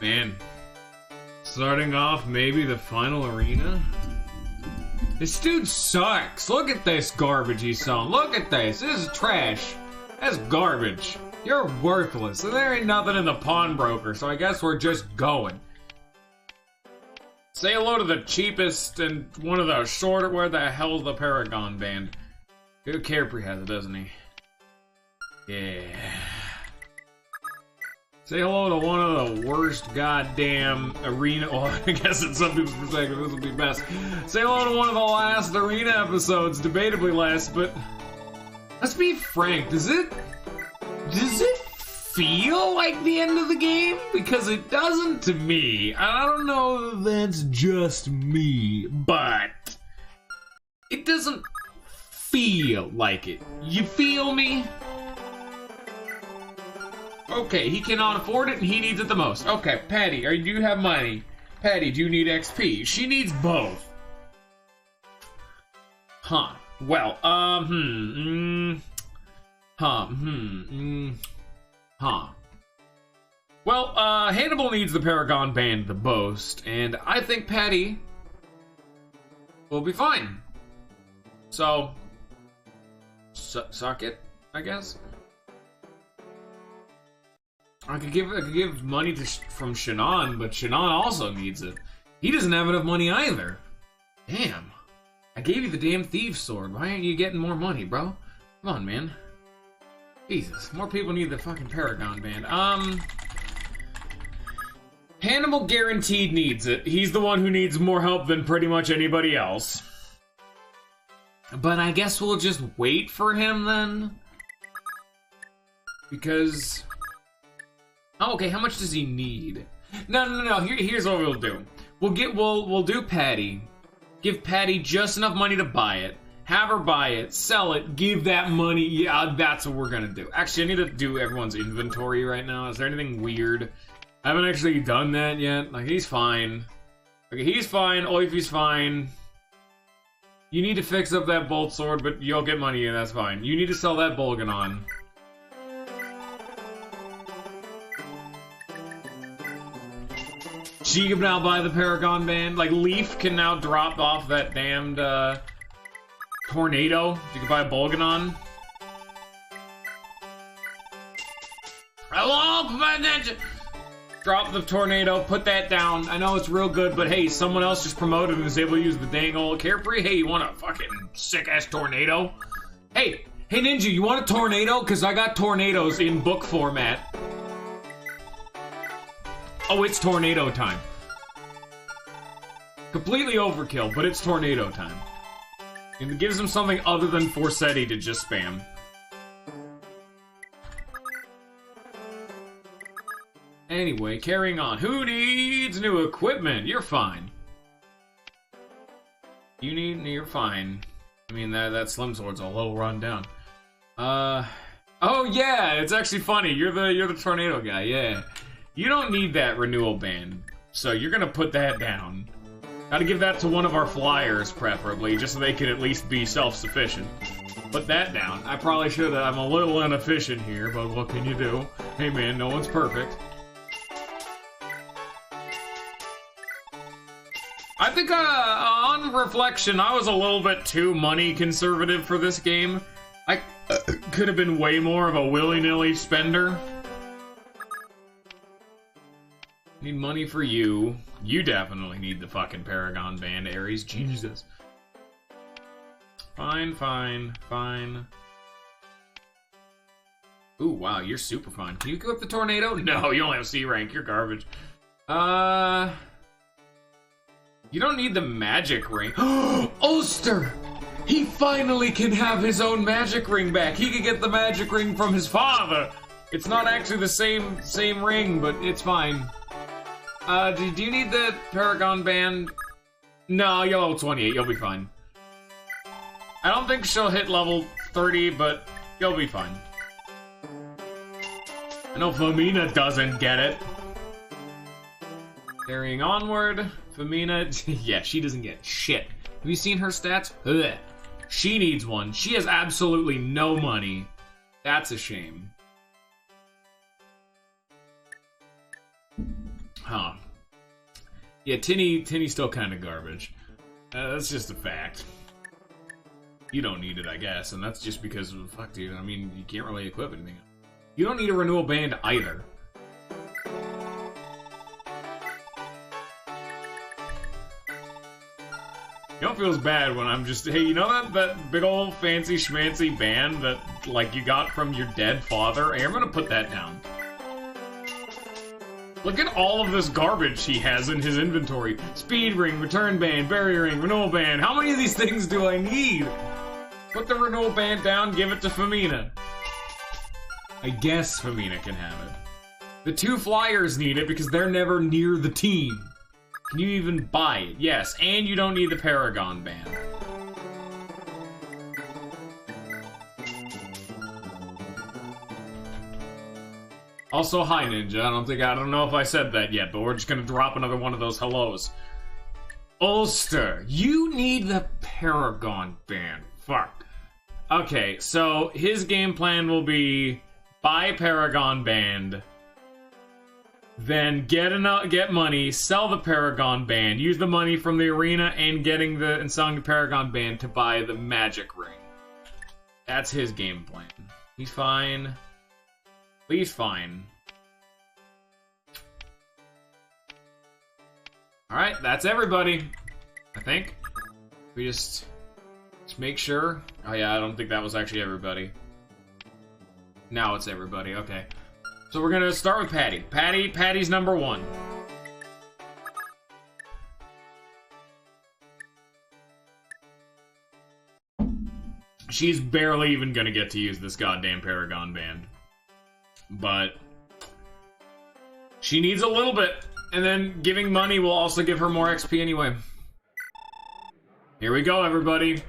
Man. Starting off, maybe the final arena? This dude sucks. Look at this garbage he's selling. Look at this. This is trash. That's garbage. You're worthless. And there ain't nothing in the pawnbroker, so I guess we're just going. Say hello to the cheapest and one of the shorter. Where the hell's the Paragon band? Good Carefree has it, doesn't he? Yeah. Say hello to one of the worst goddamn arena. Well, I guess in some people's perspective, this will be best. Say hello to one of the last arena episodes, debatably last, but let's be frank. Does it feel like the end of the game? Because it doesn't to me. I don't know if that's just me, but it doesn't feel like it. You feel me? Okay, he cannot afford it and he needs it the most. Okay, Patty, do you have money? Patty, do you need XP? She needs both. Huh. Well, Well, Hannibal needs the Paragon Band the most, and I think Patty will be fine. So, suck it, I guess. I could give money from Shannon, but Shannon also needs it. He doesn't have enough money either. Damn. I gave you the damn Thieves' Sword. Why aren't you getting more money, bro? Come on, man. Jesus, more people need the fucking Paragon Band. Hannibal guaranteed needs it. He's the one who needs more help than pretty much anybody else. But I guess we'll just wait for him then? Because... Oh, okay, how much does he need? No. Here's what we'll do. We'll do Patty. Give Patty just enough money to buy it. Have her buy it, sell it, give that money. Yeah, that's what we're gonna do. Actually, I need to do everyone's inventory right now. Is there anything weird? I haven't actually done that yet. Like, he's fine. Okay, he's fine. Oify's fine. You need to fix up that bolt sword, but you'll get money and that's fine. You need to sell that Bolganon. She can now buy the Paragon Band. Like, Leaf can now drop off that damned, Tornado. You can buy a Bolganon. Hello, my attention! Drop the Tornado, put that down. I know it's real good, but hey, someone else just promoted and was able to use the dang old Carefree. Hey, you want a fucking sick-ass Tornado? Hey, Ninja, you want a Tornado? Because I got Tornadoes in book format. Oh, it's Tornado time. Completely overkill, but it's Tornado time. And it gives him something other than Forsetti to just spam. Anyway, carrying on. Who needs new equipment? You're fine. You're fine. I mean, that Slim Sword's a little run down. Oh yeah, it's actually funny. You're the Tornado guy, yeah. You don't need that renewal band, so you're gonna put that down. Gotta give that to one of our flyers, preferably, just so they can at least be self-sufficient. Put that down. I probably should have. I'm a little inefficient here, but what can you do? Hey man, no one's perfect. I think, on reflection, I was a little bit too money conservative for this game. I could have been way more of a willy-nilly spender. Need money for you. You definitely need the fucking Paragon Band, Ares. Jesus. Fine. Ooh, wow, you're super fine. Can you equip the Tornado? No, you only have C rank. You're garbage. You don't need the magic ring. Ulster! He finally can have his own magic ring back. He can get the magic ring from his father. It's not actually the same ring, but it's fine. Do you need the Paragon Band? No, you're level 28, you'll be fine. I don't think she'll hit level 30, but you'll be fine. I know Femina doesn't get it. Carrying onward, Femina, yeah, she doesn't get shit. Have you seen her stats? Ugh. She needs one. She has absolutely no money. That's a shame. Huh. Yeah, Tinny's still kind of garbage. That's just a fact. You don't need it, I guess, and that's just because, fuck, dude, I mean, you can't really equip anything. You don't need a renewal band either. You don't feel as bad when I'm just, hey, you know that big old fancy schmancy band that, like, you got from your dead father? Hey, I'm gonna put that down. Look at all of this garbage he has in his inventory. Speed ring, return band, barrier ring, renewal band. How many of these things do I need? Put the renewal band down, give it to Femina. I guess Femina can have it. The 2 flyers need it because they're never near the team. Can you even buy it? Yes, and you don't need the Paragon band. Also, hi Ninja. I don't know if I said that yet, but we're just gonna drop another one of those hellos. Ulster, you need the Paragon band. Fuck. Okay, so his game plan will be buy Paragon band, then get money, sell the Paragon band, use the money from the arena and selling the Paragon band to buy the magic ring. That's his game plan. He's fine. He's fine. Alright, that's everybody. I think. We just make sure. Oh yeah, I don't think that was actually everybody. Now it's everybody, okay. So we're gonna start with Patty. Patty's number 1. She's barely even gonna get to use this goddamn Paragon band. But she needs a little bit, and then giving money will also give her more XP anyway. Here we go, everybody.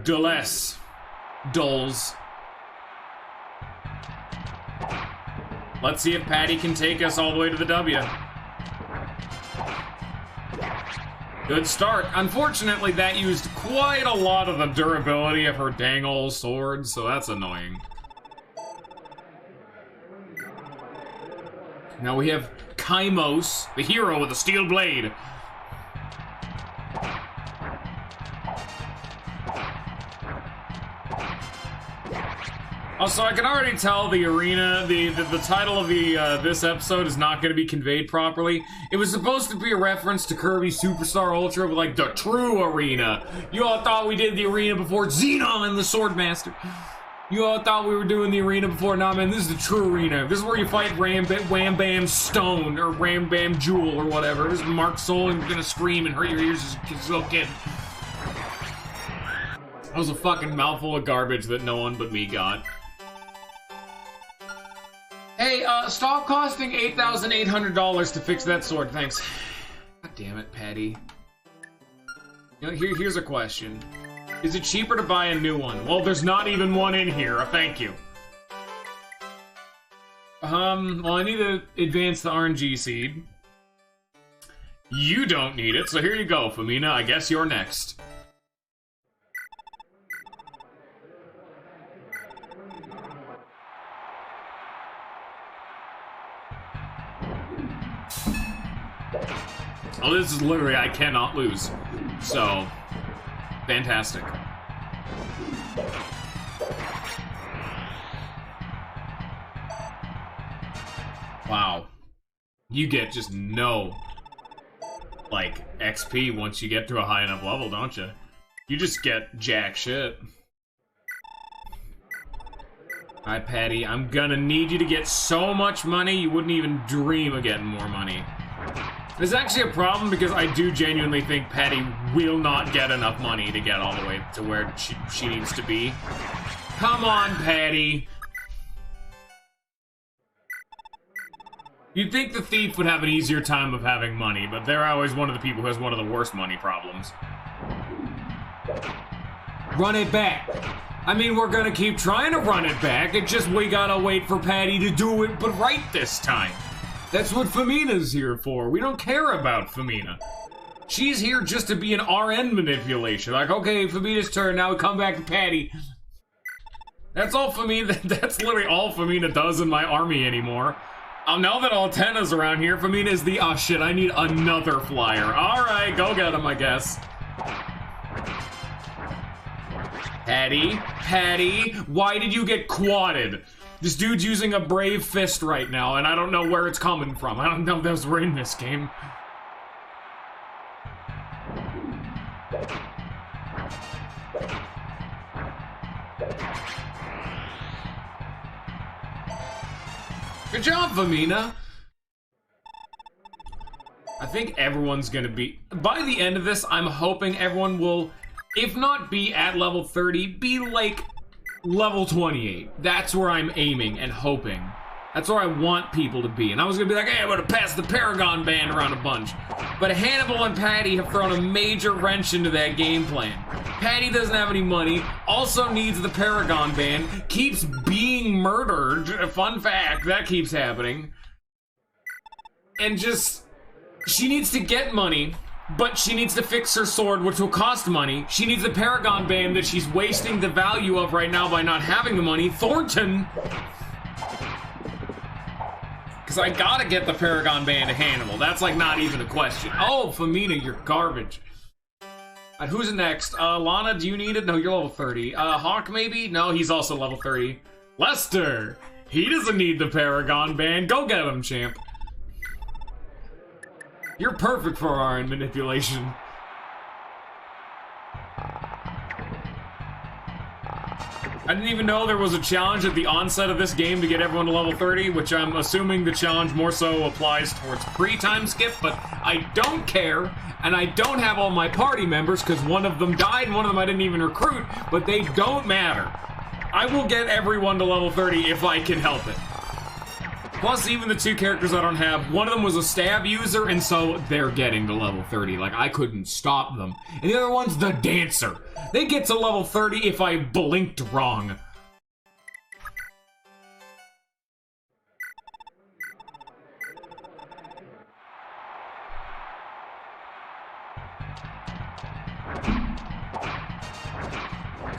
Dulles. Let's see if Patty can take us all the way to the W. Good start. Unfortunately, that used quite a lot of the durability of her dang old sword, so that's annoying. Now we have Kaimos, the hero with a steel blade. Also, I can already tell the arena, the title of this episode is not going to be conveyed properly. It was supposed to be a reference to Kirby Superstar Ultra, with like the true arena. You all thought we did the arena before Xenon and the Swordmaster. You all thought we were doing the arena before. Nah, man, this is the true arena. This is where you fight Wham Bam Stone or Wham Bam Jewel or whatever. This is Mark Soul, and you're gonna scream and hurt your ears as a little kid. That was a fucking mouthful of garbage that no one but me got. Hey, stop costing $8,800 to fix that sword, thanks. God damn it, Patty. You know, here's a question. Is it cheaper to buy a new one? Well, there's not even one in here, thank you. Well, I need to advance the RNG seed. You don't need it, so here you go, Femina. I guess you're next. Oh, this is literally, I cannot lose. So, fantastic. Wow. You get just no, like, XP once you get to a high enough level, don't you? You just get jack shit. Alright, Patty, I'm gonna need you to get so much money you wouldn't even dream of getting more money. There's actually a problem because I do genuinely think Patty will not get enough money to get all the way to where she needs to be. Come on, Patty! You'd think the thief would have an easier time of having money, but they're always one of the people who has one of the worst money problems. Run it back! I mean, we're gonna keep trying to run it back, it's just we gotta wait for Patty to do it, but right this time. That's what Femina's here for. We don't care about Femina. She's here just to be an RN manipulation. Like, okay, Femina's turn, now we come back to Patty. That's all Femina, that's literally all Femina does in my army anymore. Now that Altena's around here, Famina is the, oh shit, I need another flyer. Alright, go get him, I guess. Patty, why did you get quadded? This dude's using a brave fist right now, and I don't know where it's coming from. I don't know if those were in this game. Good job, Famina. I think everyone's gonna be... By the end of this, I'm hoping everyone will, if not be at level 30, be like level 28. That's where I'm aiming and hoping. That's where I want people to be. And I was gonna be like, hey, I'm gonna pass the Paragon band around a bunch. But Hannibal and Patty have thrown a major wrench into that game plan. Patty doesn't have any money, also needs the Paragon band, keeps being murdered. A fun fact, that keeps happening. And just, she needs to get money, but she needs to fix her sword, which will cost money. She needs the Paragon band that she's wasting the value of right now by not having the money. Thornton! Because I gotta get the Paragon band to Hannibal. That's like not even a question. Oh, Famina, you're garbage. Who's next? Lana, do you need it? No, you're level 30. Hawk, maybe? No, he's also level 30. Lester! He doesn't need the Paragon band. Go get him, champ. You're perfect for iron manipulation. I didn't even know there was a challenge at the onset of this game to get everyone to level 30, which I'm assuming the challenge more so applies towards pre-time skip, but I don't care, and I don't have all my party members, because one of them died and one of them I didn't even recruit, but they don't matter. I will get everyone to level 30 if I can help it. Plus, even the two characters I don't have, one of them was a stab user, and so they're getting to level 30. Like, I couldn't stop them. And the other one's the dancer. They get to level 30 if I blinked wrong.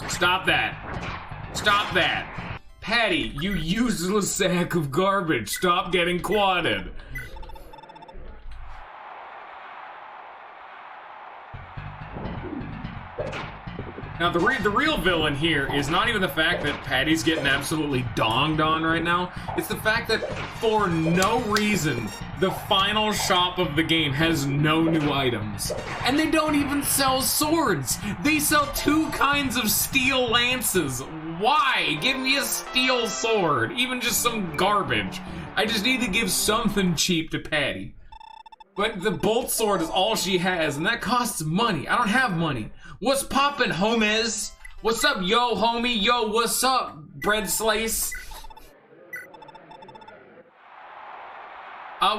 Stop that. Stop that. Patty, you useless sack of garbage. Stop getting quadded. Now, the real villain here is not even the fact that Patty's getting absolutely donged on right now. It's the fact that, for no reason, the final shop of the game has no new items. And they don't even sell swords. They sell two kinds of steel lances. Why? Give me a steel sword. Even just some garbage. I just need to give something cheap to Patty. But the bolt sword is all she has, and that costs money. I don't have money. What's poppin', homies? What's up, yo, homie? Yo, what's up, bread slice?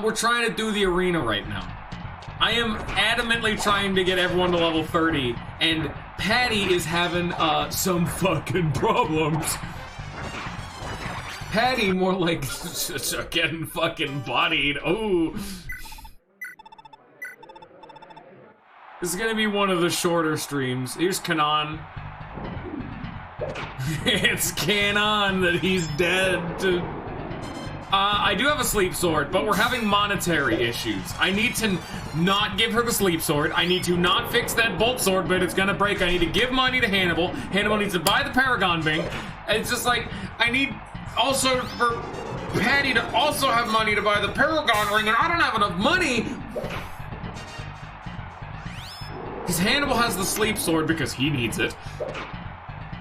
We're trying to do the arena right now. I am adamantly trying to get everyone to level 30, and Patty is having, some fucking problems. Patty, more like, getting fucking bodied. Oh. This is gonna be one of the shorter streams. Here's Kanan. It's Kanan that he's dead. I do have a sleep sword, but we're having monetary issues. I need to not give her the sleep sword. I need to not fix that bolt sword, but it's gonna break. I need to give money to Hannibal. Hannibal needs to buy the Paragon Bing. It's just like, I need also for Patty to also have money to buy the Paragon Ring, and I don't have enough money. Because Hannibal has the sleep sword because he needs it.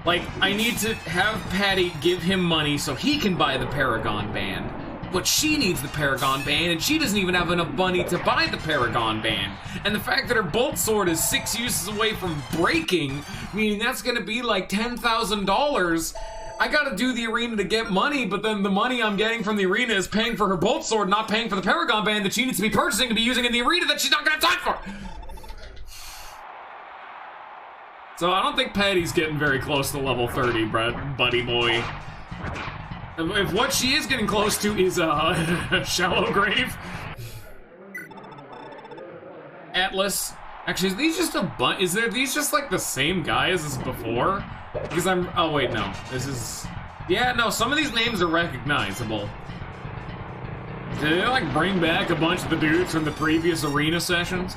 Like, I need to have Patty give him money so he can buy the Paragon Band. But she needs the Paragon Band, and she doesn't even have enough money to buy the Paragon Band. And the fact that her bolt sword is 6 uses away from breaking, meaning that's gonna be like $10,000. I gotta do the arena to get money, but then the money I'm getting from the arena is paying for her bolt sword, not paying for the Paragon Band that she needs to be purchasing to be using in the arena that she's not gonna have time for! So I don't think Patty's getting very close to level 30, buddy boy. If what she is getting close to is Shallow Grave. Atlas. Actually, is these just a bunch? Is these just like the same guys as before? Because oh wait, no. This is, yeah, no, some of these names are recognizable. Did they, like, bring back a bunch of the dudes from the previous arena sessions?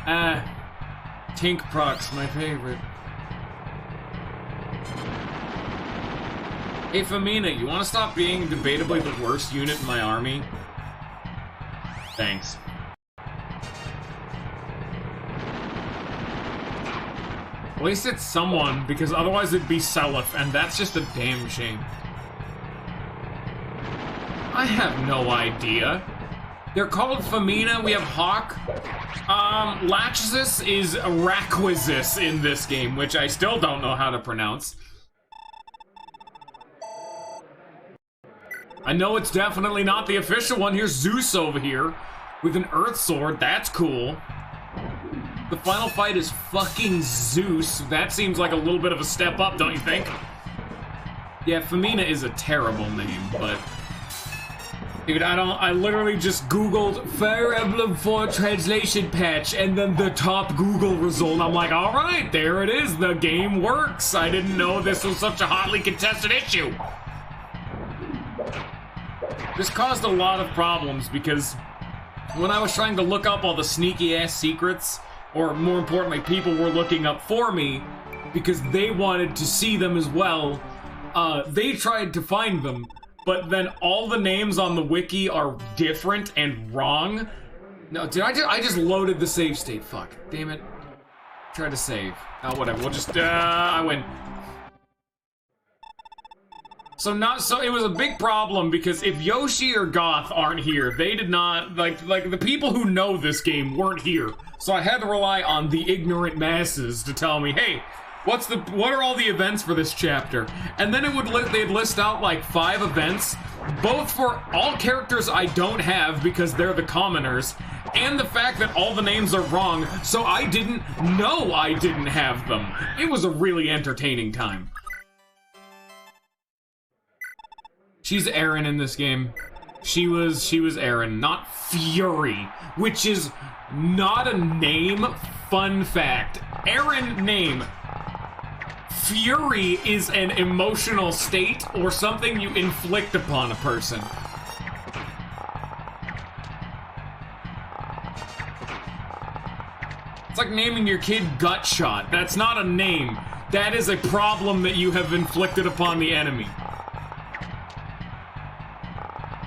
Tink Procs, my favorite. Hey, Femina, you want to stop being debatably the worst unit in my army? Thanks. At least it's someone, because otherwise it'd be Seliph, and that's just a damn shame. I have no idea. They're called Femina, we have Hawk. Lachesis is Raquisius in this game, which I still don't know how to pronounce. I know it's definitely not the official one. Here's Zeus over here with an Earth Sword, that's cool. The final fight is fucking Zeus. That seems like a little bit of a step up, don't you think? Yeah, Femina is a terrible name, but... Dude, I literally just Googled Fire Emblem 4 translation patch, and then the top Google result, I'm like, alright, there it is, the game works. I didn't know this was such a hotly contested issue. This caused a lot of problems, because when I was trying to look up all the sneaky-ass secrets, or more importantly, people were looking up for me because they wanted to see them as well. They tried to find them, but then all the names on the wiki are different and wrong. No, did I just loaded the save state. Fuck. Damn it. Try to save. Oh, whatever. We'll just, I win. So it was a big problem because if Yoshi or Goth aren't here, they did not, like the people who know this game weren't here. So I had to rely on the ignorant masses to tell me, hey, what are all the events for this chapter? And then they'd list out like 5 events, both for all characters I don't have because they're the commoners, and the fact that all the names are wrong, so I didn't know I didn't have them. It was a really entertaining time. She's Aaron in this game. She was Aaron, not Fury, which is not a name. Fun fact. Aaron name. Fury is an emotional state or something you inflict upon a person. It's like naming your kid Gutshot. That's not a name. That is a problem that you have inflicted upon the enemy.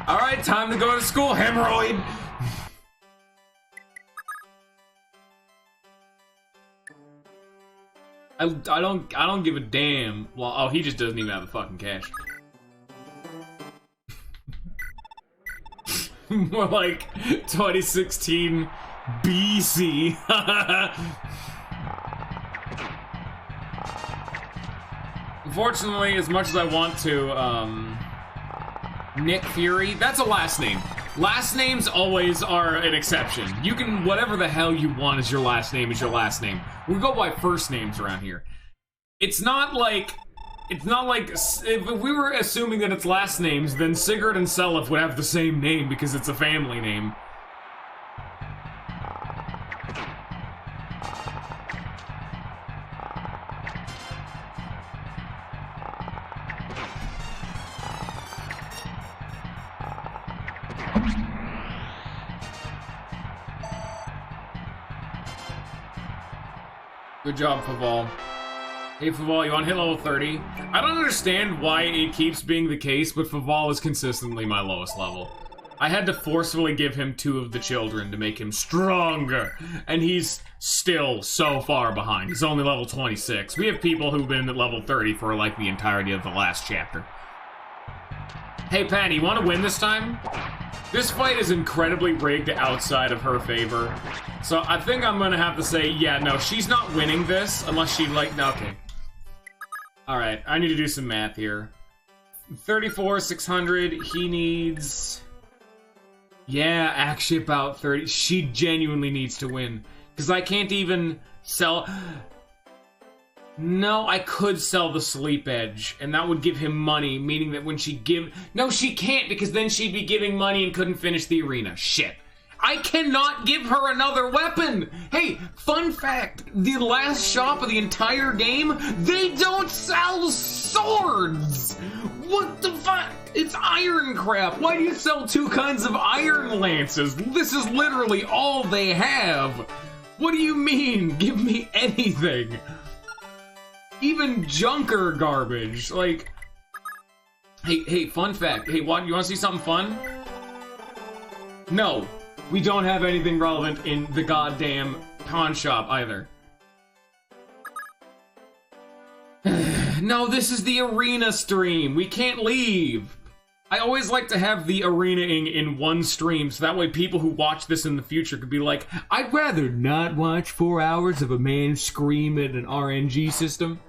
Alright, time to go to school, hemorrhoid! I don't give a damn. Well, oh, he just doesn't even have the fucking cash. More like 2016 BC. Unfortunately, as much as I want to, Nick Fury, that's a last name. Last names always are an exception. You can, whatever the hell you want as your last name is your last name. We go by first names around here. It's not like if we were assuming that it's last names, then Sigurd and Seliph would have the same name because it's a family name. Good job, Faval. Hey, Faval, you want to hit level 30? I don't understand why it keeps being the case, but Faval is consistently my lowest level. I had to forcefully give him 2 of the children to make him stronger, and he's still so far behind. He's only level 26. We have people who've been at level 30 for, like, the entirety of the last chapter. Hey, Patty, you want to win this time? This fight is incredibly rigged outside of her favor. So I think I'm gonna have to say, yeah, no, she's not winning this unless she, like, no, okay. Alright, I need to do some math here. 34, 600, he needs... Yeah, actually about 30. She genuinely needs to win. Because I can't even sell... No, I could sell the Sleep Edge, and that would give him money, meaning that when she give... No, she can't, because then she'd be giving money and couldn't finish the arena. Shit. I cannot give her another weapon! Hey, fun fact, the last shop of the entire game, they don't sell swords! What the fuck? It's iron crap. Why do you sell 2 kinds of iron lances? This is literally all they have. What do you mean? Give me anything. Even junker garbage. Like, hey, fun fact. Hey, what? You want to see something fun? No, we don't have anything relevant in the goddamn pawn shop either. No, this is the arena stream. We can't leave. I always like to have the arenaing in one stream, so that way people who watch this in the future could be like, I'd rather not watch 4 hours of a man scream at an RNG system.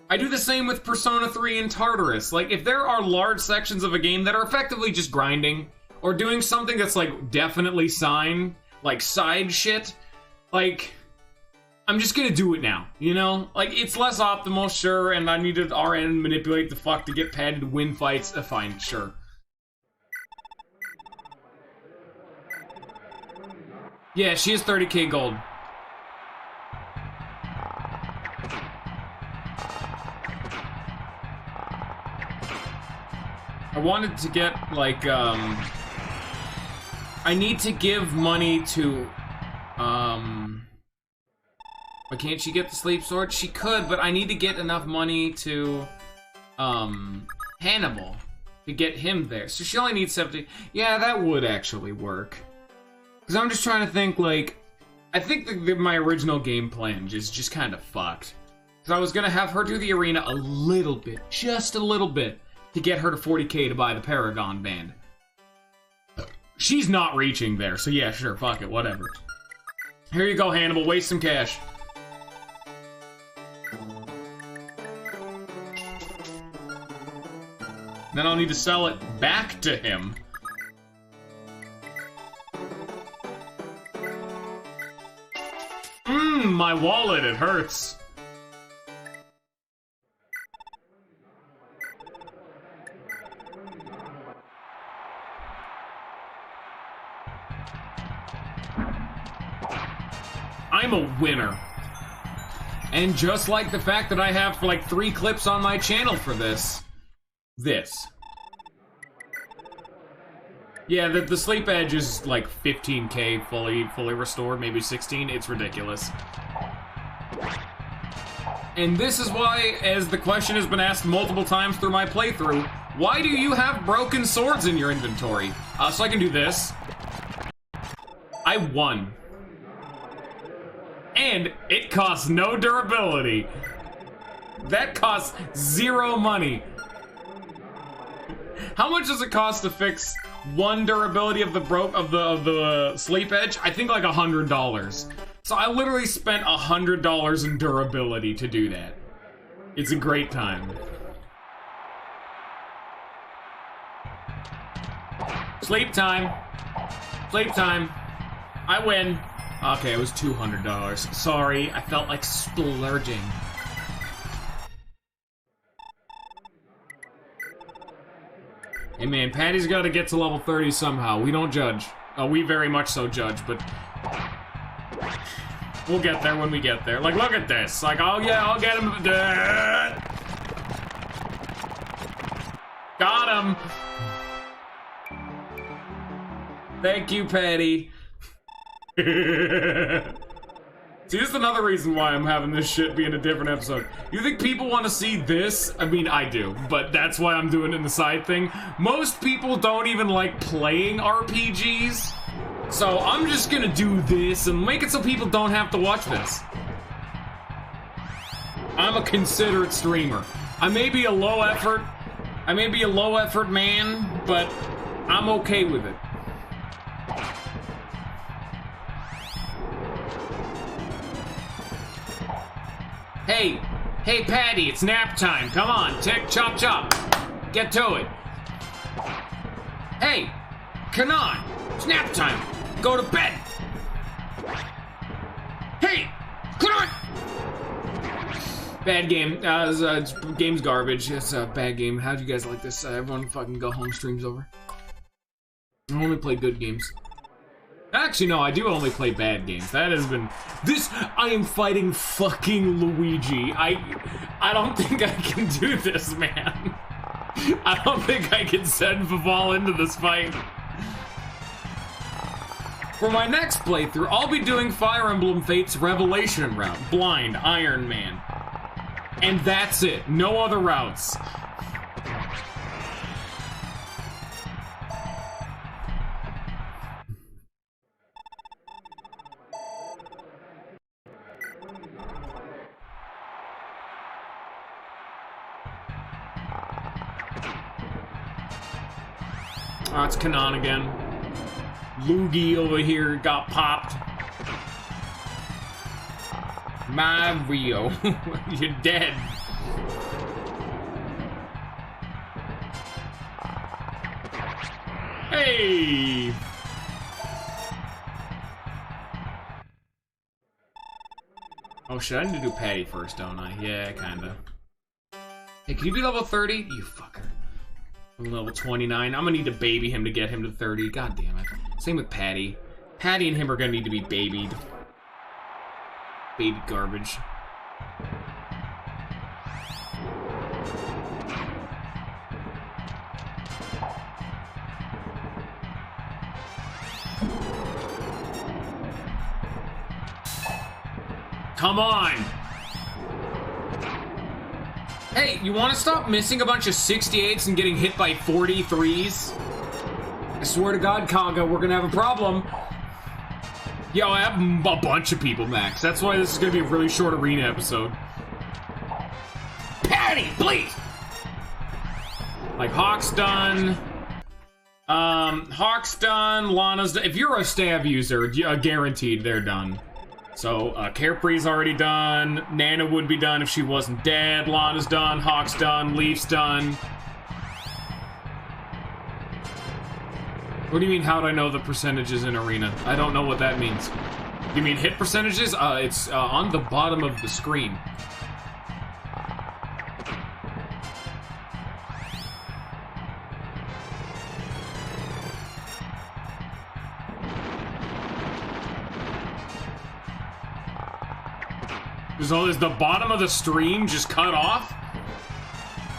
I do the same with Persona 3 and Tartarus. Like, if there are large sections of a game that are effectively just grinding, or doing something that's, like, definitely like, side shit, like, I'm just gonna do it now, you know? Like, it's less optimal, sure, and I need to RN manipulate the fuck to get Patty to win fights, fine, sure. Yeah, she has 30k gold. I wanted to get, like, I need to give money to, Why can't she get the sleep sword? She could, but I need to get enough money to, Hannibal to get him there. So she only needs 70. Yeah, that would actually work. Because I'm just trying to think, like, I think my original game plan is just kind of fucked. Because I was going to have her do the arena a little bit, just a little bit, to get her to 40k to buy the Paragon band. She's not reaching there, so yeah, sure, fuck it, whatever. Here you go, Hannibal, waste some cash. Then I'll need to sell it back to him. My wallet, it hurts. I'm a winner. And just like the fact that I have like 3 clips on my channel for this. Yeah, the sleep edge is like 15k fully restored, maybe 16. It's ridiculous. And this is why, as the question has been asked multiple times through my playthrough, why do you have broken swords in your inventory? So I can do this. I won. And it costs no durability. That costs 0 money. How much does it cost to fix 1 durability of the sleep edge? I think like $100. So I literally spent $100 in durability to do that. It's a great time. Sleep time. Sleep time. I win. Okay, it was $200. Sorry, I felt like splurging. Hey man, Patty's gotta get to level 30 somehow. We don't judge. We very much so judge, but we'll get there when we get there. Like, look at this. Like, oh yeah, I'll get him. Got him. Thank you, Patty. See, this is another reason why I'm having this shit be in a different episode. You think people want to see this? I mean, I do, but that's why I'm doing it in the side thing. Most people don't even like playing RPGs, so I'm just gonna do this and make it so people don't have to watch this. I'm a considerate streamer. I may be a low effort man, but I'm okay with it. Hey, Patty, it's nap time. Come on, tick, chop, chop. Get to it. Hey, come on, it's nap time. Go to bed. Hey, come on. Bad game. Game's garbage. It's a bad game. How'd you guys like this? Everyone fucking go home. Stream's over. I only play good games. Actually, no, I do only play bad games. That has been... I am fighting fucking Luigi. I don't think I can do this, man. I don't think I can send Vival into this fight. For my next playthrough, I'll be doing Fire Emblem Fates Revelation route. Blind, Iron Man. And that's it. No other routes. Oh, it's Kanan again. Loogie over here got popped. Mario, you're dead. Hey! Oh shit, I need to do Patty first, don't I? Yeah, kinda. Hey, can you be level 30? You fucker. I'm level 29. I'm gonna need to baby him to get him to 30. God damn it. Same with Patty. Patty and him are gonna need to be babied. Baby garbage. Come on! Hey, you want to stop missing a bunch of 68s and getting hit by 43s? I swear to God, Kaga, we're gonna have a problem. Yo, I have a bunch of people, Max. That's why this is gonna be a really short arena episode. Patty, please! Like, Hawk's done. Hawk's done, Lana's done. If you're a stab user, guaranteed they're done. So, Carepre's already done. Nana would be done if she wasn't dead. Lana's done. Hawk's done. Leaf's done. What do you mean, how do I know the percentages in Arena? I don't know what that means. You mean hit percentages? It's on the bottom of the screen. Is the bottom of the stream just cut off?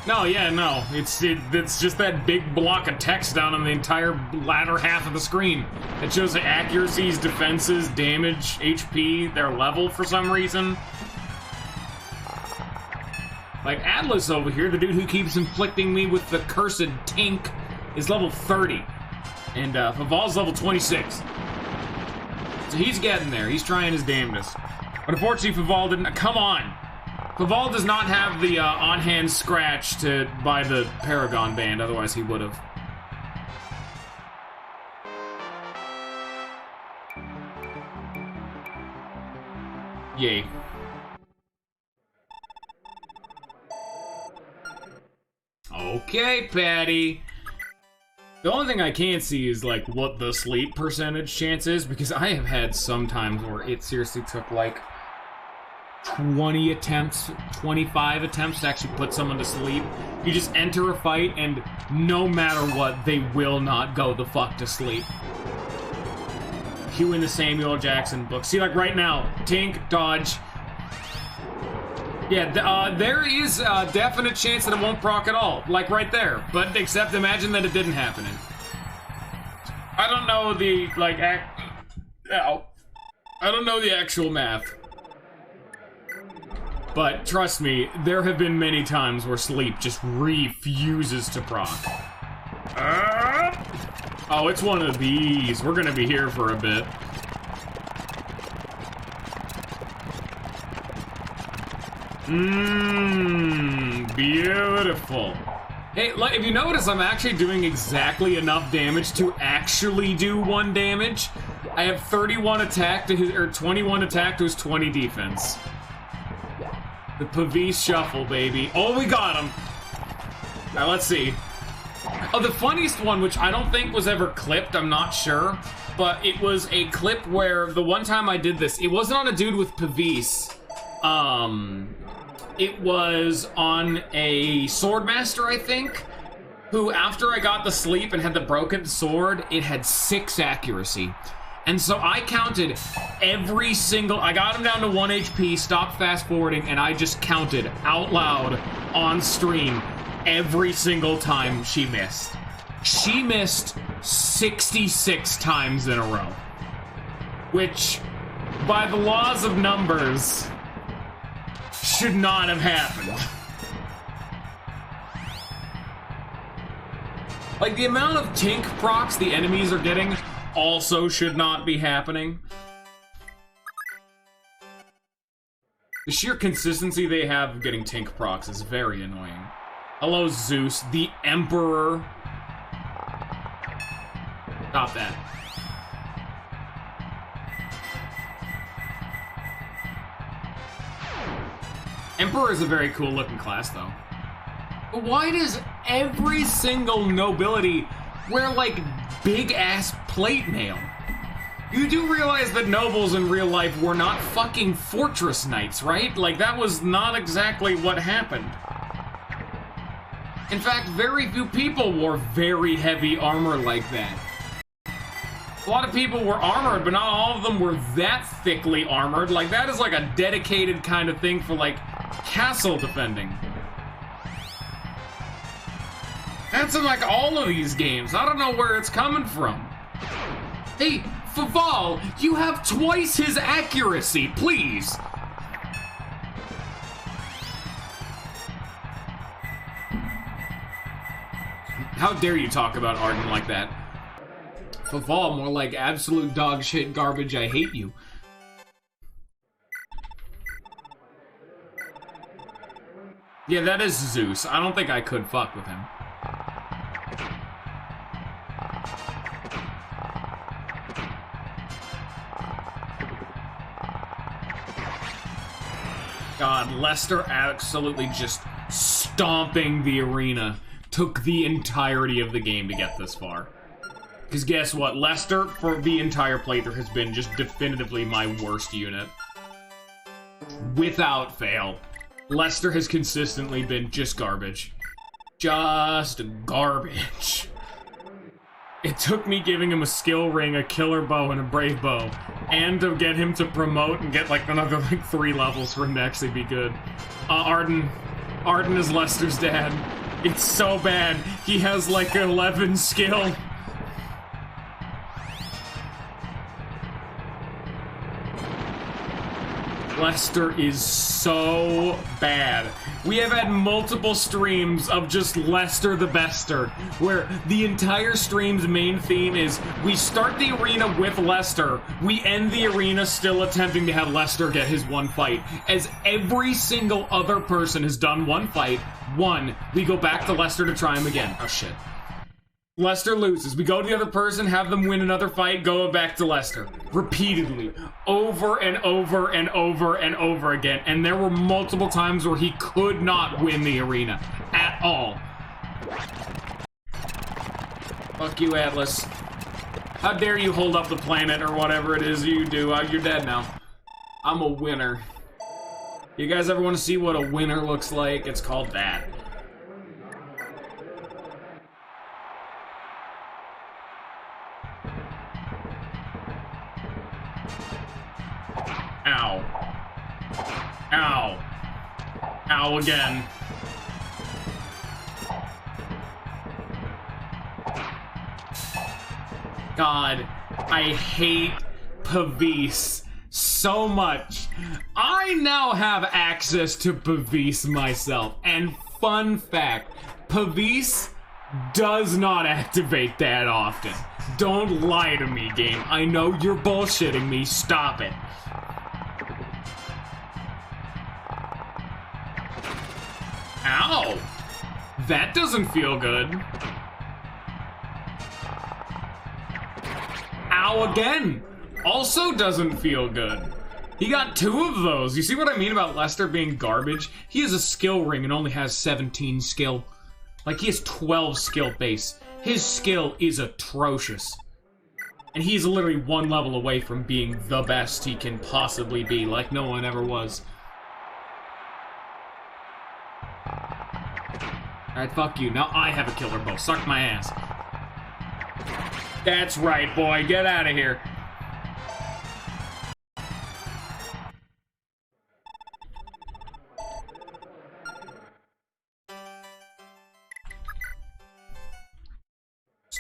No, yeah, no. It's just that big block of text down on the entire latter half of the screen. It shows the accuracies, defenses, damage, HP, their level for some reason. Like Atlas over here, the dude who keeps inflicting me with the cursed tink, is level 30. And Vival's level 26. So he's getting there. He's trying his damnedest. But unfortunately, Vival didn't. Come on! Vival does not have the on-hand scratch to buy the Paragon band, otherwise he would have. Yay. Okay, Patty. The only thing I can't see is, like, what the sleep percentage chance is, because I have had some times where it seriously took, like, 20 attempts, 25 attempts to actually put someone to sleep. You just enter a fight, and no matter what, they will not go the fuck to sleep. Cue in the Samuel Jackson book. See, like, right now, Tink, dodge. Yeah, there is a definite chance that it won't proc at all. Like, right there. But, except imagine that it didn't happen. I don't know the, like, I don't know the actual math. But, trust me, there have been many times where sleep just refuses to proc. Oh, it's one of these. We're gonna be here for a bit. Beautiful. Hey, like, if you notice, I'm actually doing exactly enough damage to actually do 1 damage. I have 31 attack to his, or 21 attack to his 20 defense. The Pavis shuffle, baby. Oh, we got him. Now, let's see. Oh, the funniest one, which I don't think was ever clipped, I'm not sure, but it was a clip where the one time I did this, it wasn't on a dude with Pavis. It was on a Swordmaster, I think, who, after I got the sleep and had the broken sword, it had 6 accuracy. And so I counted every single... I got him down to 1 HP, stopped fast forwarding, and I just counted out loud on stream every single time she missed. She missed 66 times in a row. Which, by the laws of numbers, should not have happened. Like, the amount of tink procs the enemies are getting also should not be happening. The sheer consistency they have of getting tink procs is very annoying. Hello, Zeus, the Emperor. Stop that. Emperor is a very cool looking class, though. But why does every single nobility wear, like, big-ass plate mail? You do realize that nobles in real life were not fucking fortress knights, right? Like, that was not exactly what happened. In fact, very few people wore very heavy armor like that. A lot of people were armored, but not all of them were that thickly armored. Like, that is like a dedicated kind of thing for, like, castle defending. That's in, like, all of these games. I don't know where it's coming from. Hey, Faval, you have twice his accuracy, please. How dare you talk about Arden like that? Faval, more like absolute dog shit garbage, I hate you. Yeah, that is Zeus. I don't think I could fuck with him. God, Lester absolutely just stomping the arena took the entirety of the game to get this far. Because guess what? Lester, for the entire playthrough, has been just definitively my worst unit. Without fail. Lester has consistently been just garbage. Just garbage. It took me giving him a skill ring, a killer bow, and a brave bow, and to get him to promote and get like another like 3 levels for him to actually be good. Arden is Lester's dad. It's so bad. He has like 11 skill. Lester is so bad. We have had multiple streams of just Lester the Bester, where the entire stream's main theme is we start the arena with Lester, we end the arena still attempting to have Lester get his one fight. As every single other person has done one fight, we go back to Lester to try him again. Oh shit. Lester loses. We go to the other person, have them win another fight, go back to Lester. Repeatedly. Over and over and over and over again. And there were multiple times where he could not win the arena. At all. Fuck you, Atlas. How dare you hold up the planet or whatever it is you do. You're dead now. I'm a winner. You guys ever want to see what a winner looks like? It's called that. Ow. Ow. Ow again. God, I hate Pavis so much. I now have access to Pavis myself. And fun fact, Pavis does not activate that often. Don't lie to me, game. I know you're bullshitting me. Stop it. Ow! That doesn't feel good. Ow again! Also doesn't feel good. He got 2 of those. You see what I mean about Lester being garbage? He has a skill ring and only has 17 skill. Like, he has 12 skill base. His skill is atrocious. And he's literally 1 level away from being the best he can possibly be, like no one ever was. Alright, fuck you. Now I have a killer bow. Suck my ass. That's right, boy. Get out of here.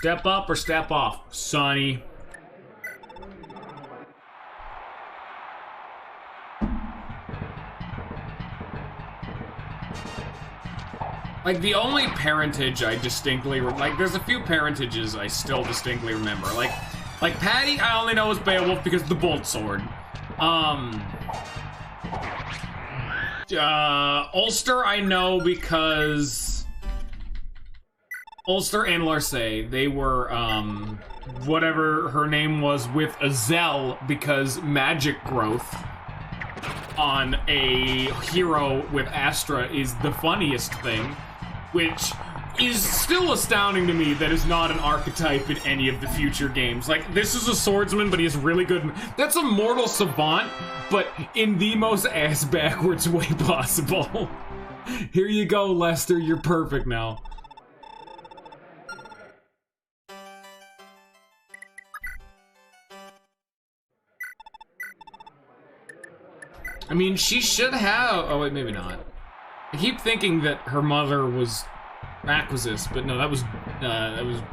Step up or step off, Sonny. Like, the only parentage I distinctly... Like, there's a few parentages I still distinctly remember. Like Patty, I only know as Beowulf because of the bolt sword. Ulster, I know because... Ulster and Larcey, they were, whatever her name was with Azel because magic growth on a hero with Astra is the funniest thing. Which is still astounding to me that is not an archetype in any of the future games. Like, this is a swordsman, but he is really good. That's a mortal savant, but in the most ass-backwards way possible. Here you go, Lester. You're perfect now. I mean, she should have... Oh, wait, maybe not. I keep thinking that her mother was Aquasis, but no, that was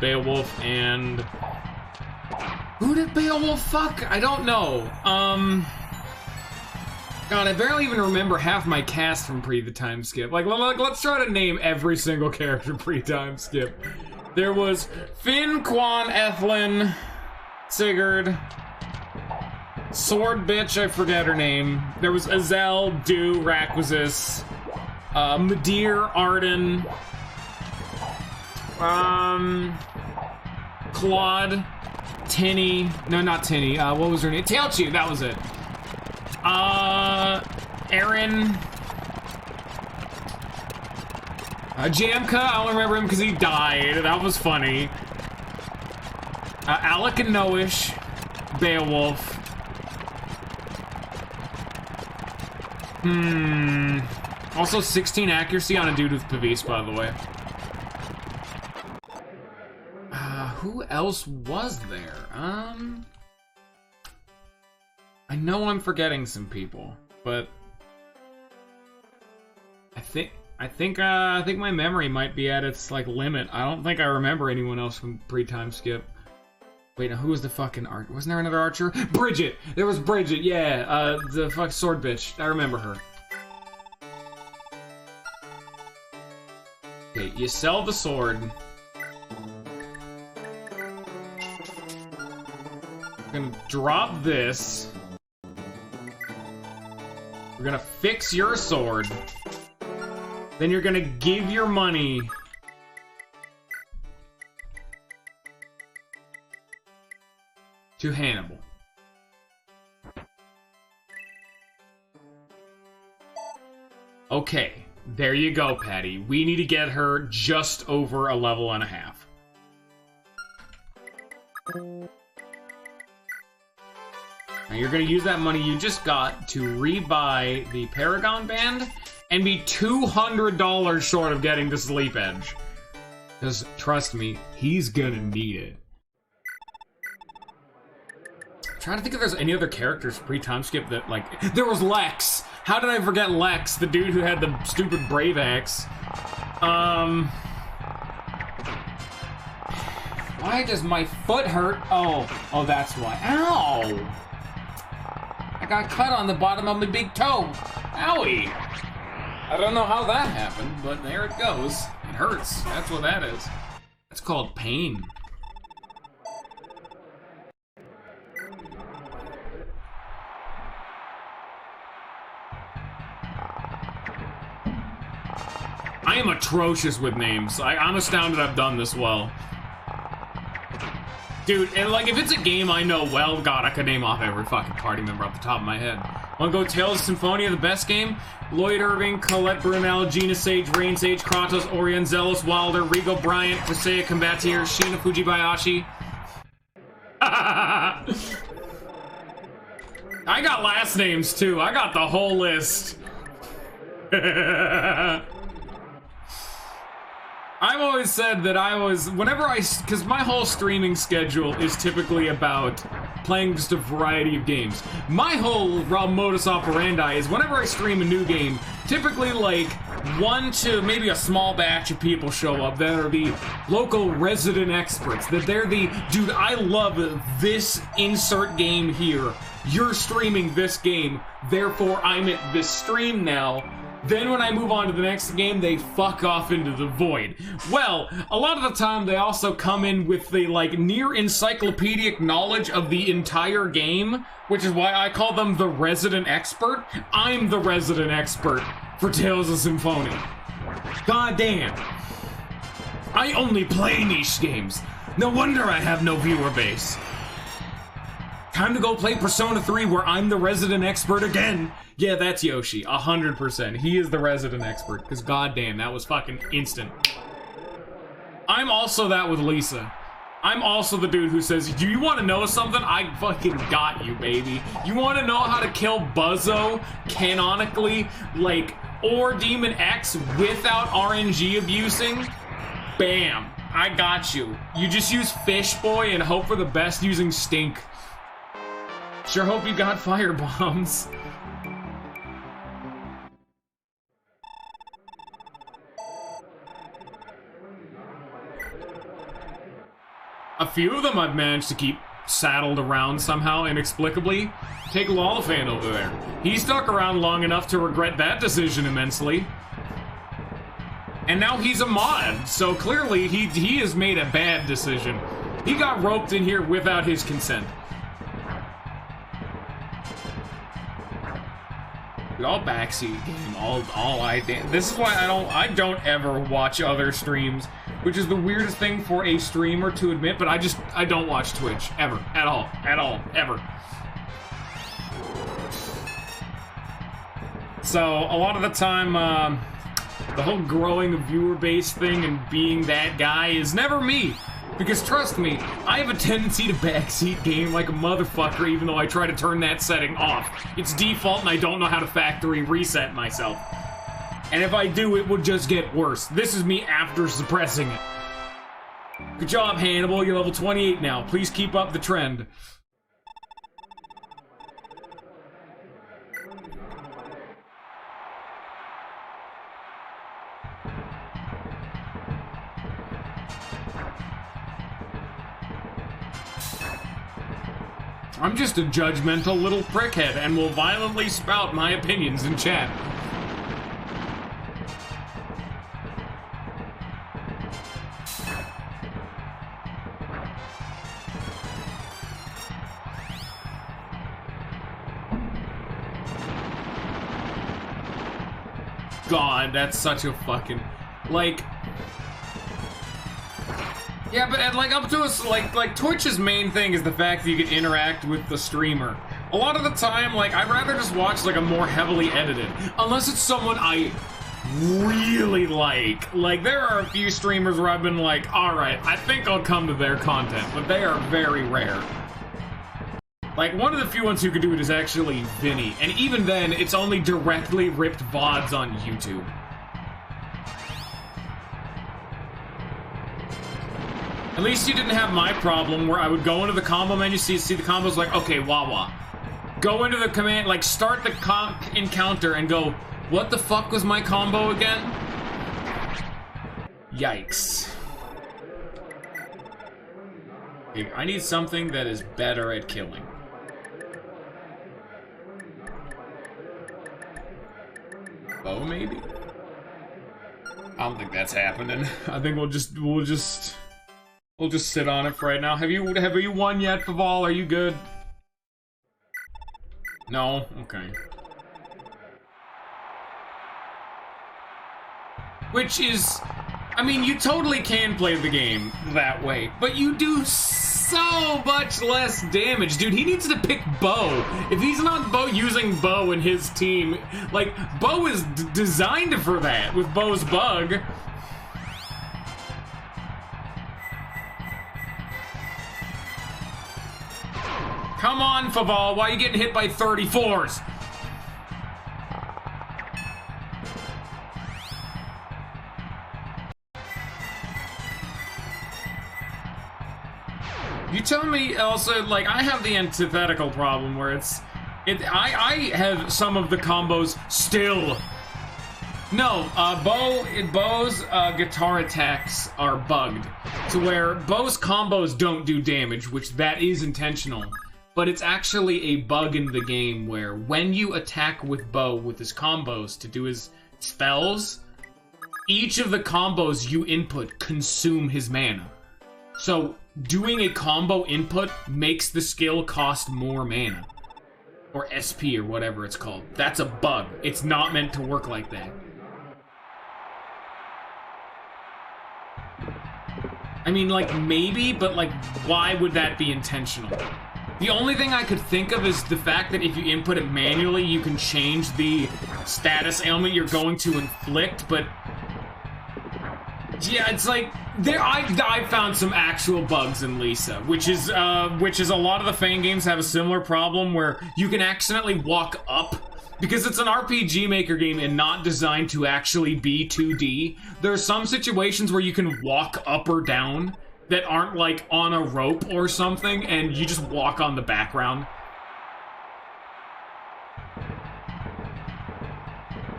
Beowulf and... Who did Beowulf fuck? I don't know. God, I barely even remember half my cast from the time skip. Like, let's try to name every single character pre-time skip. There was Finn, Quan, Ethlin, Sigurd, Sword Bitch, I forget her name. There was Azel, Du, Raquasis, Madir, Arden, Claude, Tinny, no, not Tinny, what was her name? Tailchew, that was it. Aaron, Jamka, I don't remember him because he died, that was funny. Alec and Noish, Beowulf. Also 16 accuracy on a dude with Pavis, by the way. Who else was there? I know I'm forgetting some people, but I think my memory might be at its like limit. I don't think I remember anyone else from pre-time skip. Wait, now who was the fucking archer? Wasn't there another archer? Bridget! There was Bridget, yeah, the fuck sword bitch. I remember her. Okay, you sell the sword. We're gonna drop this. We're gonna fix your sword. Then you're gonna give your money to Hannibal. Okay, there you go, Patty. We need to get her just over a level and a half. Now you're gonna use that money you just got to rebuy the Paragon Band and be $200 short of getting the Sleep Edge. Because, trust me, he's gonna need it. I'm trying to think if there's any other characters pre-time skip that, like... There was Lex! How did I forget Lex, the dude who had the stupid Brave Axe? Why does my foot hurt? Oh, that's why. Ow! I got cut on the bottom of my big toe. Owie! I don't know how that happened, but there it goes. It hurts. That's what that is. That's called pain. I am atrocious with names. I'm astounded I've done this well. Dude, and like, if it's a game I know well, God, I could name off every fucking party member off the top of my head. Wanna go Tales of Symphonia, the best game? Lloyd Irving, Colette Brunel, Gina Sage, Rain Sage, Kratos, Orion, Zealous, Wilder, Rigo Bryant, Kusei Combatier, Shina Fujibayashi. I got last names too. I got the whole list. I've always said that because my whole streaming schedule is typically about playing just a variety of games. My whole modus operandi is whenever I stream a new game, typically like one to maybe a small batch of people show up that are the local resident experts, that they're the, dude, I love this insert game here. You're streaming this game, therefore I'm at this stream now. Then when I move on to the next game, they fuck off into the void. Well, a lot of the time they also come in with the, like, near encyclopedic knowledge of the entire game, which is why I call them the resident expert. I'm the resident expert for Tales of Symphonia. God damn. I only play niche games. No wonder I have no viewer base. Time to go play Persona 3 where I'm the resident expert again. Yeah, that's Yoshi, 100%. He is the resident expert, because goddamn, that was fucking instant. I'm also that with Lisa. I'm also the dude who says, do you want to know something? I fucking got you, baby. You want to know how to kill Buzzo canonically, like, or Demon X without RNG abusing? Bam. I got you. You just use Fish Boy and hope for the best using Stink. Sure hope you got fire bombs. A few of them I've managed to keep saddled around somehow, inexplicably. Take Lollifan over there. He stuck around long enough to regret that decision immensely. And now he's a mod, so clearly he has made a bad decision. He got roped in here without his consent. All backseat game, all I did. This is why I don't ever watch other streams, which is the weirdest thing for a streamer to admit, but I don't watch Twitch ever, at all, ever. So a lot of the time, the whole growing a viewer base thing and being that guy is never me. Because trust me, I have a tendency to backseat game like a motherfucker even though I try to turn that setting off. It's default and I don't know how to factory reset myself. And if I do, it will just get worse. This is me after suppressing it. Good job, Hannibal. You're level 28 now. Please keep up the trend. I'm just a judgmental little prickhead and will violently spout my opinions in chat. God, that's such a fucking, like... Yeah, but like up to us, like Twitch's main thing is the fact that you can interact with the streamer. A lot of the time, like, I'd rather just watch like a more heavily edited, unless it's someone I really like. Like, there are a few streamers where I've been like, all right, I think I'll come to their content, but they are very rare. Like, one of the few ones who could do it is actually Vinny, and even then, it's only directly ripped VODs on YouTube. At least you didn't have my problem where I would go into the combo menu, see the combos like, okay, wah-wah. Go into the command, like, start the encounter and go, what the fuck was my combo again? Yikes. Okay, I need something that is better at killing. Bow, maybe? I don't think that's happening. I think we'll just sit on it for right now. Have you won yet, Faval? Are you good? No? Okay. Which is... I mean, you totally can play the game that way, but you do so much less damage. Dude, he needs to pick Bo. If he's not using Bo in his team, like, Bo is designed for that with Bo's bug. Come on, Faval, why are you getting hit by 34s? You tell me also, like, I have the antithetical problem where I have some of the combos still No, Bo's guitar attacks are bugged to where Bo's combos don't do damage, which that is intentional. But it's actually a bug in the game where when you attack with Bo with his combos to do his spells, each of the combos you input consume his mana. So doing a combo input makes the skill cost more mana. Or SP or whatever it's called. That's a bug. It's not meant to work like that. I mean, like, maybe, but, like, why would that be intentional? The only thing I could think of is the fact that if you input it manually, you can change the status ailment you're going to inflict, but... yeah, it's like, I found some actual bugs in Lisa, which is a lot of the fan games have a similar problem where you can accidentally walk up. Because it's an RPG Maker game and not designed to actually be 2D, there are some situations where you can walk up or down that aren't, like, on a rope or something, and you just walk on the background.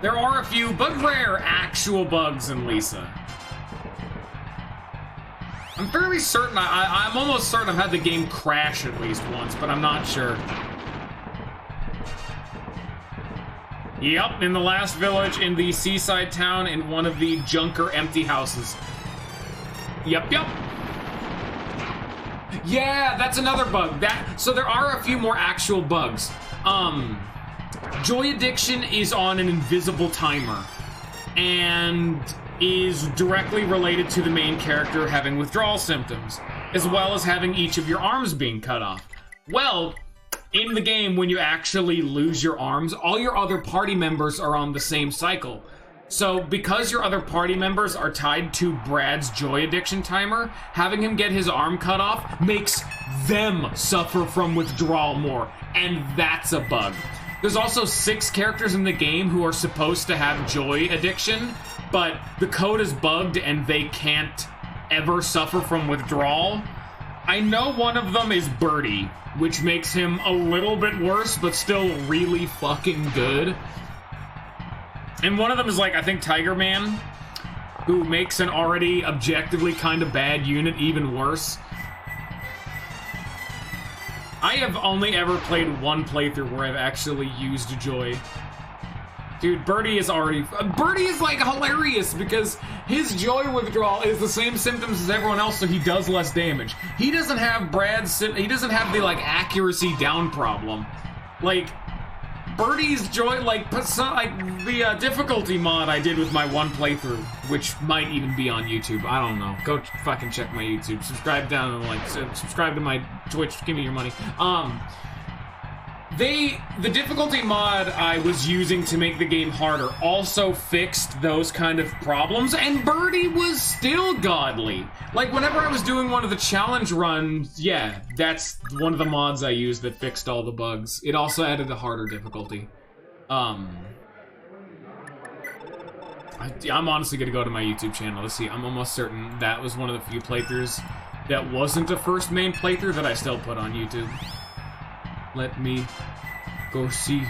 There are a few, but rare, actual bugs in Lisa. I'm fairly certain, I'm almost certain I've had the game crash at least once, but I'm not sure. Yep, in the last village in the seaside town in one of the junker empty houses. Yep. Yeah, that's another bug. So there are a few more actual bugs. Joy addiction is on an invisible timer and is directly related to the main character having withdrawal symptoms, as well as having each of your arms being cut off. Well, in the game, when you actually lose your arms, all your other party members are on the same cycle. So, because your other party members are tied to Brad's joy addiction timer, having him get his arm cut off makes them suffer from withdrawal more, and that's a bug. There's also 6 characters in the game who are supposed to have joy addiction, but the code is bugged and they can't ever suffer from withdrawal. I know one of them is Birdie, which makes him a little bit worse, but still really fucking good. And one of them is, like, I think Tiger Man, who makes an already objectively kind of bad unit even worse. I have only ever played one playthrough where I've actually used Joy. Dude, Birdie is already... Birdie is, like, hilarious because his joy withdrawal is the same symptoms as everyone else, so he does less damage. He doesn't have he doesn't have the, like, accuracy down problem. Like, Birdie's joy, like the difficulty mod I did with my one playthrough, which might even be on YouTube. I don't know. Go fucking check my YouTube. Subscribe down and, like, subscribe to my Twitch. Give me your money. The difficulty mod I was using to make the game harder also fixed those kind of problems, and Birdie was still godly. Like, whenever I was doing one of the challenge runs, yeah, that's one of the mods I used that fixed all the bugs. It also added a harder difficulty. I'm honestly gonna go to my YouTube channel to see. I'm almost certain that was one of the few playthroughs that wasn't a first main playthrough that I still put on YouTube. Let me go see.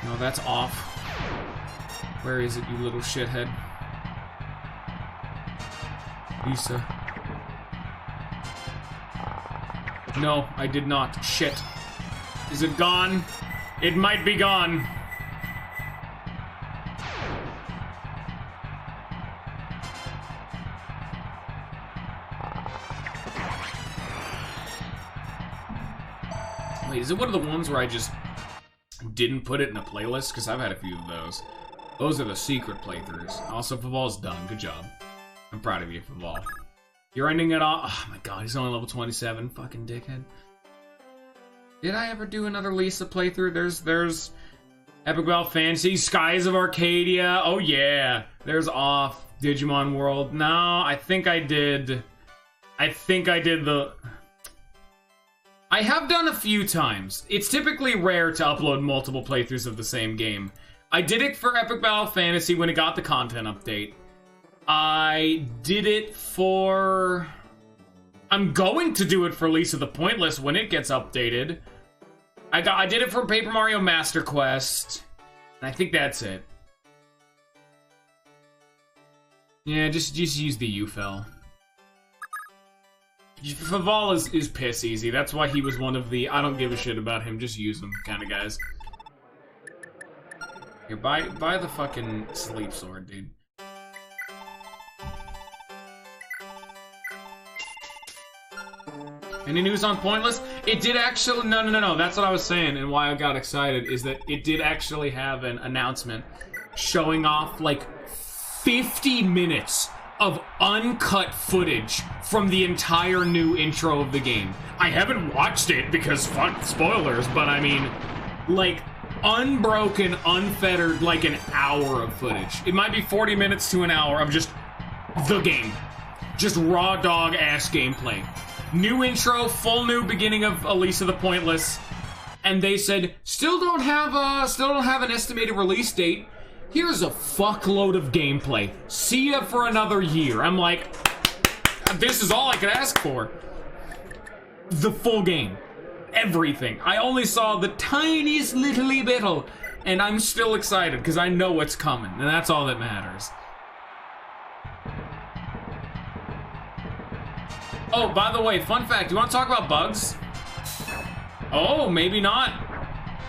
No, that's off. Where is it, you little shithead? Lisa. No, I did not. Shit. Is it gone? It might be gone. Wait, is it one of the ones where I just didn't put it in a playlist? Because I've had a few of those. Those are the secret playthroughs. Also, Faval's done. Good job. I'm proud of you, Faval. You're ending it off. Oh my god, he's only level 27. Fucking dickhead. Did I ever do another Lisa playthrough? There's Epic Battle Fantasy, Skies of Arcadia. Oh yeah. There's Off, Digimon World. No, I think I did. I have done a few times. It's typically rare to upload multiple playthroughs of the same game. I did it for Epic Battle Fantasy when it got the content update. I did it for... I'm going to do it for Lisa the Pointless when it gets updated. I did it for Paper Mario Master Quest. And I think that's it. Yeah, just use the U-Fell. Faval is piss easy. That's why he was one of the I don't give a shit about him, just use him kind of guys. Here, buy the fucking sleep sword, dude. Any news on Pointless? It did actually... No. That's what I was saying, and why I got excited is that it did actually have an announcement showing off, like, 50 minutes of uncut footage from the entire new intro of the game. I haven't watched it because, fuck, spoilers, but I mean, like, unbroken, unfettered, like an hour of footage. It might be 40 minutes to an hour of just the game. Just raw dog-ass gameplay. New intro, full new beginning of Elisa the Pointless, and they said, still don't have an estimated release date. Here's a fuckload of gameplay. See ya for another year. I'm like, this is all I could ask for. The full game. Everything. I only saw the tiniest little bit, and I'm still excited because I know what's coming, and that's all that matters. Oh, by the way, fun fact, you want to talk about bugs? Oh, maybe not.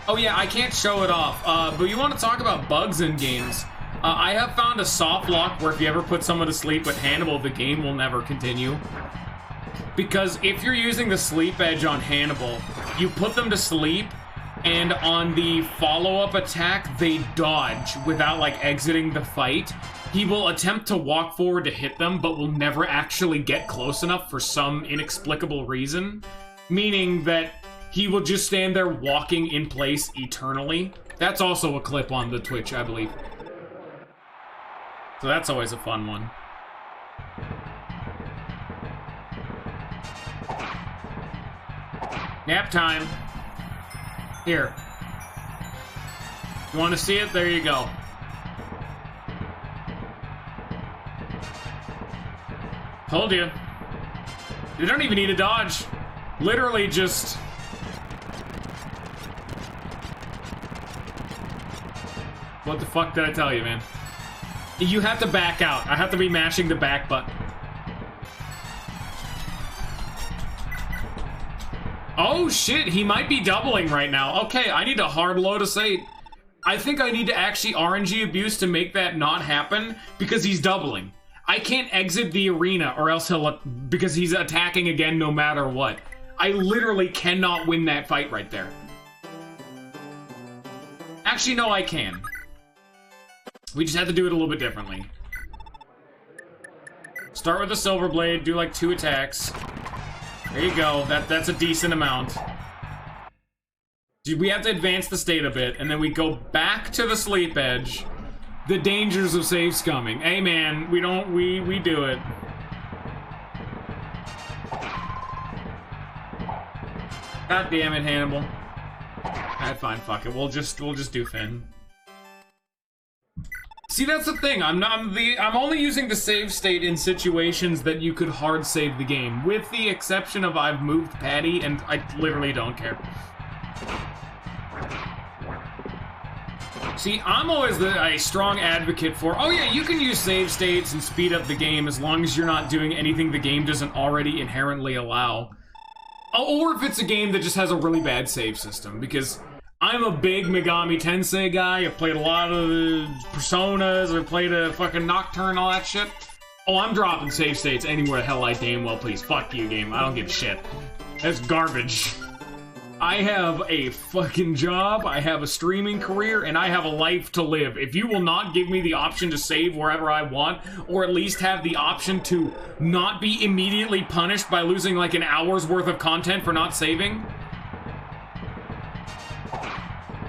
Oh yeah, I can't show it off, but you want to talk about bugs in games. I have found a soft lock where if you ever put someone to sleep with Hannibal, the game will never continue. Because if you're using the sleep edge on Hannibal, you put them to sleep, and on the follow-up attack, they dodge without, like, exiting the fight. He will attempt to walk forward to hit them, but will never actually get close enough for some inexplicable reason. Meaning that he will just stand there walking in place eternally. That's also a clip on the Twitch, I believe. So that's always a fun one. Nap time. Here. You want to see it? There you go. Told you. You don't even need a dodge. Literally just... What the fuck did I tell you, man? You have to back out. I have to be mashing the back button. Oh shit, he might be doubling right now. Okay, I need a hard low to say. I think I need to actually RNG abuse to make that not happen because he's doubling. I can't exit the arena or else he'll, because he's attacking again no matter what. I literally cannot win that fight right there. Actually, no, I can. We just have to do it a little bit differently. Start with the Silver Blade, do like 2 attacks. There you go, that's a decent amount. We have to advance the state a bit, and then we go back to the sleep edge. The dangers of save scumming. Hey man, we do it. God damn it, Hannibal. Alright, fine, fuck it. We'll just do Finn. See, that's the thing. I'm only using the save state in situations that you could hard save the game, with the exception of I've moved Patty, and I literally don't care. See, I'm always a strong advocate for, oh yeah, you can use save states and speed up the game as long as you're not doing anything the game doesn't already inherently allow. Or if it's a game that just has a really bad save system, because I'm a big Megami Tensei guy. I've played a lot of Personas. I've played a fucking Nocturne, all that shit. Oh, I'm dropping save states anywhere the hell I damn well please. Fuck you, game. I don't give a shit. That's garbage. I have a fucking job, I have a streaming career, and I have a life to live. If you will not give me the option to save wherever I want, or at least have the option to not be immediately punished by losing like an hour's worth of content for not saving...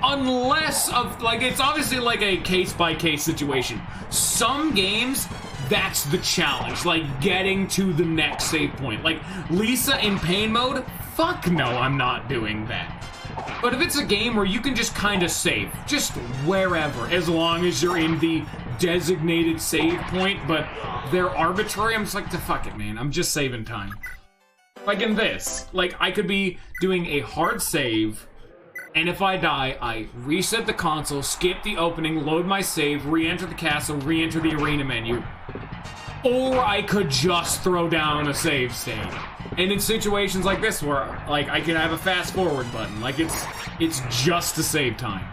Unless it's obviously like a case-by-case situation. Some games, that's the challenge, like getting to the next save point. Like Lisa in pain mode, fuck no, I'm not doing that. But if it's a game where you can just kind of save, just wherever, as long as you're in the designated save point, but they're arbitrary, I'm just like, fuck it, man, I'm just saving time. Like in this, like I could be doing a hard save, and if I die, I reset the console, skip the opening, load my save, re-enter the castle, re-enter the arena menu. Or I could just throw down a save state. And in situations like this where, like, I can have a fast forward button, like, it's just to save time.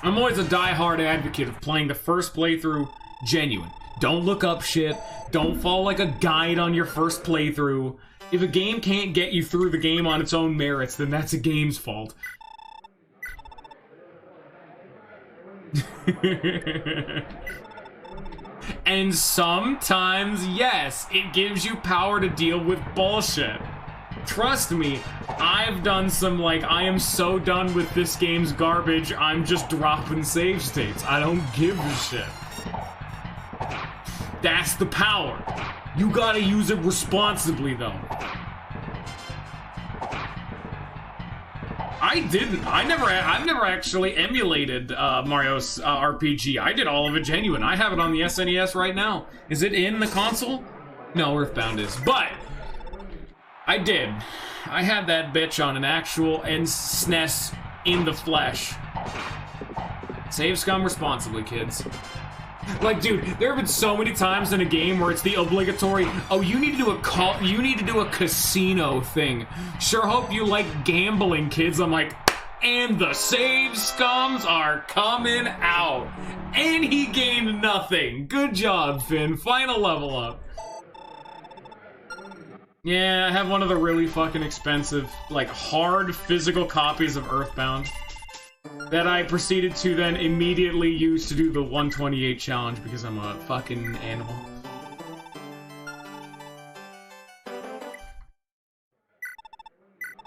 I'm always a die-hard advocate of playing the first playthrough genuine. Don't look up shit. Don't follow, like, a guide on your first playthrough. If a game can't get you through the game on its own merits, then that's a game's fault. And sometimes, yes, it gives you power to deal with bullshit. Trust me, I've done some, like, I am so done with this game's garbage, I'm just dropping save states. I don't give a shit. That's the power. You gotta use it responsibly, though. I've never actually emulated Mario's RPG. I did all of it genuine. I have it on the SNES right now. Is it in the console? No, Earthbound is. But I did. I had that bitch on an actual SNES in the flesh. Save scum responsibly, kids. Like, dude, there have been so many times in a game where it's the obligatory, oh, you need to do a casino thing. Sure hope you like gambling, kids. I'm like, and the save scums are coming out. And he gained nothing. Good job, Finn. Final level up. Yeah, I have one of the really fucking expensive, like, hard physical copies of Earthbound that I proceeded to then immediately use to do the 128 challenge because I'm a fucking animal.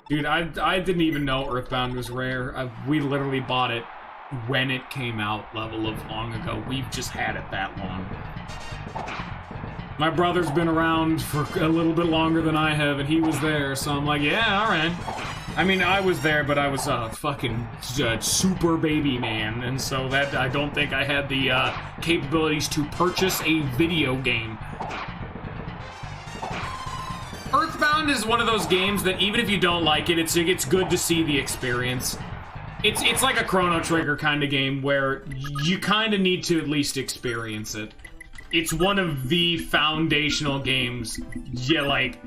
Dude, I didn't even know Earthbound was rare. We literally bought it when it came out level of long ago. We've just had it that long. My brother's been around for a little bit longer than I have, and he was there, so I'm like, yeah, alright. I mean, I was there, but I was a fucking super baby man, and so that I don't think I had the capabilities to purchase a video game. Earthbound is one of those games that even if you don't like it, it's good to see the experience. It's like a Chrono Trigger kind of game where you kind of need to at least experience it. It's one of the foundational games. Yeah, like,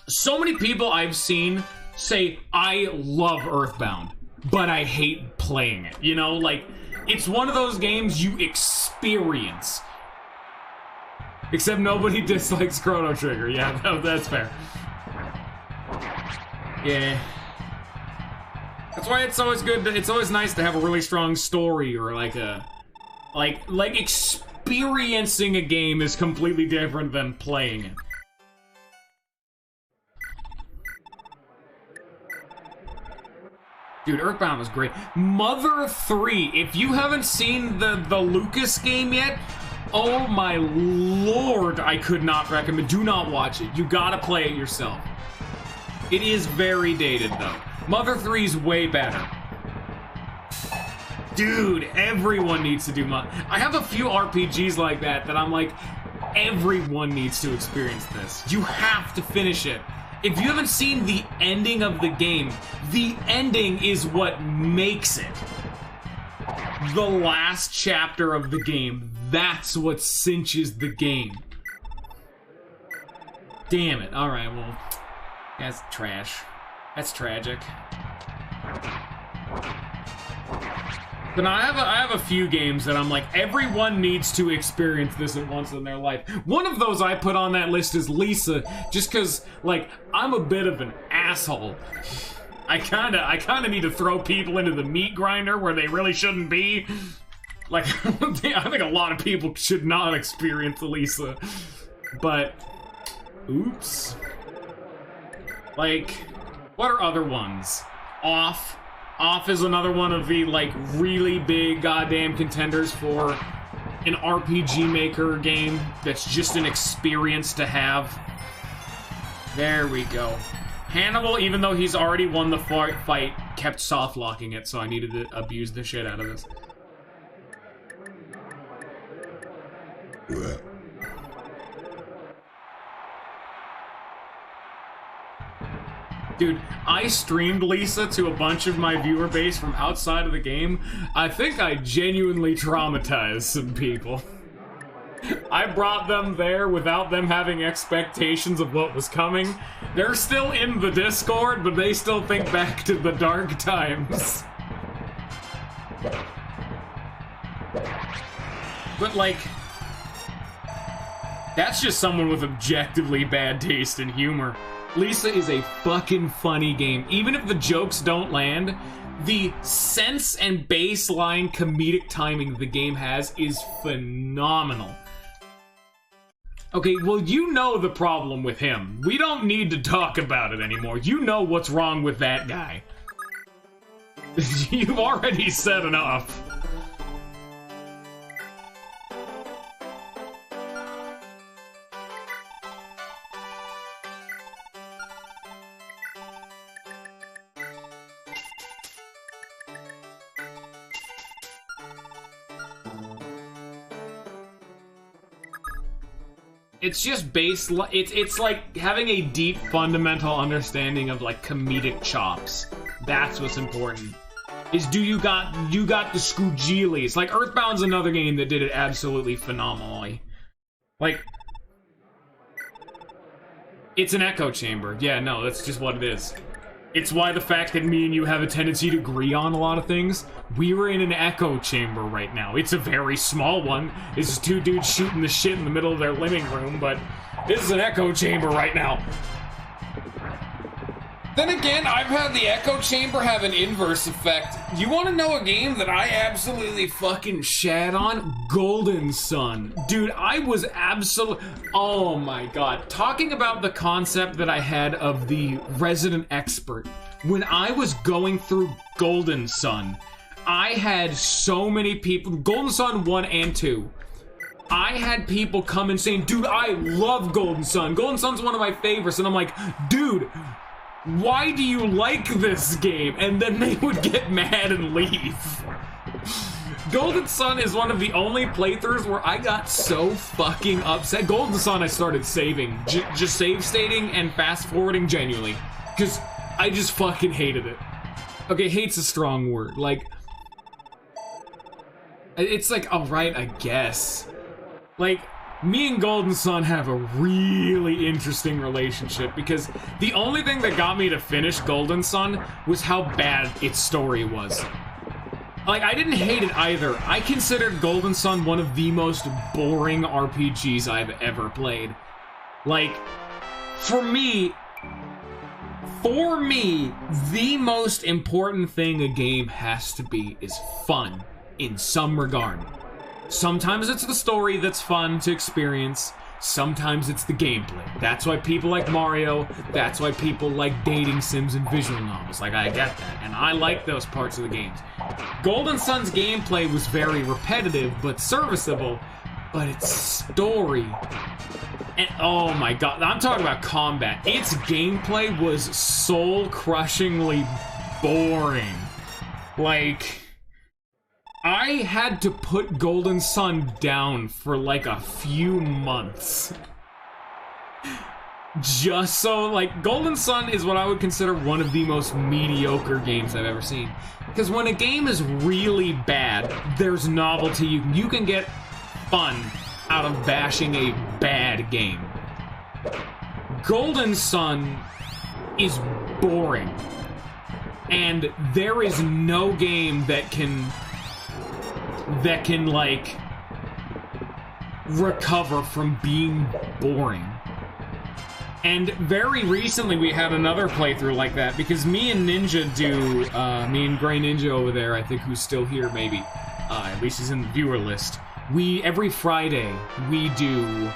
so many people I've seen say, I love Earthbound, but I hate playing it. You know, like, it's one of those games you experience. Except nobody dislikes Chrono Trigger. Yeah, that's fair. Yeah. That's why it's always good, it's always nice to have a really strong story or like a... Like experiencing a game is completely different than playing it. Dude, Earthbound was great. Mother 3, if you haven't seen the Lucas game yet, oh my lord, I could not recommend. Do not watch it. You gotta play it yourself. It is very dated, though. Mother 3 is way better. Dude, everyone needs to do I have a few RPGs like that I'm like, everyone needs to experience this. You have to finish it. If you haven't seen the ending of the game, the ending is what makes it. The last chapter of the game, that's what cinches the game. Damn it. Alright, well, that's trash. That's tragic. But I have a few games that I'm like, everyone needs to experience this at once in their life. One of those I put on that list is Lisa, just because, like, I'm a bit of an asshole. I kinda need to throw people into the meat grinder where they really shouldn't be. Like, I think a lot of people should not experience Lisa. But, oops. Like, what are other ones? Off. Off is another one of the, like, really big goddamn contenders for an RPG Maker game that's just an experience to have. There we go. Hannibal, even though he's already won the fight, kept soft-locking it, so I needed to abuse the shit out of this. Dude, I streamed Lisa to a bunch of my viewer base from outside of the game. I think I genuinely traumatized some people. I brought them there without them having expectations of what was coming. They're still in the Discord, but they still think back to the dark times. But, like, that's just someone with objectively bad taste in humor. Lisa is a fucking funny game. Even if the jokes don't land, the sense and baseline comedic timing the game has is phenomenal. Okay, well, you know the problem with him. We don't need to talk about it anymore. You know what's wrong with that guy. You've already said enough. It's just it's like having a deep fundamental understanding of like comedic chops. That's what's important. Is you got the Scoogilis. Like Earthbound's another game that did it absolutely phenomenally. Like, it's an echo chamber. Yeah, no, that's just what it is. It's why the fact that me and you have a tendency to agree on a lot of things. We were in an echo chamber right now. It's a very small one. It's just two dudes shooting the shit in the middle of their living room, but this is an echo chamber right now. Then again, I've had the echo chamber have an inverse effect. You want to know a game that I absolutely fucking shat on? Golden Sun. Dude, I was absolutely... Oh my god. Talking about the concept that I had of the resident expert. When I was going through Golden Sun, I had so many people... Golden Sun 1 and 2. I had people come and saying, dude, I love Golden Sun. Golden Sun's one of my favorites. And I'm like, dude... why do you like this game? And then they would get mad and leave. Golden Sun is one of the only playthroughs where I got so fucking upset. Golden Sun I started saving. Just save stating and fast forwarding genuinely. Because I just fucking hated it. Okay, hate's a strong word. Like, it's like, alright, I guess. Like, me and Golden Sun have a really interesting relationship because the only thing that got me to finish Golden Sun was how bad its story was. Like, I didn't hate it either. I considered Golden Sun one of the most boring RPGs I've ever played. Like, for me, the most important thing a game has to be is fun in some regard. Sometimes it's the story that's fun to experience. Sometimes it's the gameplay. That's why people like Mario. That's why people like dating sims and visual novels. Like, I get that. And I like those parts of the games. Golden Sun's gameplay was very repetitive, but serviceable. But its story... and oh my god, I'm talking about combat. Its gameplay was soul-crushingly boring. Like... I had to put Golden Sun down for like a few months. Just so, like, Golden Sun is what I would consider one of the most mediocre games I've ever seen. Because when a game is really bad, there's novelty. You can get fun out of bashing a bad game. Golden Sun is boring. And there is no game that can like recover from being boring. And very recently we had another playthrough like that because me and Ninja do me and Gray Ninja over there, I think, who's still here maybe, at least he's in the viewer list, every Friday we do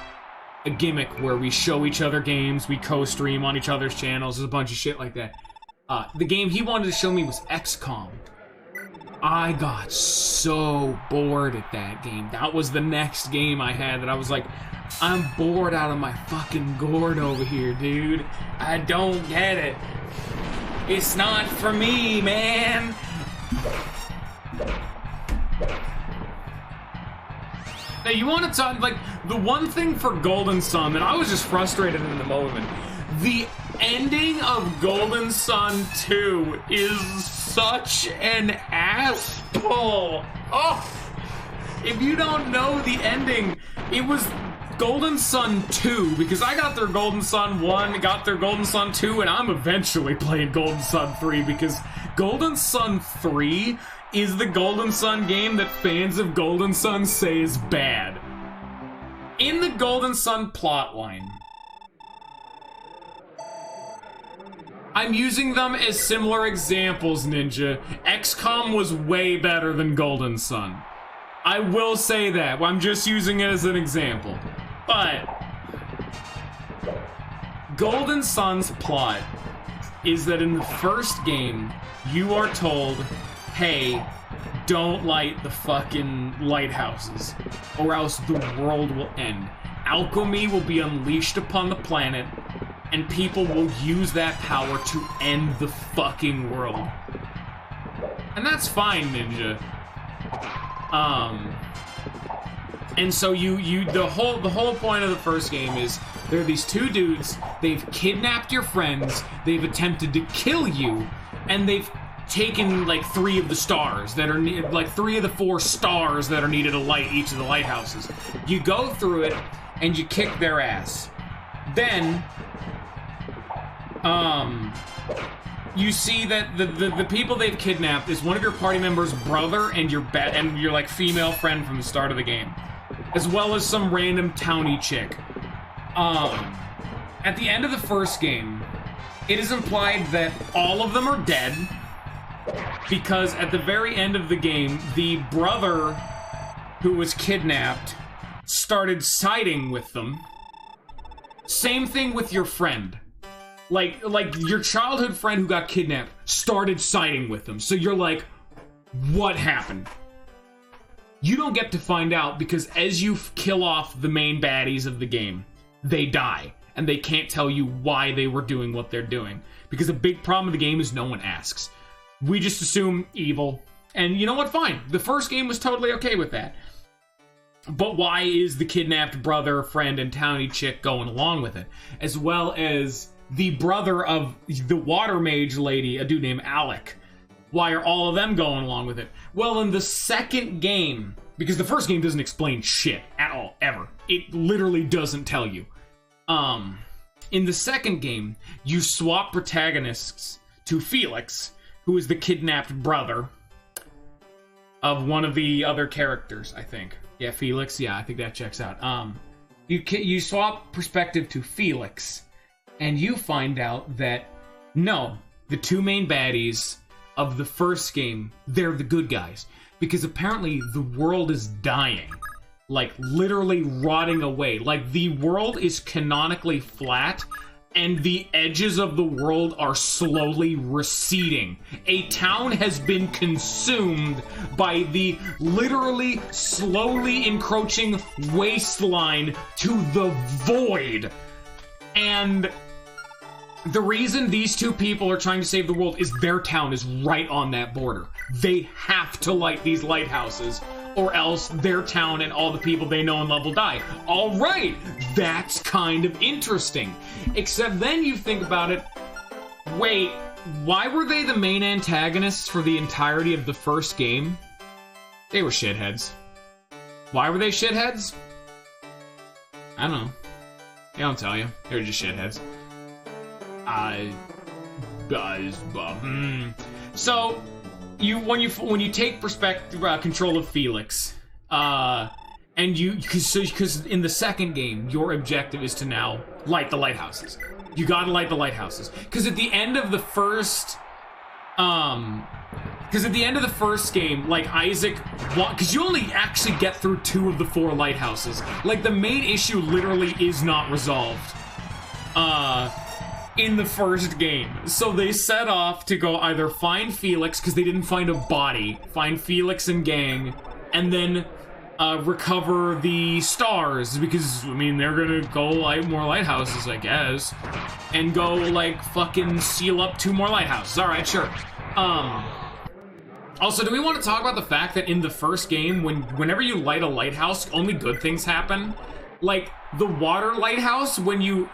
a gimmick where we show each other games, we co-stream on each other's channels, there's a bunch of shit like that. The game he wanted to show me was XCOM. I got so bored at that game. That was the next game I had that I was like, I'm bored out of my fucking gourd over here, dude. I don't get it. It's not for me, man. Now, you want to talk, like, the one thing for Golden Sun, and I was just frustrated in the moment, the ending of Golden Sun 2 is such an asshole. Oh, If you don't know the ending, it was Golden Sun 2, because I got their Golden Sun 1, got their Golden Sun 2, and I'm eventually playing Golden Sun 3, because Golden Sun 3 is the Golden Sun game that fans of Golden Sun say is bad. In the Golden Sun plotline, I'm using them as similar examples, Ninja. XCOM was way better than Golden Sun. I will say that. I'm just using it as an example. But Golden Sun's plot is that in the first game, you are told, hey, don't light the fucking lighthouses, or else the world will end. Alchemy will be unleashed upon the planet, and people will use that power to end the fucking world. And that's fine, Ninja. And so the whole point of the first game is there are these two dudes, they've kidnapped your friends, they've attempted to kill you, and they've taken like 3 of the stars that are like 3 of the 4 stars that are needed to light each of the lighthouses. You go through it and you kick their ass. Then you see that the people they've kidnapped is one of your party members' brother and your like female friend from the start of the game, as well as some random townie chick. At the end of the first game, it is implied that all of them are dead, because at the very end of the game, the brother who was kidnapped started siding with them. Same thing with your friend. Like your childhood friend who got kidnapped started siding with them. So you're like, what happened? You don't get to find out, because as you kill off the main baddies of the game, they die. And they can't tell you why they were doing what they're doing. Because a big problem of the game is no one asks. We just assume evil. And you know what? Fine. The first game was totally okay with that. But why is the kidnapped brother, friend, and townie chick going along with it? As well as the brother of the water mage lady, a dude named Alec. Why are all of them going along with it? Well, in the second game, because the first game doesn't explain shit at all, ever. It literally doesn't tell you. In the second game, you swap protagonists to Felix, who is the kidnapped brother of one of the other characters, I think. Yeah, Felix. Yeah, I think that checks out. You swap perspective to Felix, and you find out that, no, the 2 main baddies of the first game, they're the good guys. Because apparently the world is dying. Like, literally rotting away. Like, the world is canonically flat, and the edges of the world are slowly receding. A town has been consumed by the literally slowly encroaching wasteline to the void. And the reason these 2 people are trying to save the world is their town is right on that border. They have to light these lighthouses, or else their town and all the people they know and love will die. All right, that's kind of interesting. Except then you think about it, wait, why were they the main antagonists for the entirety of the first game? They were shitheads. Why were they shitheads? I don't know. They don't tell you. They were just shitheads. So, when you take control of Felix, and because in the second game your objective is to now light the lighthouses. You gotta light the lighthouses, because at the end of the first, game, like Isaac, because you only actually get through 2 of the 4 lighthouses. Like the main issue literally is not resolved. In the first game. So they set off to go either find Felix, because they didn't find a body, find Felix and gang, and then recover the stars, because, I mean, they're gonna go light more lighthouses, I guess, and go, like, fucking seal up 2 more lighthouses. Alright, sure. Also, do we want to talk about the fact that in the first game, whenever you light a lighthouse, only good things happen? Like, the water lighthouse, when you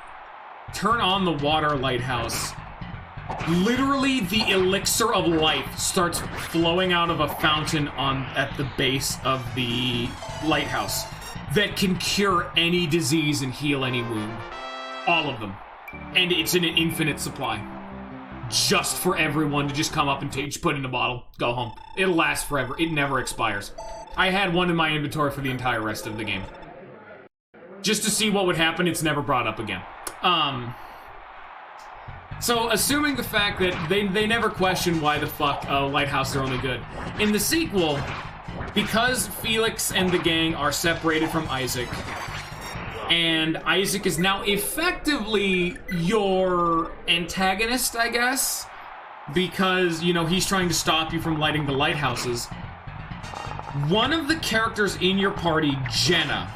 turn on the water lighthouse, literally the elixir of life starts flowing out of a fountain at the base of the lighthouse that can cure any disease and heal any wound. All of them. And it's in an infinite supply. Just for everyone to just come up and just put in a bottle, go home. It'll last forever. It never expires. I had one in my inventory for the entire rest of the game. Just to see what would happen, it's never brought up again. So, assuming the fact that they never question why the fuck lighthouses are only good. In the sequel, because Felix and the gang are separated from Isaac, and Isaac is now effectively your antagonist, I guess, because, you know, he's trying to stop you from lighting the lighthouses. One of the characters in your party, Jenna,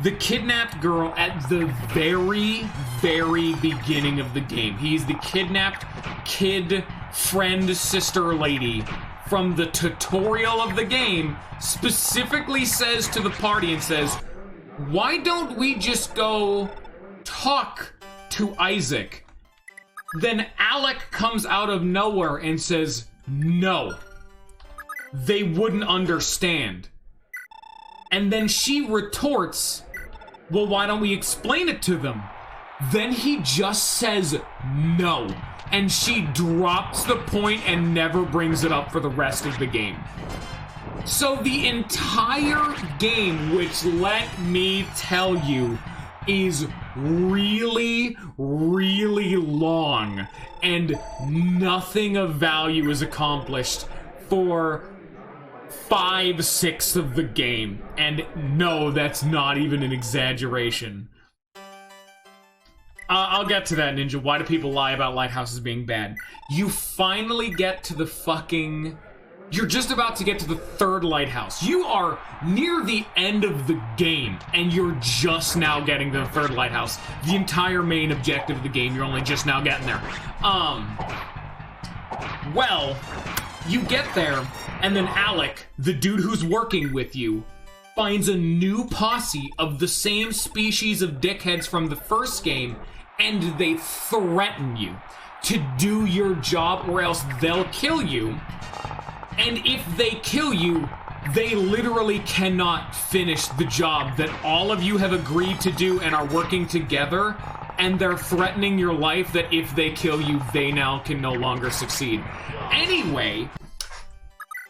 the kidnapped girl at the very, very beginning of the game. He's the kidnapped kid, friend, sister lady from the tutorial of the game, specifically says to the party and says, why don't we just go talk to Isaac? Then Alec comes out of nowhere and says, no. They wouldn't understand. And then she retorts, well, why don't we explain it to them? Then he just says no. And she drops the point and never brings it up for the rest of the game. So the entire game, which let me tell you, is really, really long. And nothing of value is accomplished for 5/6 of the game. And no, that's not even an exaggeration. I'll get to that, Ninja. Why do people lie about lighthouses being bad? You finally get to the fucking... You're just about to get to the third lighthouse. You are near the end of the game, and you're just now getting to the third lighthouse. The entire main objective of the game, you're only just now getting there. Well, you get there, and then Alec, the dude who's working with you, finds a new posse of the same species of dickheads from the first game, and they threaten you to do your job or else they'll kill you. And if they kill you, they literally cannot finish the job that all of you have agreed to do and are working together, and they're threatening your life that if they kill you, they now can no longer succeed. Anyway,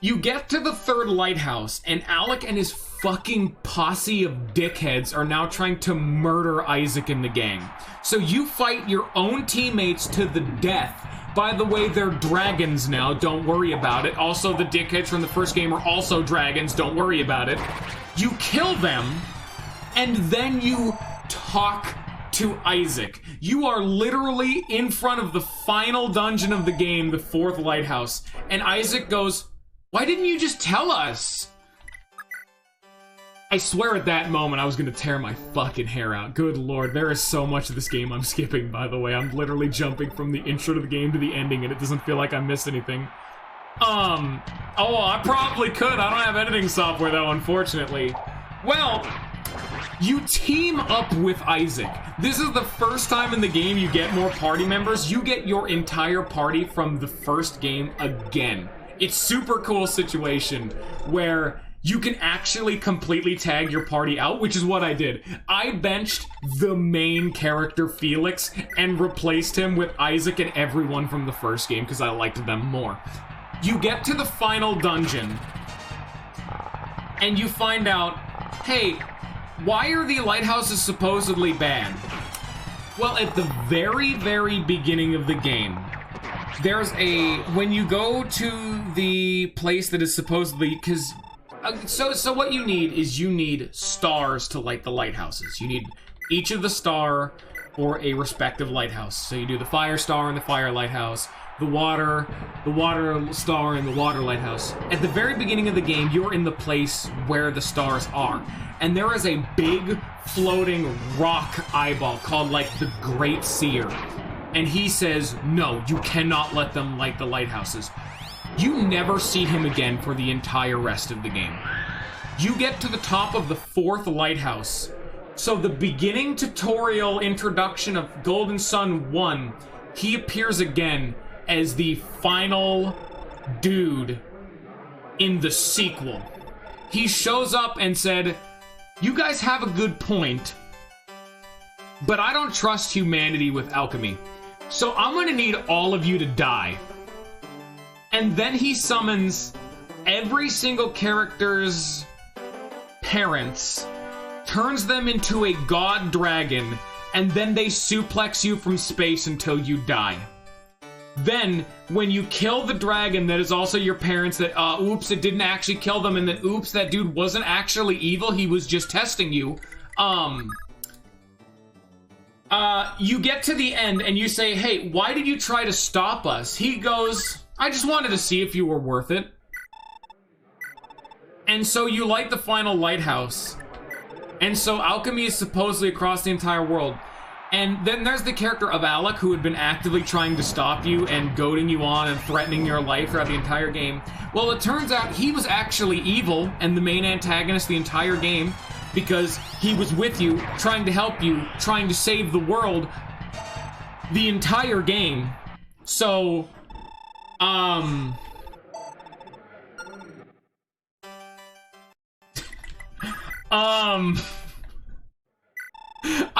you get to the third lighthouse, and Alec and his fucking posse of dickheads are now trying to murder Isaac and the gang. So you fight your own teammates to the death. By the way, they're dragons now, don't worry about it. Also, the dickheads from the first game are also dragons, don't worry about it. You kill them, and then you talk to Isaac. You are literally in front of the final dungeon of the game, the fourth lighthouse, and Isaac goes, why didn't you just tell us? I swear at that moment I was gonna tear my fucking hair out. Good lord, there is so much of this game I'm skipping, by the way. I'm literally jumping from the intro to the game to the ending, and it doesn't feel like I missed anything. Oh, I probably could. I don't have editing software, though, unfortunately. Well, you team up with Isaac. This is the first time in the game you get more party members. You get your entire party from the first game again. It's super cool situation where you can actually completely tag your party out, which is what I did. I benched the main character, Felix, and replaced him with Isaac and everyone from the first game because I liked them more. You get to the final dungeon, and you find out, hey, why are the lighthouses supposedly bad? Well, at the very, very beginning of the game, there's when you go to the place that is supposedly, because... So what you need is you need stars to light the lighthouses. You need each of the star for a respective lighthouse. So you do the fire star and the fire lighthouse, the water star and the water lighthouse. At the very beginning of the game, you're in the place where the stars are. And there is a big floating rock eyeball called like the Great Seer. And he says, no, you cannot let them light the lighthouses. You never see him again for the entire rest of the game. You get to the top of the fourth lighthouse. So the beginning tutorial introduction of Golden Sun 1, he appears again, as the final dude in the sequel. He shows up and said, "You guys have a good point, but I don't trust humanity with alchemy. So I'm gonna need all of you to die." And then he summons every single character's parents, turns them into a god dragon, and then they suplex you from space until you die. Then, when you kill the dragon that is also your parents, that, oops, it didn't actually kill them, and then, oops, that dude wasn't actually evil, he was just testing you, you get to the end and you say, "Hey, why did you try to stop us?" He goes, "I just wanted to see if you were worth it." And so you light the final lighthouse. And so alchemy is supposedly across the entire world. And then there's the character of Alec, who had been actively trying to stop you and goading you on and threatening your life throughout the entire game. Well, it turns out he was actually evil and the main antagonist the entire game, because he was with you, trying to help you, trying to save the world the entire game. So,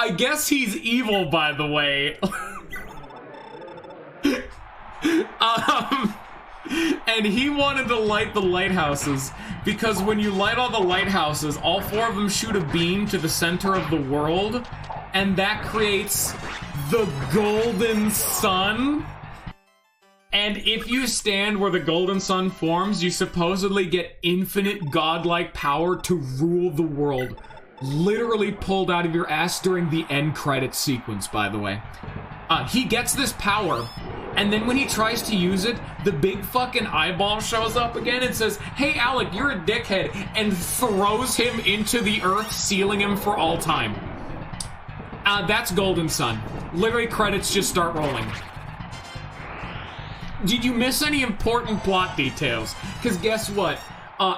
I guess he's evil, by the way. And he wanted to light the lighthouses, because when you light all the lighthouses, all 4 of them shoot a beam to the center of the world, and that creates the golden sun. And if you stand where the golden sun forms, you supposedly get infinite godlike power to rule the world. Literally pulled out of your ass during the end credits sequence, by the way. He gets this power, and then when he tries to use it, the big fucking eyeball shows up again and says, "Hey, Alec, you're a dickhead," and throws him into the earth, sealing him for all time. That's Golden Sun. Literally, credits just start rolling. Did you miss any important plot details? Because guess what?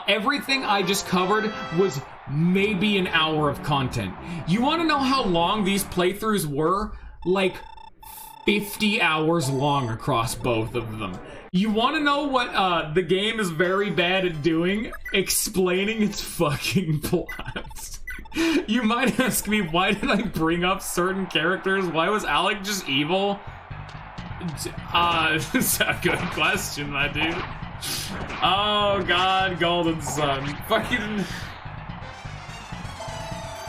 Everything I just covered was maybe an hour of content. You want to know how long these playthroughs were? Like 50 hours long across both of them. You want to know what the game is very bad at doing? Explaining its fucking plots. You might ask me, why did I bring up certain characters? Why was Alec just evil? It's a good question, my dude. Oh god, Golden Sun. Fucking...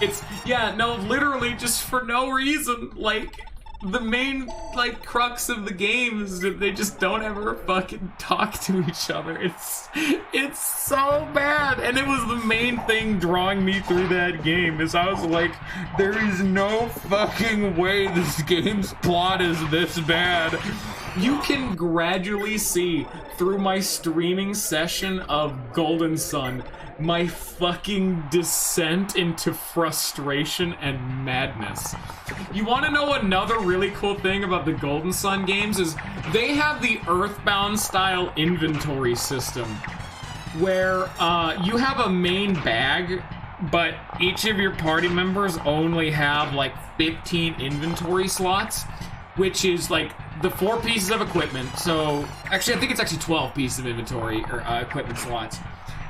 It's, yeah, no, literally just for no reason. Like, the main, like, crux of the game is that they just don't ever fucking talk to each other. It's so bad. And it was the main thing drawing me through that game, is I was like, there is no fucking way this game's plot is this bad. You can gradually see through my streaming session of Golden Sun my fucking descent into frustration and madness. You want to know another really cool thing about the Golden Sun games is they have the Earthbound style inventory system where you have a main bag, but each of your party members only have like 15 inventory slots, which is like the 4 pieces of equipment. So actually I think it's actually 12 pieces of inventory or equipment slots.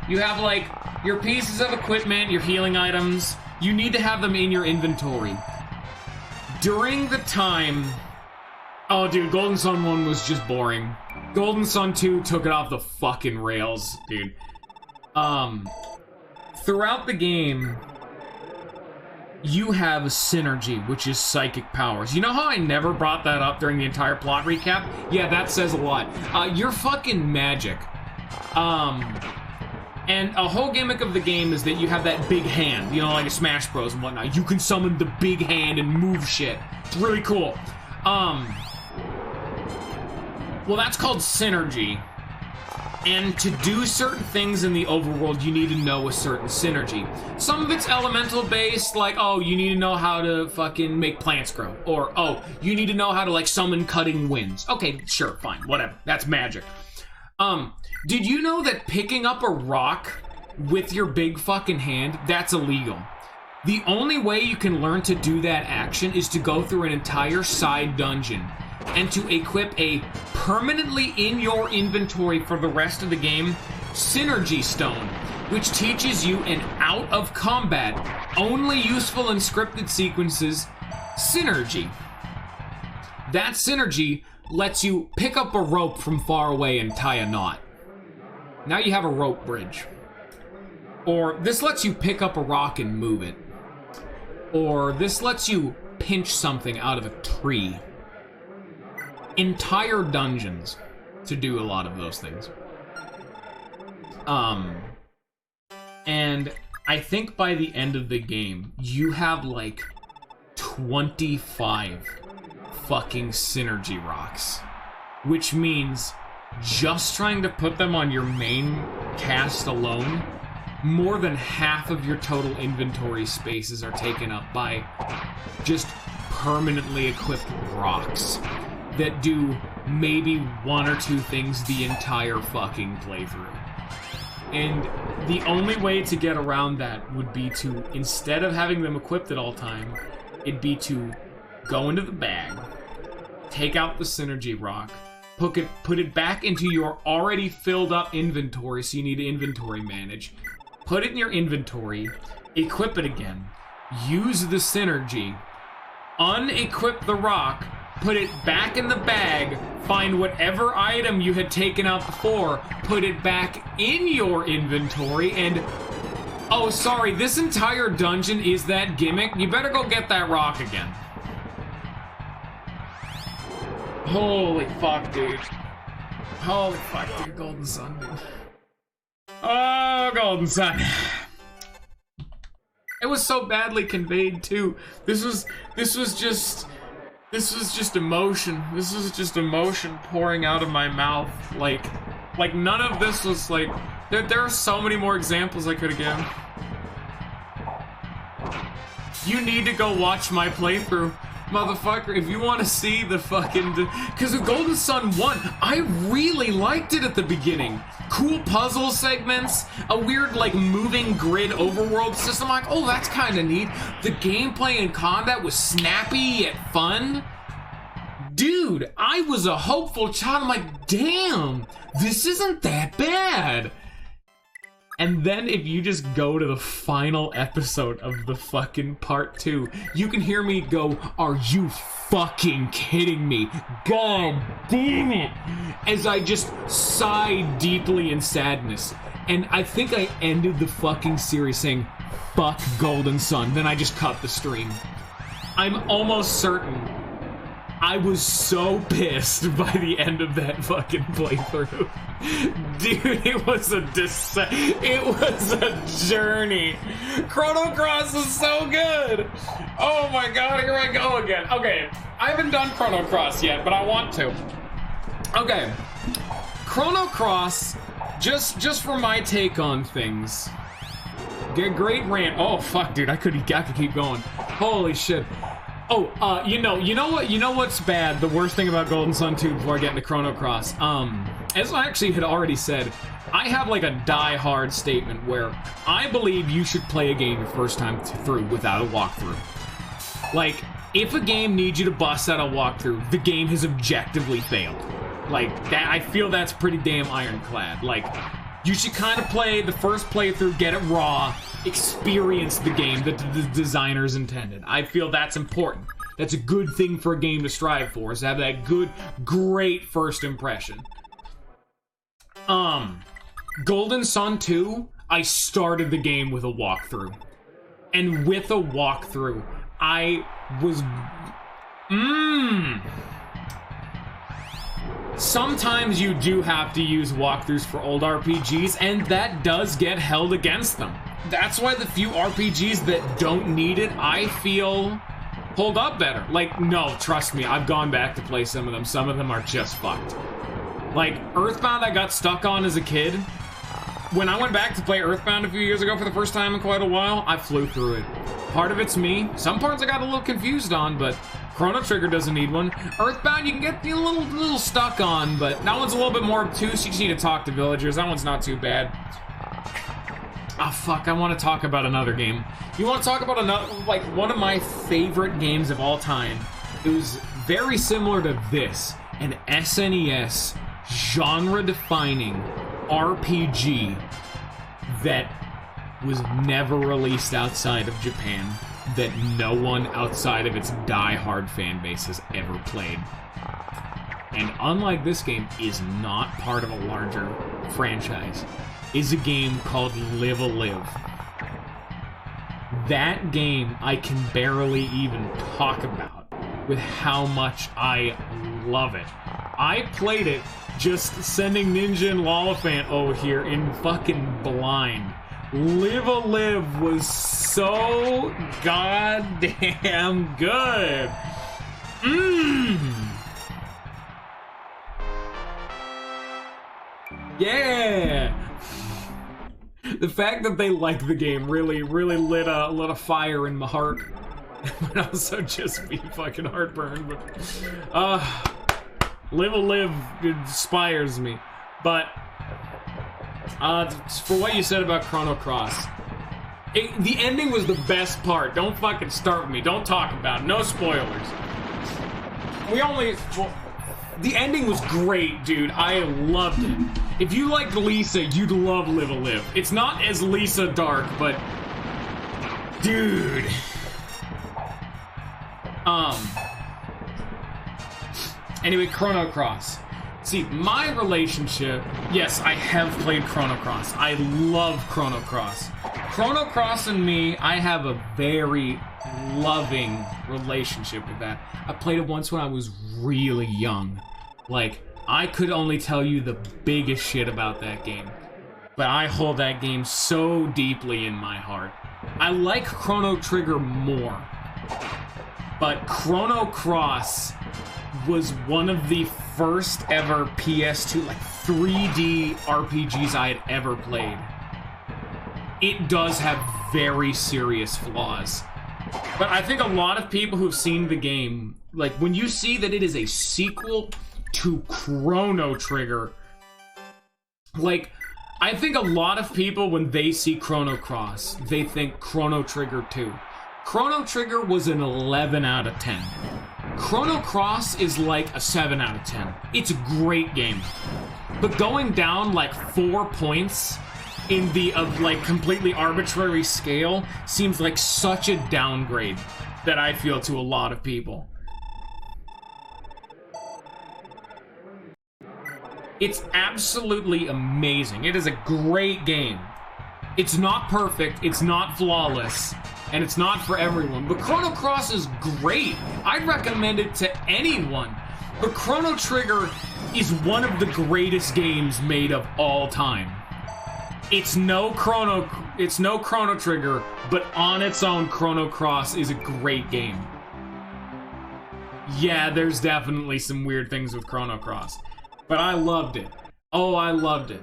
You have like your pieces of equipment, your healing items. You need to have them in your inventory. During the time... Oh dude, Golden Sun 1 was just boring. Golden Sun 2 took it off the fucking rails, dude. Throughout the game, you have synergy, which is psychic powers. You know how I never brought that up during the entire plot recap? Yeah, that says a lot. You're fucking magic. And a whole gimmick of the game is that you have that big hand, you know, like a Smash Bros and whatnot. You can summon the big hand and move shit. It's really cool. Well, that's called synergy. And to do certain things in the overworld, you need to know a certain synergy. Some of it's elemental based, like, oh, you need to know how to fucking make plants grow. Or, oh, you need to know how to, like, summon cutting winds. Okay, sure, fine, whatever. That's magic. Did you know that picking up a rock with your big fucking hand, that's illegal? The only way you can learn to do that action is to go through an entire side dungeon. and to equip a permanently in your inventory for the rest of the game Synergy Stone, which teaches you an out-of-combat, only useful in scripted sequences, synergy. That synergy lets you pick up a rope from far away and tie a knot. Now you have a rope bridge. Or this lets you pick up a rock and move it. Or this lets you pinch something out of a tree. Entire dungeons to do a lot of those things. And I think by the end of the game, you have like 25 fucking synergy rocks. Which means just trying to put them on your main cast alone, more than half of your total inventory spaces are taken up by just permanently equipped rocks that do maybe one or two things the entire fucking playthrough. And the only way to get around that would be to, instead of having them equipped at all time, it'd be to go into the bag, take out the synergy rock, put it back into your already filled up inventory, so you need to inventory manage, put it in your inventory, equip it again, use the synergy, unequip the rock, put it back in the bag, find whatever item you had taken out before, put it back in your inventory, and... Oh, sorry, this entire dungeon is that gimmick. You better go get that rock again. Holy fuck, dude. Holy fuck, dude. Golden Sun, dude. Oh, Golden Sun. It was so badly conveyed, too. This was just emotion. This was just emotion pouring out of my mouth. Like none of this was like... There are so many more examples I could have given. You need to go watch my playthrough, motherfucker, if you want to see the fucking... Because of Golden Sun 1, I really liked it at the beginning. Cool puzzle segments, a weird, like, moving grid overworld system. Like, oh, that's kind of neat. The gameplay and combat was snappy yet fun. Dude, I was a hopeful child. I'm like, damn, this isn't that bad. And then if you just go to the final episode of the fucking part 2, you can hear me go, are you fucking kidding me? God damn it! As I just sigh deeply in sadness. And I think I ended the fucking series saying, fuck Golden Sun. Then I just cut the stream. I'm almost certain I was so pissed by the end of that fucking playthrough. Dude, it was a journey. Chrono Cross is so good. Oh my god, here I go again. Okay, I haven't done Chrono Cross yet, but I want to. Okay, Chrono Cross, just for my take on things. Great rant. Oh fuck, dude, I could keep going. Holy shit. Oh, you know what's bad? The worst thing about Golden Sun 2 before I get into Chrono Cross, as I actually had already said, I have like a die-hard statement where I believe you should play a game your first time through without a walkthrough. Like, if a game needs you to bust out a walkthrough, the game has objectively failed. Like, that, I feel that's pretty damn ironclad. Like, you should kind of play the first playthrough, get it raw, experience the game that the designers intended. I feel that's important. That's a good thing for a game to strive for, is to have that good, great first impression. Golden Sun 2, I started the game with a walkthrough. And with a walkthrough, I was... Sometimes you do have to use walkthroughs for old RPGs, and that does get held against them. That's why the few RPGs that don't need it, I feel, hold up better. Like, no, trust me, I've gone back to play some of them. Some of them are just fucked. Like, Earthbound I got stuck on as a kid. When I went back to play Earthbound a few years ago for the first time in quite a while, I flew through it. Part of it's me. Some parts I got a little confused on, but Chrono Trigger doesn't need one. Earthbound you can get a little stuck on, but that one's a little bit more obtuse. You just need to talk to villagers. That one's not too bad. Ah, fuck, I want to talk about another game. You want to talk about another, like, one of my favorite games of all time? It was very similar to this, an SNES genre-defining RPG that was never released outside of Japan, that no one outside of its die-hard fan base has ever played. And unlike this game, is not part of a larger franchise, is a game called Live a Live. That game I can barely even talk about with how much I love it. I played it just sending Ninja and Lollifant over here in fucking blind. Live a Live was so goddamn good. Yeah. The fact that they like the game really lit a fire in my heart. But also just be fucking heartburn. But Live a Live inspires me. But for what you said about Chrono Cross, the ending was the best part. Don't fucking start with me. Don't talk about it. No spoilers. The ending was great, dude. I loved it. If you like Lisa, you'd love Live a Live. It's not as Lisa dark, but dude. Anyway, Chrono Cross. See, my relationship, yes, I have played Chrono Cross. I love Chrono Cross. Chrono Cross and me, I have a very loving relationship with that. I played it once when I was really young. Like, I could only tell you the biggest shit about that game. But I hold that game so deeply in my heart. I like Chrono Trigger more. But Chrono Cross was one of the first ever PS2, like 3D RPGs I had ever played. It does have very serious flaws. But I think a lot of people who've seen the game, like when you see that it is a sequel to Chrono Trigger, like I think a lot of people when they see Chrono Cross, they think Chrono Trigger 2. Chrono Trigger was an 11 out of 10. Chrono Cross is like a 7 out of 10. It's a great game. But going down like 4 points in the like completely arbitrary scale seems like such a downgrade that I feel to a lot of people. It's absolutely amazing. It is a great game. It's not perfect, it's not flawless, and it's not for everyone, but Chrono Cross is great. I'd recommend it to anyone. But Chrono Trigger is one of the greatest games made of all time. It's no Chrono Trigger, but on its own, Chrono Cross is a great game. Yeah, there's definitely some weird things with Chrono Cross, but I loved it. Oh, I loved it.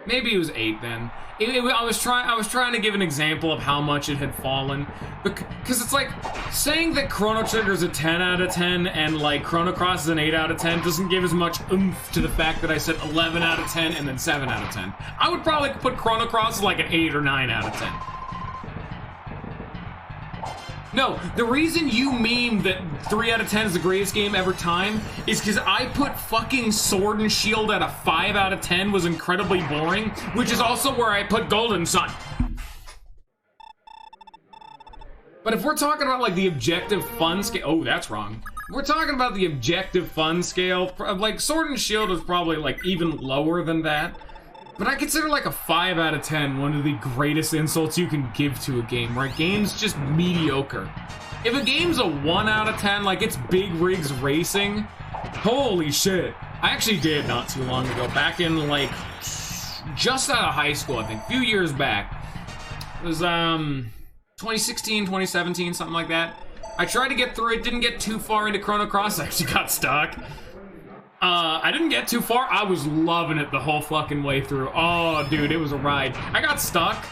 Maybe it was 8 then. I was trying to give an example of how much it had fallen, because it's like saying that Chrono Trigger is a 10 out of 10 and like Chrono Cross is an 8 out of 10 doesn't give as much oomph to the fact that I said 11 out of 10 and then 7 out of 10. I would probably put Chrono Cross as like an 8 or 9 out of 10. No, the reason you meme that 3 out of 10 is the greatest game ever time is because I put fucking Sword and Shield at a 5 out of 10 was incredibly boring, which is also where I put Golden Sun. But if we're talking about like the objective fun scale, oh, that's wrong. If we're talking about the objective fun scale, like Sword and Shield is probably like even lower than that. But I consider like a 5 out of 10 one of the greatest insults you can give to a game, where a game's just mediocre. If a game's a 1 out of 10, like it's Big Rigs Racing, holy shit. I actually did not too long ago, back in like, just out of high school, I think, a few years back. It was 2016, 2017, something like that. I tried to get through it, didn't get too far into Chrono Cross, I actually got stuck. I didn't get too far. I was loving it the whole fucking way through. Oh, dude, it was a ride. I got stuck.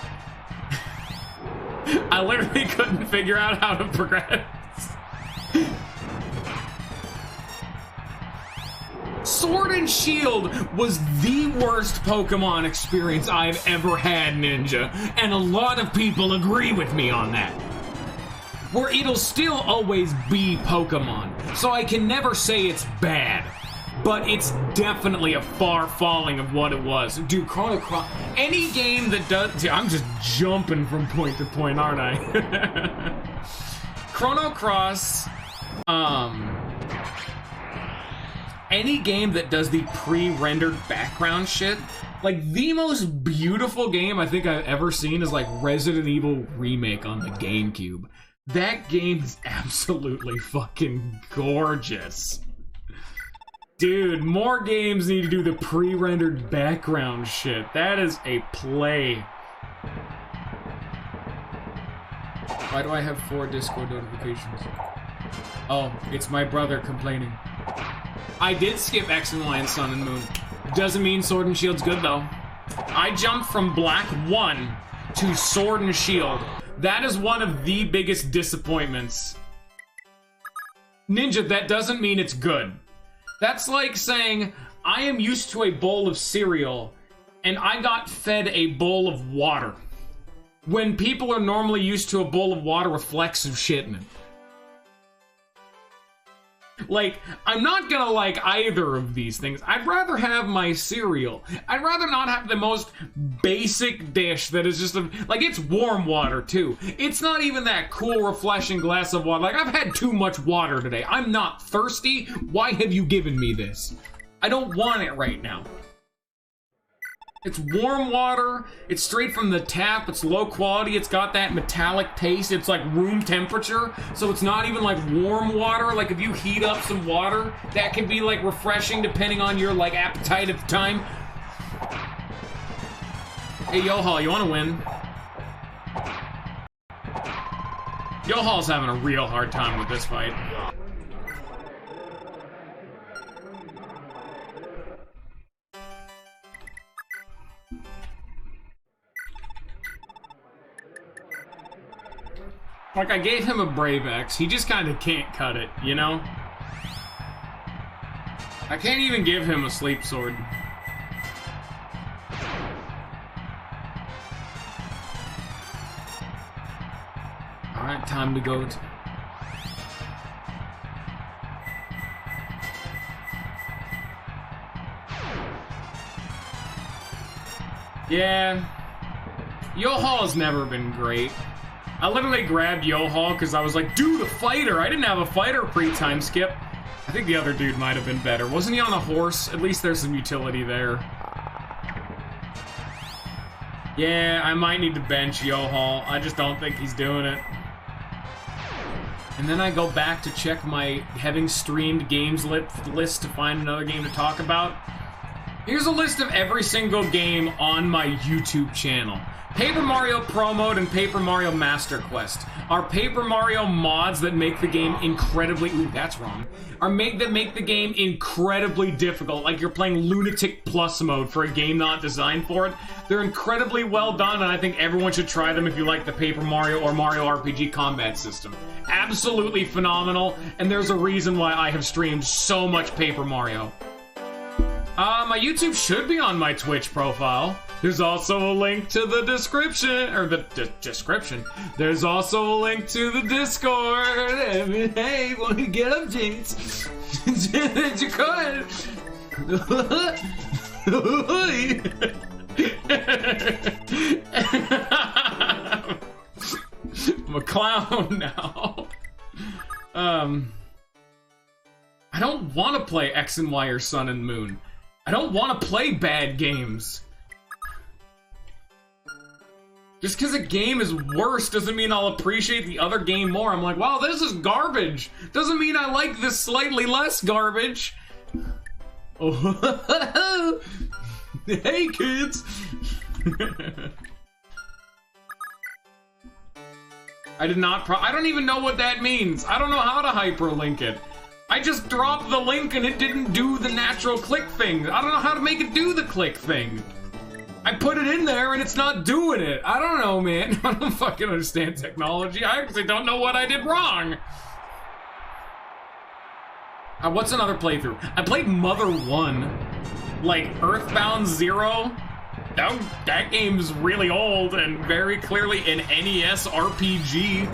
I literally couldn't figure out how to progress. Sword and Shield was the worst Pokemon experience I've ever had, Ninja, and a lot of people agree with me on that. Where it'll still always be Pokemon, so I can never say it's bad, but it's definitely a far falling of what it was. Dude, Chrono Cross, any game that does, see, I'm just jumping from point to point, aren't I? Chrono Cross, any game that does the pre-rendered background shit, like the most beautiful game I think I've ever seen is like Resident Evil Remake on the GameCube. That game is absolutely fucking gorgeous. Dude, more games need to do the pre-rendered background shit. That is a play. Why do I have 4 Discord notifications? Oh, it's my brother complaining. I did skip X and Y and Sun and Moon. Doesn't mean Sword and Shield's good though. I jumped from Black 1 to Sword and Shield. That is one of the biggest disappointments. Ninja, that doesn't mean it's good. That's like saying, I am used to a bowl of cereal, and I got fed a bowl of water. When people are normally used to a bowl of water with flecks of shit in it. Like, I'm not gonna like either of these things. I'd rather have my cereal. I'd rather not have the most basic dish that is just like, it's warm water too. It's not even that cool, refreshing glass of water. Like, I've had too much water today. I'm not thirsty. Why have you given me this? I don't want it right now. It's warm water, it's straight from the tap, it's low quality, it's got that metallic taste, it's like room temperature, so it's not even like warm water. Like if you heat up some water, that can be like refreshing depending on your like appetite at the time. Hey Yo-Hall, you wanna win? Yo-Hall's having a real hard time with this fight. Like, I gave him a Brave X. He just kind of can't cut it, you know? I can't even give him a Sleep Sword. Alright, time to go. Yeah. Yo-Hall has never been great. I literally grabbed Yo-Hall because I was like, dude, a fighter! I didn't have a fighter pre-time skip. I think the other dude might have been better. Wasn't he on a horse? At least there's some utility there. Yeah, I might need to bench Yo-Hall. I just don't think he's doing it. And then I go back to check my having streamed games list to find another game to talk about. Here's a list of every single game on my YouTube channel. Paper Mario Pro Mode and Paper Mario Master Quest are Paper Mario mods that make the game incredibly... Ooh, that's wrong. That make the game incredibly difficult, like you're playing Lunatic Plus mode for a game not designed for it. They're incredibly well done, and I think everyone should try them if you like the Paper Mario or Mario RPG combat system. Absolutely phenomenal, and there's a reason why I have streamed so much Paper Mario. My YouTube should be on my Twitch profile. There's also a link to the description, or the description. There's also a link to the Discord. Hey, want to get updates? You could. I'm a clown now. I don't want to play X and Y or Sun and Moon. I don't want to play bad games. Just because a game is worse doesn't mean I'll appreciate the other game more. I'm like, wow, this is garbage. Doesn't mean I like this slightly less garbage. Oh, hey kids. I did not I don't even know what that means. I don't know how to hyperlink it. I just dropped the link and it didn't do the natural click thing. I don't know how to make it do the click thing. I put it in there and it's not doing it. I don't know, man. I don't fucking understand technology. I actually don't know what I did wrong. What's another playthrough? I played Mother 1, like Earthbound 0. That game's really old and very clearly an NES RPG.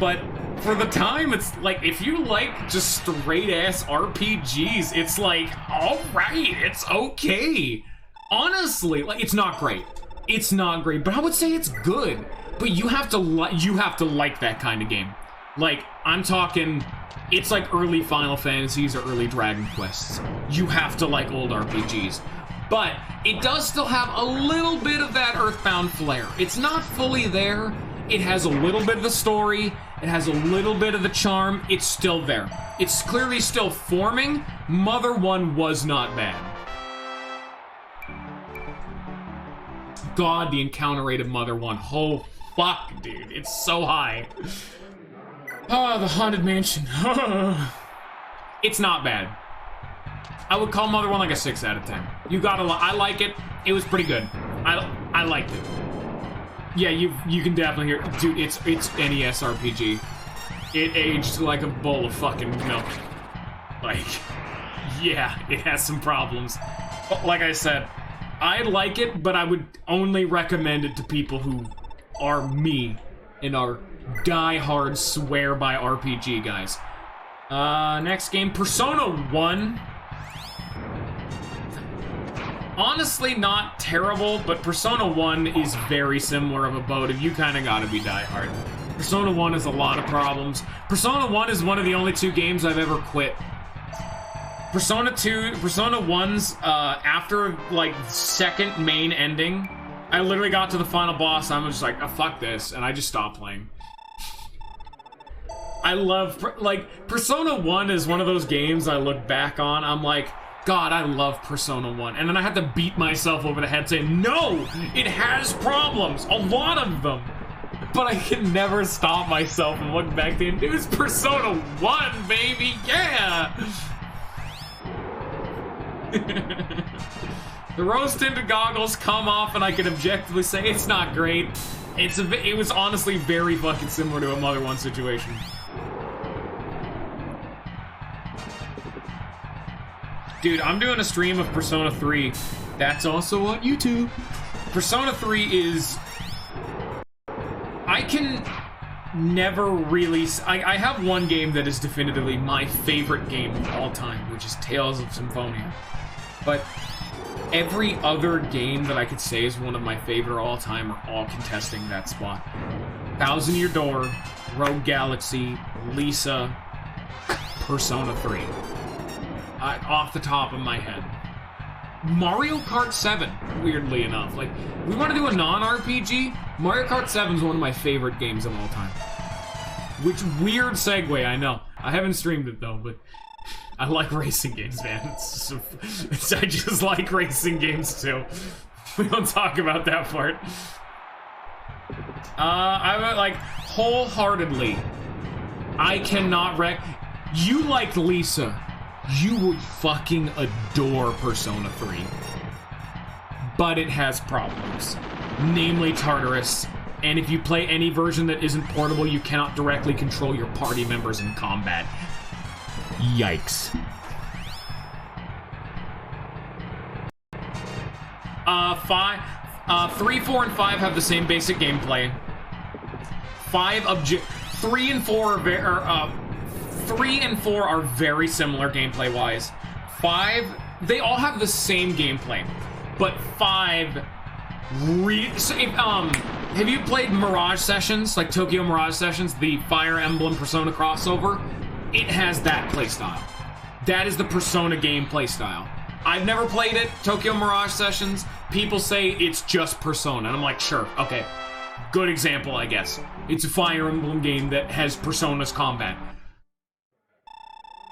But for the time, it's like, if you like just straight-ass RPGs, it's like, alright, it's okay. Honestly, like, it's not great. It's not great, but I would say it's good. But you have to like that kind of game. Like, I'm talking, it's like early Final Fantasies or early Dragon Quests. You have to like old RPGs. But it does still have a little bit of that Earthbound flair. It's not fully there. It has a little bit of the story. It has a little bit of the charm. It's still there. It's clearly still forming. Mother 1 was not bad. God, the encounter rate of Mother 1. Oh, fuck, dude. It's so high. Oh, the Haunted Mansion. It's not bad. I would call Mother 1 like a 6 out of 10. You gotta I like it. It was pretty good. I liked it. Yeah, you can definitely hear, dude, it's NES RPG. It aged like a bowl of fucking milk. Like, yeah, it has some problems. But like I said, I like it, but I would only recommend it to people who are me and are die-hard swear-by RPG guys. Next game, Persona 1. Honestly, not terrible, but Persona 1 is very similar of a boat. If you kind of gotta be die-hard. Persona 1 has a lot of problems. Persona 1 is one of the only 2 games I've ever quit. Persona 1's, after, like, second main ending, I literally got to the final boss, and I was just like, oh, fuck this, and I just stopped playing. I love, like, Persona 1 is one of those games I look back on, I'm like, God, I love Persona 1. And then I had to beat myself over the head saying, no, it has problems, a lot of them. But I can never stop myself and look back to it. It was Persona 1, baby, yeah! The rose-tinted goggles come off and I can objectively say it's not great. It was honestly very fucking similar to a Mother 1 situation. Dude, I'm doing a stream of Persona 3. That's also on YouTube. Persona 3 is... I can never really... I have one game that is definitively my favorite game of all time, which is Tales of Symphonia. But every other game that I could say is one of my favorite all time are all contesting that spot. Thousand Year Door, Rogue Galaxy, Lisa, Persona 3. Off the top of my head. Mario Kart 7, weirdly enough. Like, we want to do a non-RPG? Mario Kart 7 is one of my favorite games of all time. Which weird segue, I know. I haven't streamed it though, but I like racing games, man. I just like racing games too. We don't talk about that part. I would like, wholeheartedly, I cannot you liked Lisa. You would fucking adore Persona 3. But it has problems. Namely Tartarus. And if you play any version that isn't portable, you cannot directly control your party members in combat. Yikes. 3, 4, and 5 have the same basic gameplay. 3 and 4 are 3 and 4 are very similar gameplay-wise. 5, they all have the same gameplay, but 5 have you played Mirage Sessions, like Tokyo Mirage Sessions, the Fire Emblem Persona crossover? It has that playstyle. That is the Persona gameplay style. I've never played it, Tokyo Mirage Sessions. People say it's just Persona, and I'm like, sure, okay. Good example, I guess. It's a Fire Emblem game that has Persona's combat.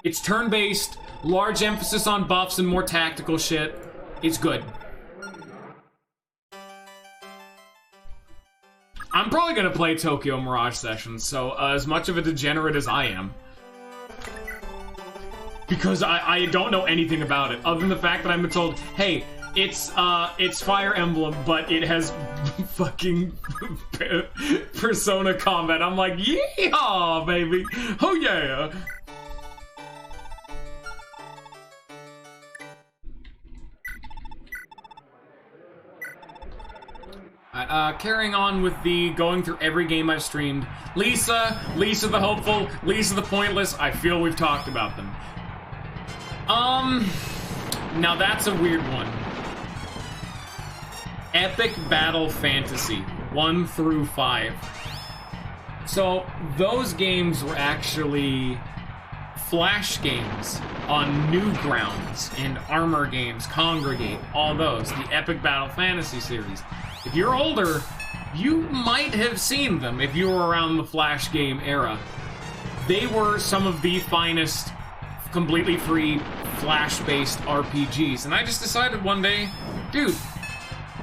It's turn-based, large emphasis on buffs and more tactical shit. It's good. I'm probably gonna play Tokyo Mirage Sessions, so as much of a degenerate as I am. Because I don't know anything about it, other than the fact that I've been told, hey, it's Fire Emblem, but it has fucking Persona combat. I'm like, yeah, baby! Oh yeah! carrying on with the going through every game I've streamed. Lisa the hopeful, Lisa the pointless. I feel we've talked about them. Now that's a weird one. Epic Battle Fantasy 1 through 5. So those games were actually Flash games on Newgrounds and Armor Games, Congregate, all those, the Epic Battle Fantasy series. If you're older, you might have seen them if you were around the Flash game era. They were some of the finest, completely free, Flash-based RPGs. And I just decided one day, dude,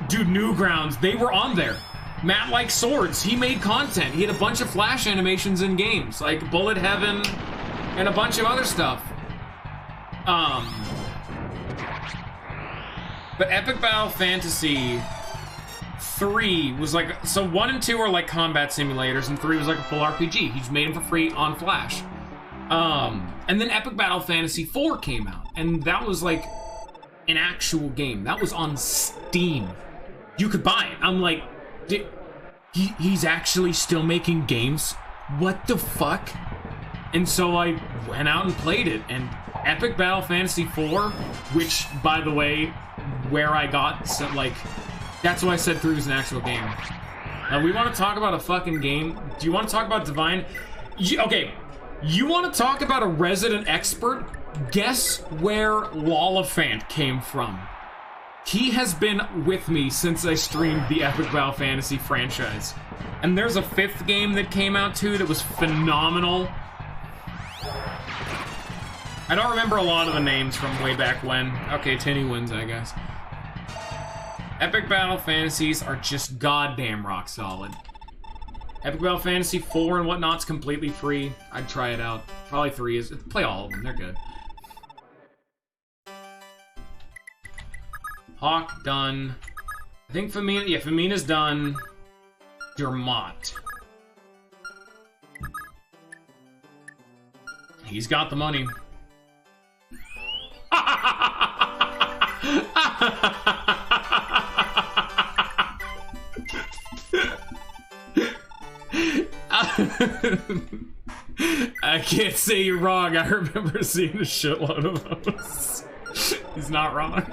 Newgrounds, they were on there. Matt likes swords. He made content. He had a bunch of Flash animations in games, like Bullet Heaven, and a bunch of other stuff. But Epic Battle Fantasy 3 was like... So 1 and 2 are like combat simulators, and 3 was like a full RPG. He just made them for free on Flash. And then Epic Battle Fantasy 4 came out, and that was like an actual game. That was on Steam. You could buy it. I'm like, he's actually still making games? What the fuck? And so I went out and played it, and Epic Battle Fantasy 4, which, by the way, where I got, so, like, that's why I said 3 was an actual game. We want to talk about a fucking game. Do you want to talk about Divine? Okay, you want to talk about a resident expert? Guess where Lollifant came from. He has been with me since I streamed the Epic Battle Fantasy franchise. And there's a 5th game that came out, too, that was phenomenal. I don't remember a lot of the names from way back when. Okay, Tinny wins, I guess. Epic Battle Fantasies are just goddamn rock solid. Epic Battle Fantasy 4 and whatnot's completely free. I'd try it out. Probably 3 is. Play all of them, they're good. Hawk, done. I think Famina, yeah, Famina's done. Dermot. He's got the money. I can't say you're wrong. I remember seeing a shitload of those. He's not wrong.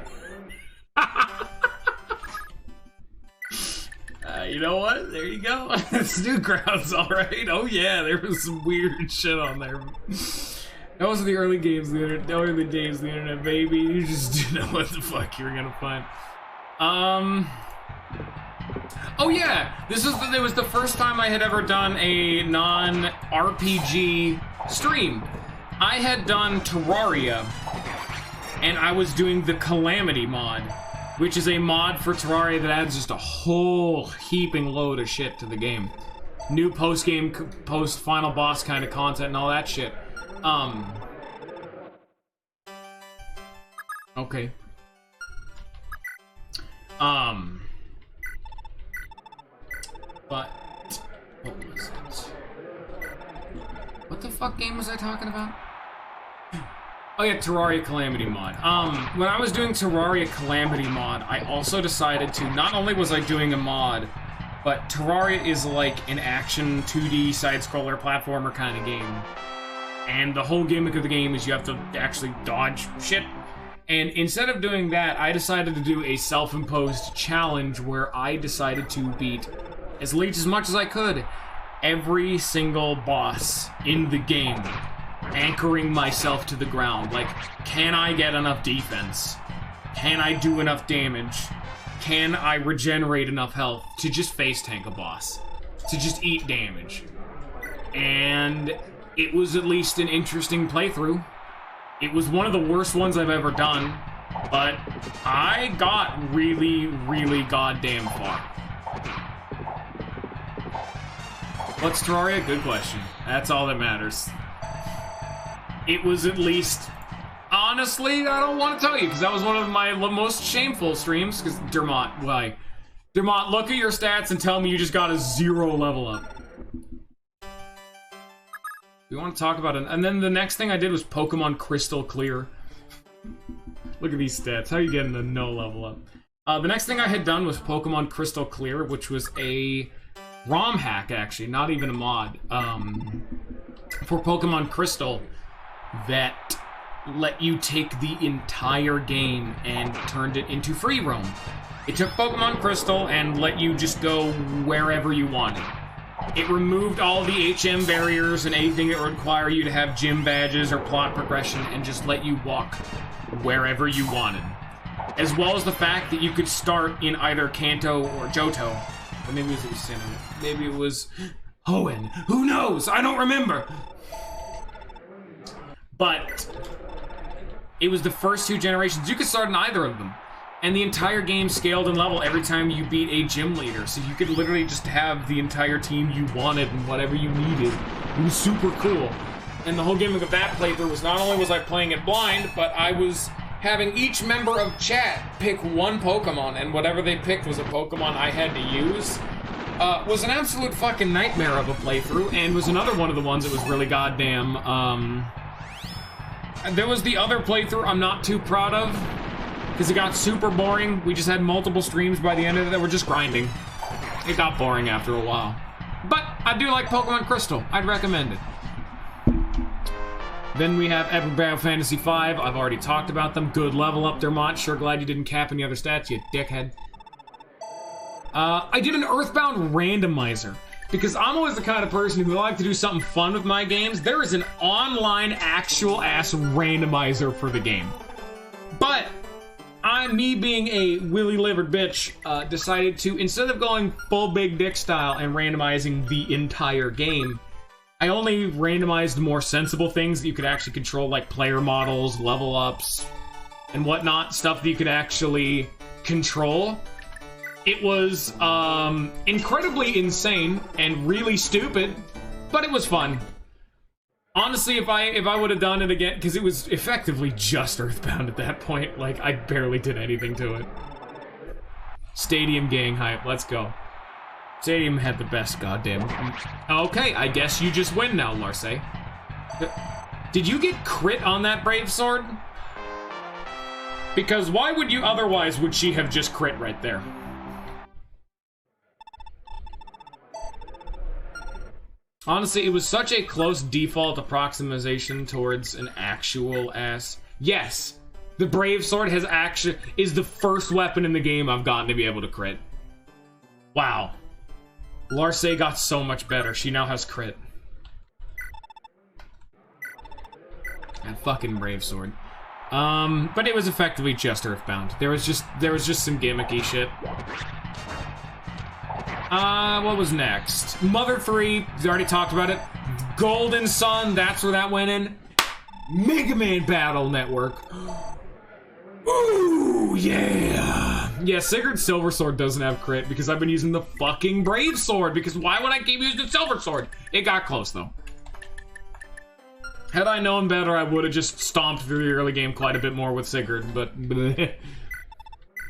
You know what? There you go. It's Newgrounds, alright. Oh yeah, there was some weird shit on there. Those are the early games, the early days of the internet, baby. You just didn't know what the fuck you were gonna find. Oh yeah, it was the first time I had ever done a non-RPG stream. I had done Terraria, and I was doing the Calamity mod, which is a mod for Terraria that adds just a whole heaping load of shit to the game. New post-game, post-final boss kind of content and all that shit. Okay. But what was it? What the fuck game was I talking about? Oh yeah, Terraria Calamity mod. When I was doing Terraria Calamity mod, I also decided to, not only was I doing a mod, but Terraria is like an action 2D side-scroller platformer kind of game. And the whole gimmick of the game is you have to actually dodge shit. And instead of doing that, I decided to do a self-imposed challenge where I decided to beat as much as I could every single boss in the game, anchoring myself to the ground. Like, can I get enough defense? Can I do enough damage? Can I regenerate enough health to just face tank a boss? To just eat damage? And it was at least an interesting playthrough. It was one of the worst ones I've ever done, but I got really, really goddamn far. What's Terraria? Good question. That's all that matters. It was at least... Honestly, I don't want to tell you, because that was one of my most shameful streams, because Dermot, why? Dermot, look at your stats and tell me you just got a 0 level up. We want to talk about it. And then the next thing I did was Pokemon Crystal Clear. Look at these stats. How are you getting a no level up? The next thing I had done was Pokemon Crystal Clear, which was a ROM hack, actually, not even a mod, for Pokemon Crystal that let you take the entire game and turned it into free roam. It took Pokemon Crystal and let you just go wherever you wanted. It removed all the HM barriers and anything that would require you to have gym badges or plot progression and just let you walk wherever you wanted. As well as the fact that you could start in either Kanto or Johto. Or maybe it was Sinnoh. Maybe it was Hoenn. Who knows? I don't remember. But it was the first 2 generations. You could start in either of them. And the entire game scaled in level every time you beat a gym leader. So you could literally just have the entire team you wanted and whatever you needed. It was super cool. And the whole gimmick of that playthrough was not only was I playing it blind, but I was having each member of chat pick one Pokemon, and whatever they picked was a Pokemon I had to use. Was an absolute fucking nightmare of a playthrough, and was another one of the ones that was really goddamn, there was the other playthrough I'm not too proud of, because it got super boring. We just had multiple streams by the end of it that were just grinding. It got boring after a while. But I do like Pokemon Crystal. I'd recommend it. Then we have Epic Battle Fantasy V. I've already talked about them. Good level up there, Mont. Sure glad you didn't cap any other stats, you dickhead. I did an Earthbound randomizer, because I'm always the kind of person who like to do something fun with my games. There is an online actual-ass randomizer for the game. But me being a willy-livered bitch, decided to, instead of going full big dick style and randomizing the entire game, I only randomized more sensible things that you could actually control, like player models, level ups, and whatnot, stuff that you could actually control. It was incredibly insane and really stupid, but it was fun. Honestly, if I would have done it again, because it was effectively just Earthbound at that point, like, I barely did anything to it. Stadium gang hype, let's go. Stadium had the best goddamn... Okay, I guess you just win now, Larce. Did you get crit on that Brave Sword? Because why would you otherwise would she have just crit right there? Honestly, it was such a close default approximation towards an actual ass... Yes! The Brave Sword is the first weapon in the game I've gotten to be able to crit. Wow. Larce got so much better. She now has crit. That fucking Brave Sword. But it was effectively just Earthbound. There was just some gimmicky shit. What was next? Mother 3, we already talked about it. Golden Sun, that's where that went in. Mega Man Battle Network. Ooh, yeah! Yeah, Sigurd's Silver Sword doesn't have crit because I've been using the fucking Brave Sword, because why would I keep using the Silver Sword? It got close, though. Had I known better, I would have just stomped through the early game quite a bit more with Sigurd, but...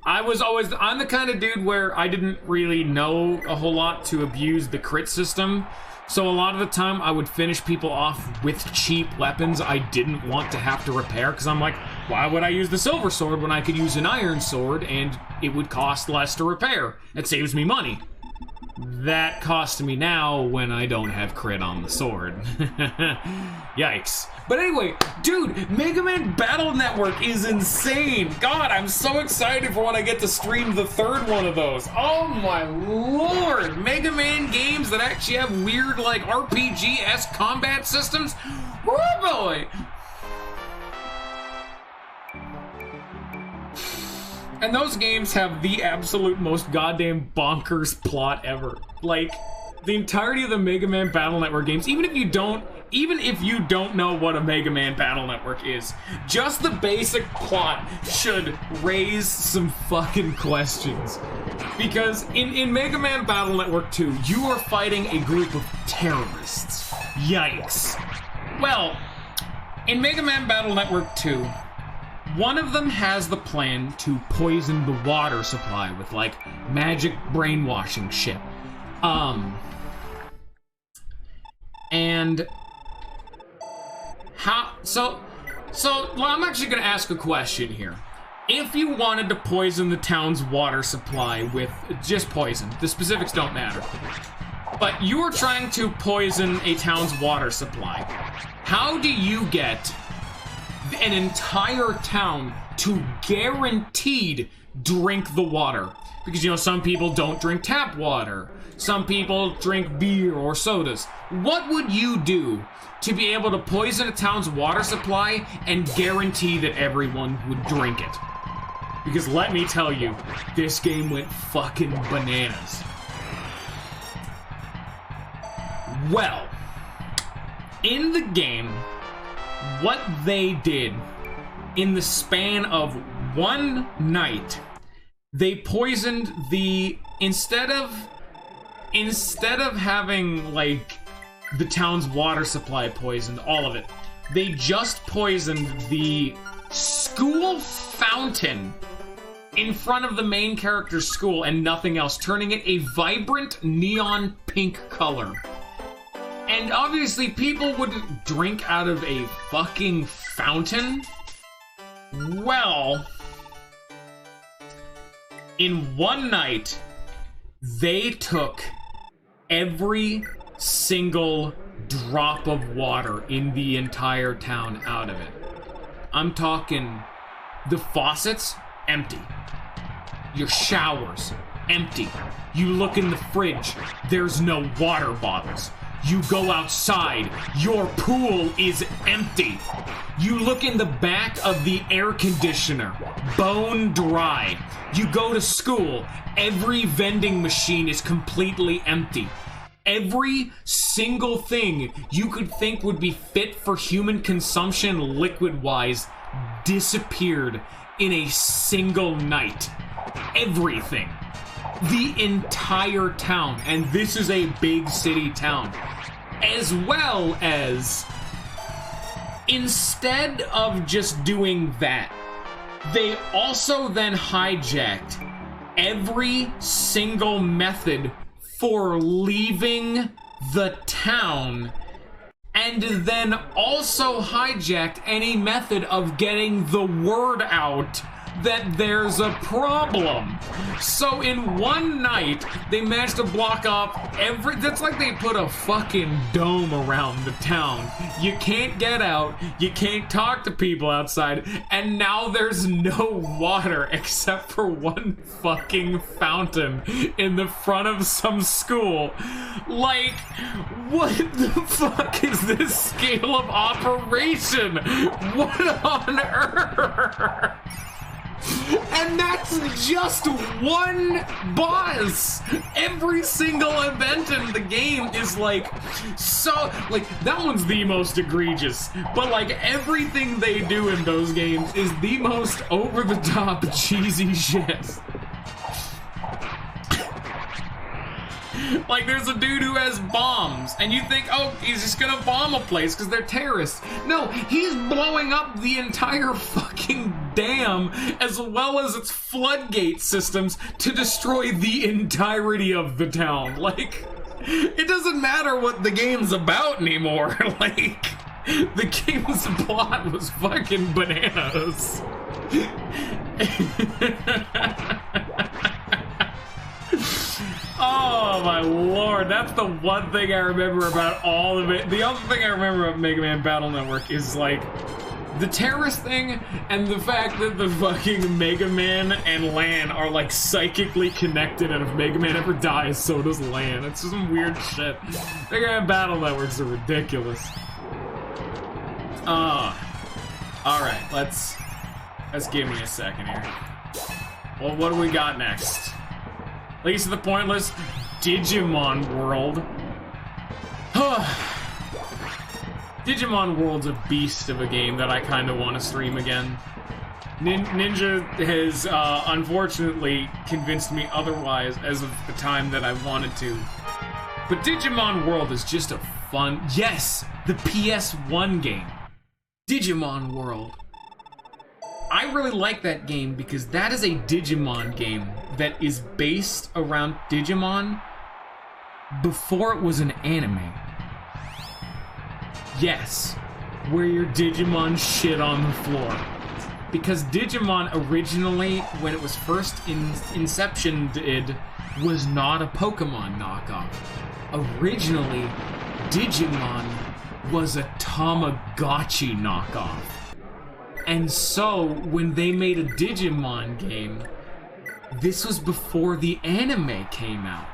I'm the kind of dude where I didn't really know a whole lot to abuse the crit system, so a lot of the time I would finish people off with cheap weapons I didn't want to have to repair, because I'm like, why would I use the Silver Sword when I could use an Iron Sword and it would cost less to repair? It saves me money. That costs me now when I don't have crit on the sword. Yikes. But anyway, dude, Mega Man Battle Network is insane. God, I'm so excited for when I get to stream the third one of those. Oh my lord. Mega Man games that actually have weird, like, RPG-esque combat systems. Oh boy. And those games have the absolute most goddamn bonkers plot ever. Like, the entirety of the Mega Man Battle Network games, even if you don't know what a Mega Man Battle Network is, just the basic plot should raise some fucking questions. Because in Mega Man Battle Network 2, you are fighting a group of terrorists. Yikes. Well, in Mega Man Battle Network 2, one of them has the plan to poison the water supply with, like, magic brainwashing shit. And how, so well, I'm actually gonna ask a question here. If you wanted to poison the town's water supply with just poison, the specifics don't matter, but you are trying to poison a town's water supply, how do you get an entire town to guaranteed drink the water? Because, you know, some people don't drink tap water. Some people drink beer or sodas. What would you do to be able to poison a town's water supply and guarantee that everyone would drink it? Because let me tell you, this game went fucking bananas. Well, in the game, what they did in the span of one night, they poisoned the, instead of having like the town's water supply poisoned, all of it, they just poisoned the school fountain in front of the main character's school and nothing else, turning it a vibrant neon pink color. And obviously people wouldn't drink out of a fucking fountain. Well, in one night, they took every single drop of water in the entire town out of it. I'm talking the faucets, empty. Your showers, empty. You look in the fridge, there's no water bottles. You go outside, your pool is empty. You look in the back of the air conditioner, bone dry. You go to school, every vending machine is completely empty. Every single thing you could think would be fit for human consumption liquid-wise disappeared in a single night. Everything. The entire town, and this is a big city town. As well as, instead of just doing that, they also then hijacked every single method for leaving the town, and then also hijacked any method of getting the word out that there's a problem. So in one night, they managed to block off that's like they put a fucking dome around the town. You can't get out, you can't talk to people outside, and now there's no water except for one fucking fountain in the front of some school. Like, what the fuck is this scale of operation? What on earth? And that's just one boss. Every single event in the game is like, so, like, that one's the most egregious, but like everything they do in those games is the most over-the-top cheesy shit. Like, there's a dude who has bombs, and you think, oh, he's just gonna bomb a place because they're terrorists. No, he's blowing up the entire fucking dam as well as its floodgate systems to destroy the entirety of the town. Like, it doesn't matter what the game's about anymore. Like, the game's plot was fucking bananas. Oh my lord, that's the one thing I remember about all of it. The other thing I remember about Mega Man Battle Network is like the terrorist thing and the fact that the fucking Mega Man and Lan are like psychically connected, and if Mega Man ever dies, so does Lan. It's just some weird shit. Mega Man Battle Networks are ridiculous. Alright, let's give me a second here. Well, what do we got next? Leads to the Pointless Digimon World. Digimon World's a beast of a game that I kind of want to stream again. Ninja has unfortunately convinced me otherwise as of the time that I wanted to. But Digimon World is just a fun... Yes! The PS1 game. Digimon World. I really like that game because that is a Digimon game that is based around Digimon before it was an anime. Yes, where your Digimon shit on the floor. Because Digimon originally, when it was first inceptioned, was not a Pokemon knockoff. Originally, Digimon was a Tamagotchi knockoff. And so, when they made a Digimon game, this was before the anime came out.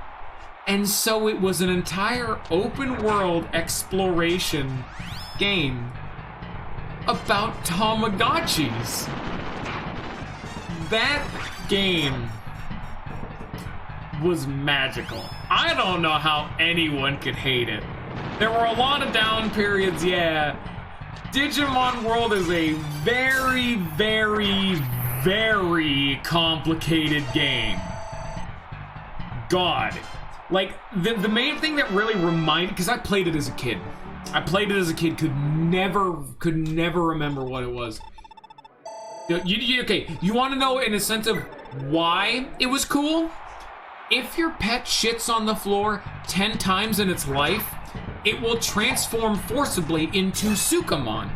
And so it was an entire open world exploration game about Tamagotchis. That game was magical. I don't know how anyone could hate it. There were a lot of down periods, yeah. Digimon World is a very, very, very complicated game. God. Like, the main thing that really reminded, because I played it as a kid. Could never remember what it was. Okay, you want to know in a sense of why it was cool? If your pet shits on the floor 10 times in its life, it will transform forcibly into Sukamon,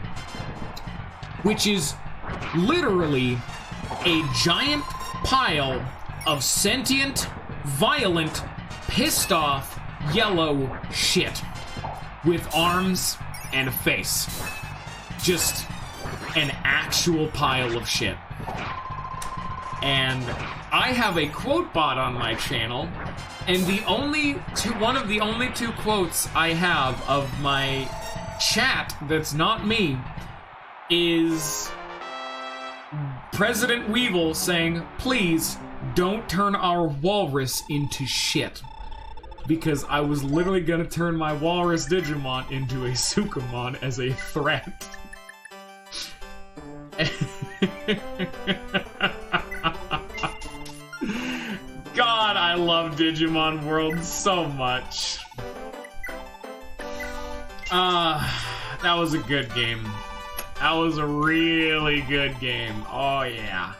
which is literally a giant pile of sentient, violent, pissed off, yellow shit with arms and a face. Just an actual pile of shit. And I have a quote bot on my channel, and one of the only two quotes I have of my chat that's not me is President Weevil saying, "Please don't turn our walrus into shit." Because I was literally gonna turn my walrus Digimon into a Sukamon as a threat. God, I love Digimon World so much. That was a good game. That was a really good game. Oh yeah.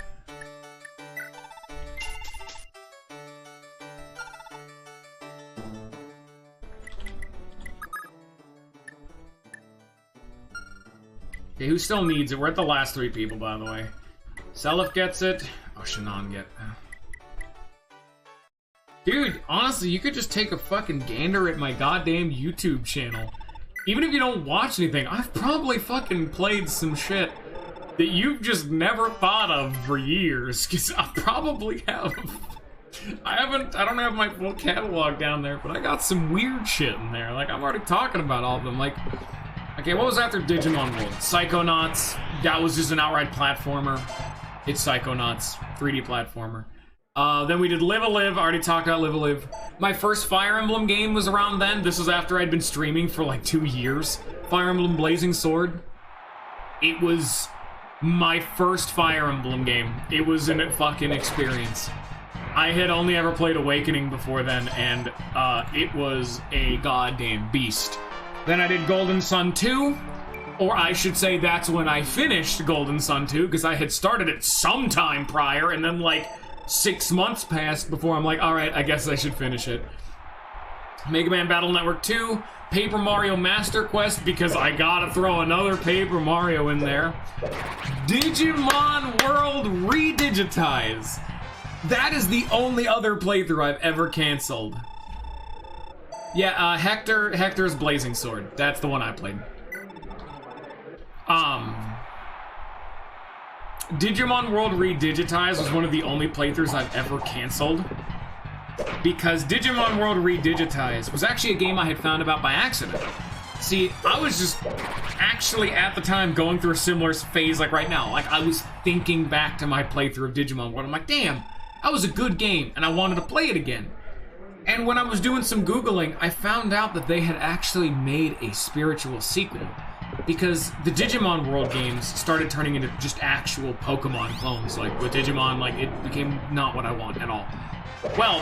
Okay, who still needs it? We're at the last 3 people, by the way. Selif gets it. Oh, Shannon get it. Dude, honestly, you could just take a fucking gander at my goddamn YouTube channel. Even if you don't watch anything, I've probably fucking played some shit that you've just never thought of for years. Because I probably have. I don't have my full catalog down there, but I got some weird shit in there. Like, I'm already talking about all of them. Like, okay, what was after Digimon World? Psychonauts. That was just an outright platformer. It's Psychonauts. 3D platformer. Then we did Live a Live. I already talked about Live a Live. My first Fire Emblem game was around then. This was after I'd been streaming for like 2 years. Fire Emblem Blazing Sword. It was my first Fire Emblem game. It was a fucking experience. I had only ever played Awakening before then, and it was a goddamn beast. Then I did Golden Sun 2, or I should say that's when I finished Golden Sun 2, because I had started it sometime prior, and then like 6 months passed before I'm like, alright, I guess I should finish it. Mega Man Battle Network 2, Paper Mario Master Quest, because I gotta throw another Paper Mario in there. Digimon World Redigitize. That is the only other playthrough I've ever canceled. Yeah, Hector's Blazing Sword. That's the one I played. Digimon World Redigitize was one of the only playthroughs I've ever canceled. Because Digimon World Redigitize was actually a game I had found about by accident. See, I was just actually at the time going through a similar phase like right now. Like, I was thinking back to my playthrough of Digimon World. I'm like, damn, that was a good game, and I wanted to play it again. And when I was doing some Googling, I found out that they had actually made a spiritual sequel. Because the Digimon World games started turning into just actual Pokemon clones. Like, with Digimon, like, it became not what I want at all. Well,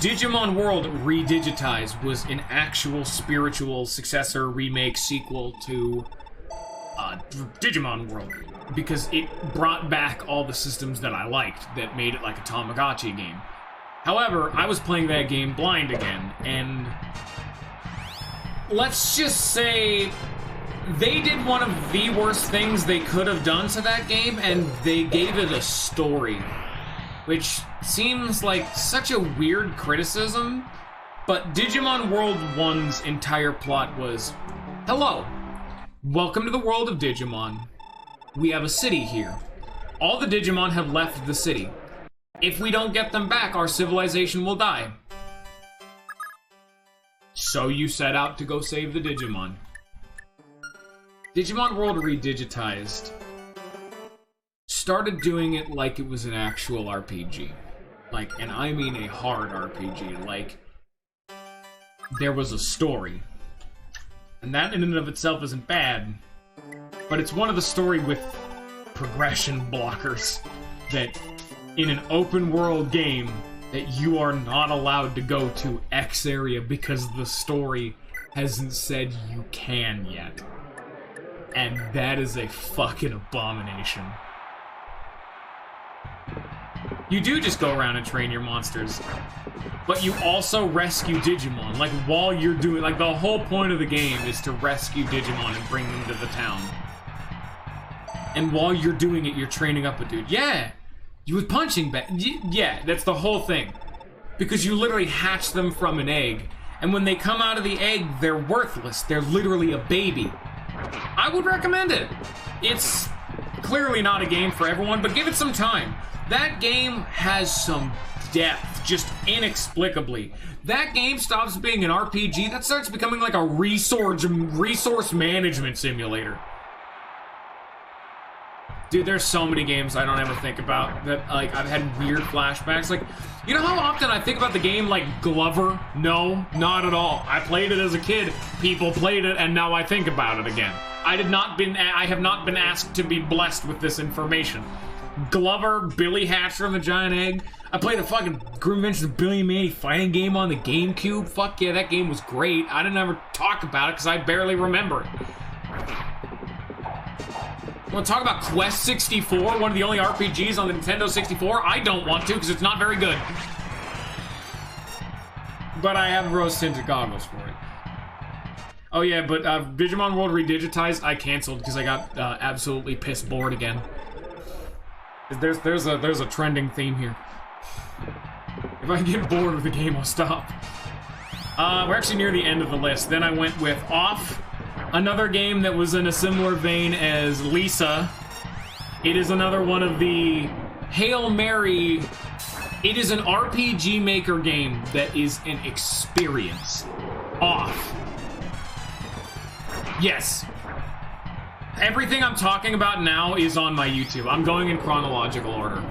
Digimon World Redigitize was an actual spiritual successor, remake, sequel to Digimon World. Because it brought back all the systems that I liked that made it like a Tamagotchi game. However, I was playing that game blind again, and let's just say They did one of the worst things they could have done to that game, and they gave it a story. Which seems like such a weird criticism, but Digimon World 1's entire plot was, hello, welcome to the world of Digimon. We have a city here. All the Digimon have left the city. If we don't get them back, our civilization will die. So you set out to go save the Digimon. Digimon World Redigitized started doing it like it was an actual RPG. Like, and I mean a hard RPG. Like, there was a story. And that in and of itself isn't bad. But it's one of the story with progression blockers that in an open world game that you are not allowed to go to X area because the story hasn't said you can yet. And that is a fucking abomination. You do just go around and train your monsters, but you also rescue Digimon. Like, while you're doing, like, the whole point of the game is to rescue Digimon and bring them to the town. And while you're doing it, you're training up a dude. Yeah! You was punching back. Yeah, that's the whole thing. Because you literally hatch them from an egg, and when they come out of the egg, they're worthless. They're literally a baby. I would recommend it. It's clearly not a game for everyone, but give it some time. That game has some depth, just inexplicably. That game stops being an RPG, that starts becoming like a resource management simulator. Dude, there's so many games I don't ever think about that, like, I've had weird flashbacks. Like, you know how often I think about the game like Glover? No, not at all. I played it as a kid, people played it, and now I think about it again. I have not been asked to be blessed with this information. Glover, Billy Hatcher and the Giant Egg. I played the fucking Grim Adventures of Billy and Manny fighting game on the GameCube. Fuck yeah, that game was great. I didn't ever talk about it because I barely remember it. Want to talk about Quest 64, one of the only RPGs on the Nintendo 64? I don't want to, because it's not very good. But I have rose-tinted goggles for it. Oh yeah, but Digimon World Redigitized, I canceled because I got absolutely piss bored again. There's a trending theme here. If I get bored with the game, I'll stop. We're actually near the end of the list. Then I went with Off. Another game that was in a similar vein as Lisa. It is another one of the Hail Mary. It is an RPG Maker game that is an experience. Off. Yes. Everything I'm talking about now is on my YouTube. I'm going in chronological order.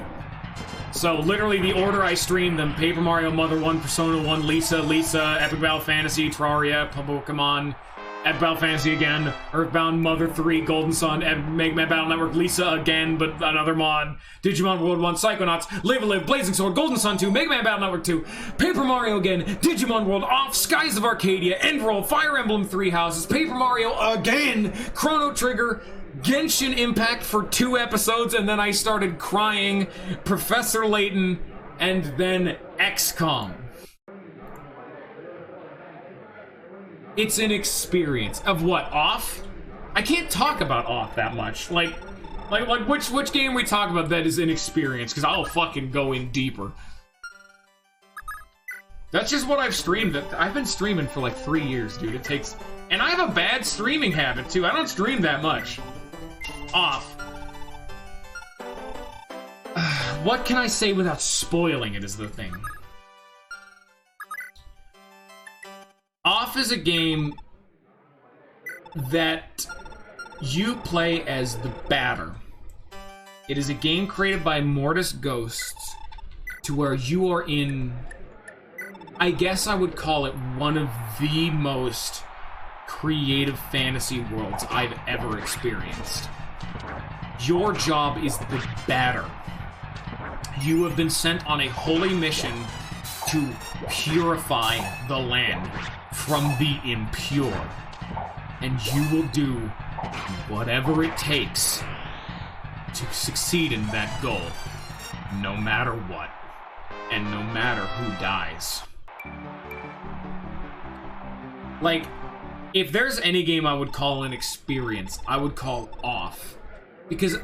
So literally the order I streamed them: Paper Mario, Mother 1, Persona 1, Lisa, Epic Battle Fantasy, Terraria, Pokemon, Epic Battle Fantasy again, Earthbound, Mother 3, Golden Sun, Mega Man Battle Network, Lisa again, but another mod, Digimon World 1, Psychonauts, Live Live, Blazing Sword, Golden Sun 2, Mega Man Battle Network 2, Paper Mario again, Digimon World Off, Skies of Arcadia, End Roll, Fire Emblem 3 Houses, Paper Mario again, Chrono Trigger, Genshin Impact for 2 episodes, and then I started crying, Professor Layton, and then XCOM. It's an experience. Of what? Off? I can't talk about Off that much. Like which game we talk about that is an experience, because I'll fucking go in deeper. That's just what I've streamed. I've been streaming for like 3 years, dude. It takes... And I have a bad streaming habit, too. I don't stream that much. Off. What can I say without spoiling it is the thing. Off is a game that you play as the batter. It is a game created by Mortis Ghosts to where you are in, I guess I would call it one of the most creative fantasy worlds I've ever experienced. Your job is the batter. You have been sent on a holy mission to purify the land from the impure. And you will do whatever it takes to succeed in that goal, no matter what, and no matter who dies. Like, If there's any game I would call an experience, I would call Off. Because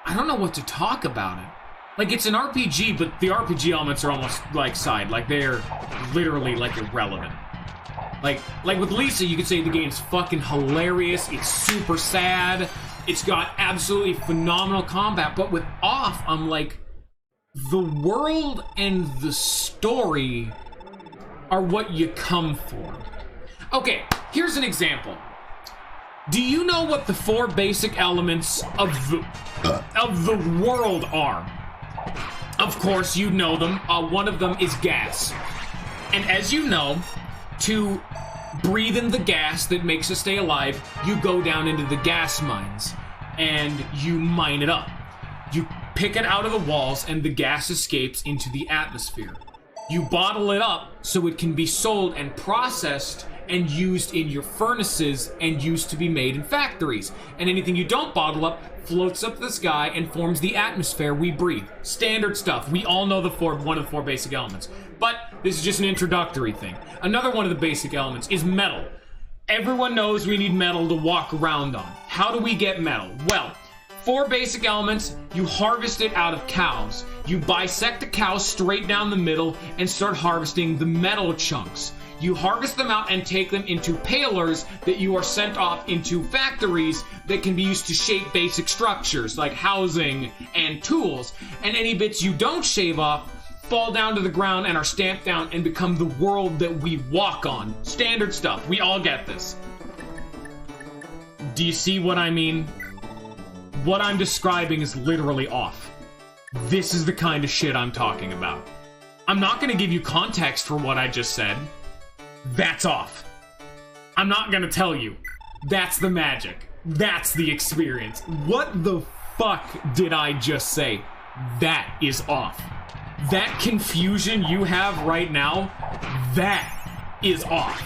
I don't know what to talk about it. Like, it's an RPG, but the RPG elements are almost, like, side. Like, they're literally, like, irrelevant. Like with Lisa, you could say the game's fucking hilarious, it's super sad, it's got absolutely phenomenal combat, but with Off, I'm like, the world and the story are what you come for. Okay, here's an example. Do you know what the 4 basic elements of the world are? Of course, you know them. One of them is gas. And as you know, to breathe in the gas that makes us stay alive, you go down into the gas mines and you mine it up. You pick it out of the walls and the gas escapes into the atmosphere. You bottle it up so it can be sold and processed and used in your furnaces and used to be made in factories. And anything you don't bottle up floats up the sky and forms the atmosphere we breathe. Standard stuff. We all know one of the 4 basic elements. But this is just an introductory thing. Another one of the basic elements is metal. Everyone knows we need metal to walk around on. How do we get metal? Well, 4 basic elements, you harvest it out of cows. You bisect a cow straight down the middle and start harvesting the metal chunks. You harvest them out and take them into palers that you are sent off into factories that can be used to shape basic structures like housing and tools. And any bits you don't shave off fall down to the ground and are stamped down and become the world that we walk on. Standard stuff. We all get this. Do you see what I mean? What I'm describing is literally Off. This is the kind of shit I'm talking about. I'm not going to give you context for what I just said. That's Off. I'm not gonna tell you. That's the magic. That's the experience. What the fuck did I just say? That is Off. That confusion you have right now, that is Off.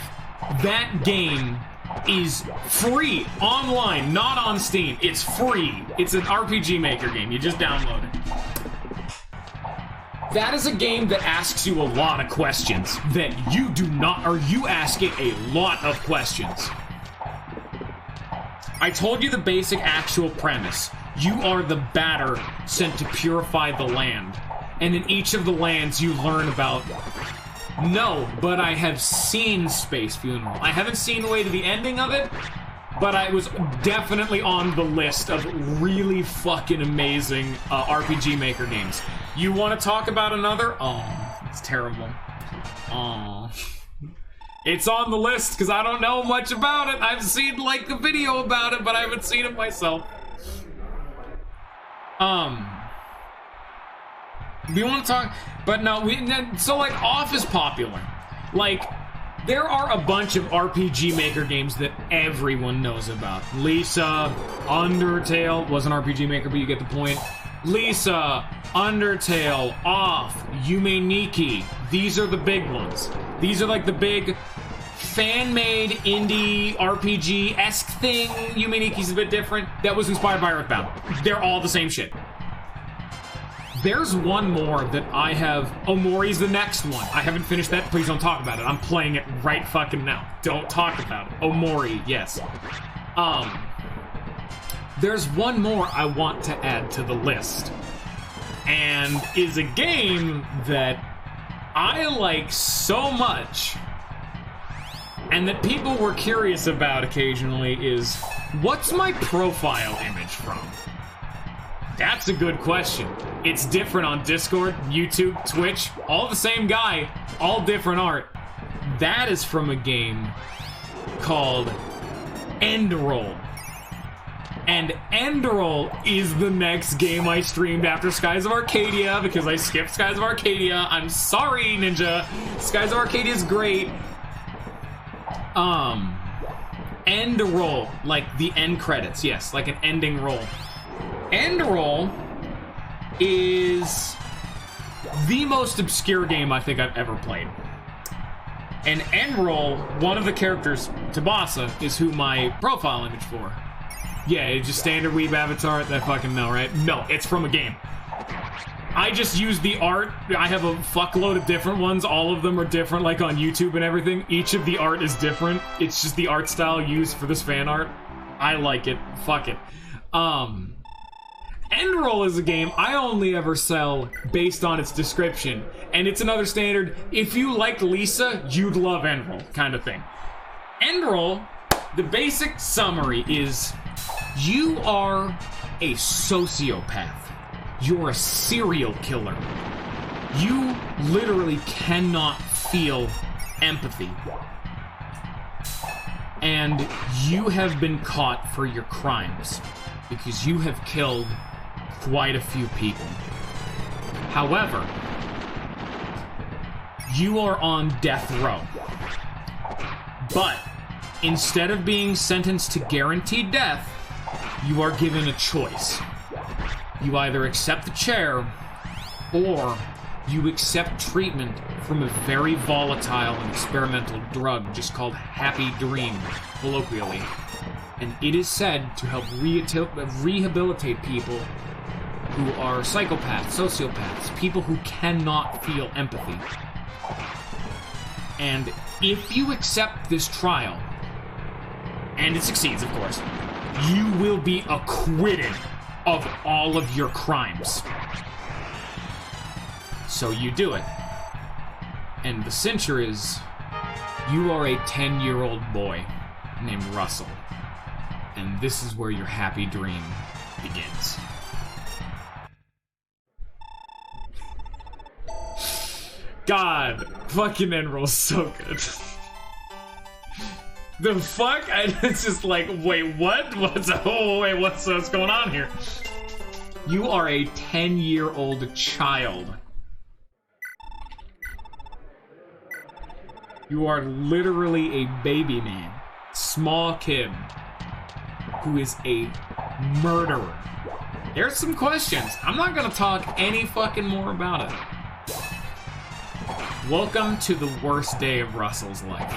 That game is free online, not on Steam. It's free. It's an RPG Maker game. You just download it. That is a game that asks you a lot of questions that you do not, or you ask it a lot of questions. I told you the basic actual premise. You are the batter sent to purify the land. And in each of the lands you learn about... No, but I have seen Space Funeral. I haven't seen the way to the ending of it, but I was definitely on the list of really fucking amazing RPG Maker games. You want to talk about another? Oh, it's terrible. Oh. It's on the list because I don't know much about it. I've seen, like, a video about it, but I haven't seen it myself. We want to talk... But no, so, like, Off is popular. Like... There are a bunch of RPG Maker games that everyone knows about. Lisa, Undertale, was an RPG Maker, but you get the point. Lisa, Undertale, Off, Yume Nikki. These are the big ones. These are like the big fan-made indie RPG-esque thing. Yume Nikki's a bit different. That was inspired by Earthbound. They're all the same shit. There's one more that I have... Omori's the next one. I haven't finished that. Please don't talk about it. I'm playing it right fucking now. Don't talk about it. Omori, yes. There's one more I want to add to the list. And is a game that I like so much and that people were curious about occasionally is, what's my profile image from? That's a good question. It's different on Discord, YouTube, Twitch, all the same guy, all different art. That is from a game called Enderroll. And Enderroll is the next game I streamed after Skies of Arcadia because I skipped Skies of Arcadia. I'm sorry, Ninja. Skies of Arcadia is great. Enderroll, like the end credits, yes, like an ending roll. Enderroll is the most obscure game I think I've ever played. And Enderroll, one of the characters, Tabasa, is who my profile image for. Yeah, it's just standard weeb avatar that I fucking know, right? No, it's from a game. I just use the art. I have a fuckload of different ones. All of them are different, like on YouTube and everything. Each of the art is different. It's just the art style used for this fan art. I like it. Fuck it. Endroll is a game I only ever sell based on its description. And it's another standard, if you like Lisa, you'd love Endroll, kind of thing. Endroll, the basic summary is, you are a sociopath. You're a serial killer. You literally cannot feel empathy. And you have been caught for your crimes because you have killed quite a few people. However, you are on death row. But instead of being sentenced to guaranteed death, you are given a choice. You either accept the chair, or you accept treatment from a very volatile and experimental drug just called Happy Dream, colloquially. And it is said to help rehabilitate people who are psychopaths, sociopaths, people who cannot feel empathy. And if you accept this trial, and it succeeds, of course, you will be acquitted of all of your crimes. So you do it. And the cincher is, you are a 10-year-old boy named Russell. And this is where your happy dream begins. God, fucking Enroll's so good. The fuck? It's just like, wait, what? What's going on here? You are a 10-year-old child. You are literally a baby man, small kid, who is a murderer. There's some questions. I'm not gonna talk any fucking more about it. Welcome to the worst day of Russell's life.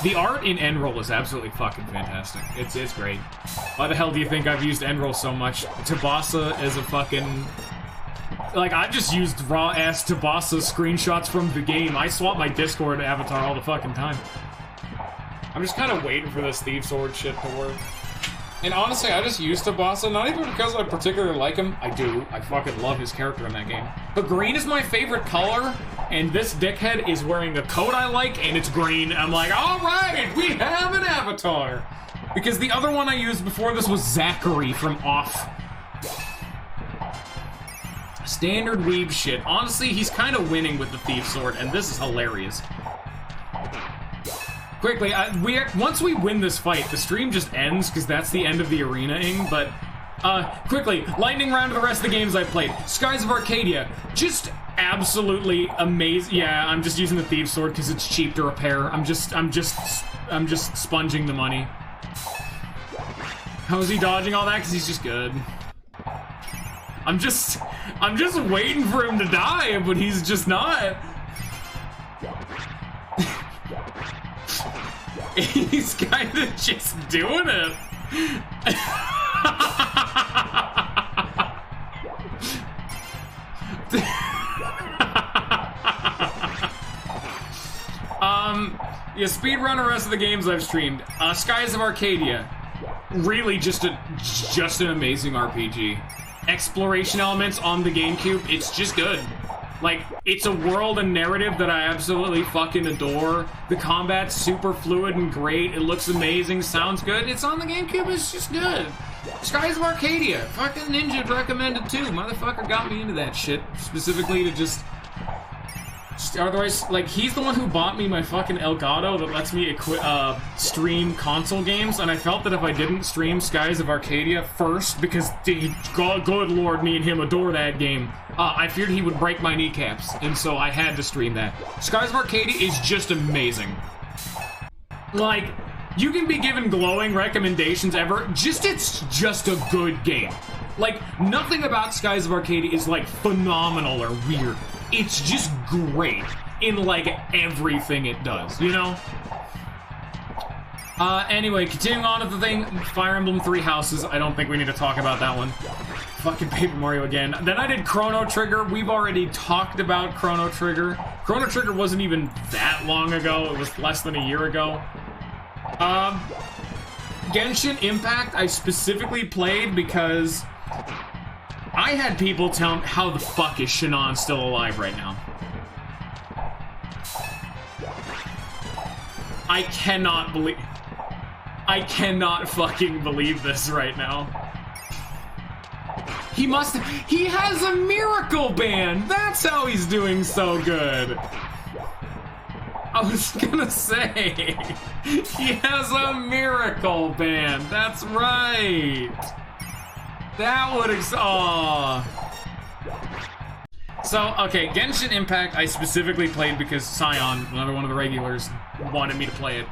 The art in Endroll is absolutely fucking fantastic. It's great. Why the hell do you think I've used Endroll so much? Tabasa is a fucking... Like, I've just used raw-ass Tabasa screenshots from the game. I swap my Discord avatar all the fucking time. I'm just kind of waiting for this Thief Sword shit to work. And honestly, I just use Tabasa, not even because I particularly like him. I do. I fucking love his character in that game. But green is my favorite color, and this dickhead is wearing a coat I like, and it's green. I'm like, alright, we have an avatar! Because the other one I used before this was Zachary from Off. Standard weeb shit. Honestly, he's kind of winning with the Thief Sword, and this is hilarious. Quickly, once we win this fight, the stream just ends, because that's the end of the arena-ing, but, quickly, lightning round to the rest of the games I've played. Skies of Arcadia, just absolutely amazing. Yeah, I'm just using the Thieves' Sword because it's cheap to repair. I'm just sponging the money. How is he dodging all that? Because he's just good. I'm just waiting for him to die, but he's just not. He's kind of just doing it. Yeah, speedrun the rest of the games I've streamed. Skies of Arcadia, really just an amazing RPG. Exploration elements on the GameCube, it's just good. Like, it's a world and narrative that I absolutely fucking adore. The combat's super fluid and great. It looks amazing, sounds good. It's on the GameCube, it's just good. Skies of Arcadia, fucking Ninja recommended too. Motherfucker got me into that shit, specifically to just otherwise, like, he's the one who bought me my fucking Elgato that lets me stream console games, and I felt that if I didn't stream Skies of Arcadia first, because, good lord, me and him adore that game, I feared he would break my kneecaps, and so I had to stream that. Skies of Arcadia is just amazing. Like, you can be given glowing recommendations ever, it's just a good game. Like, nothing about Skies of Arcadia is, like, phenomenal or weird. It's just great in, like, everything it does, you know? Anyway, continuing on with the thing, Fire Emblem Three Houses, I don't think we need to talk about that one. Fucking Paper Mario again. Then I did Chrono Trigger. We've already talked about Chrono Trigger. Chrono Trigger wasn't even that long ago. It was less than a year ago. Genshin Impact I specifically played because I had people tell me, how the fuck is Shannon still alive right now? I cannot fucking believe this right now. He has a miracle band! That's how he's doing so good! I was gonna say, he has a miracle band, that's right! That would aww. So, okay, Genshin Impact I specifically played because Scion, another one of the regulars, wanted me to play it.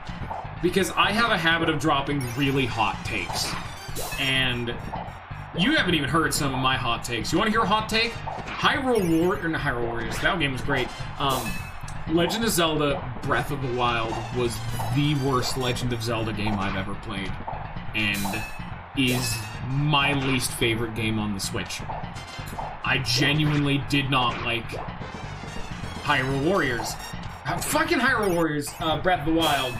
Because I have a habit of dropping really hot takes. And you haven't even heard some of my hot takes. You want to hear a hot take? Hyrule Warriors, that game was great. Legend of Zelda Breath of the Wild was the worst Legend of Zelda game I've ever played. And is my least favorite game on the Switch. I genuinely did not like Hyrule Warriors. Fucking Hyrule Warriors, Breath of the Wild.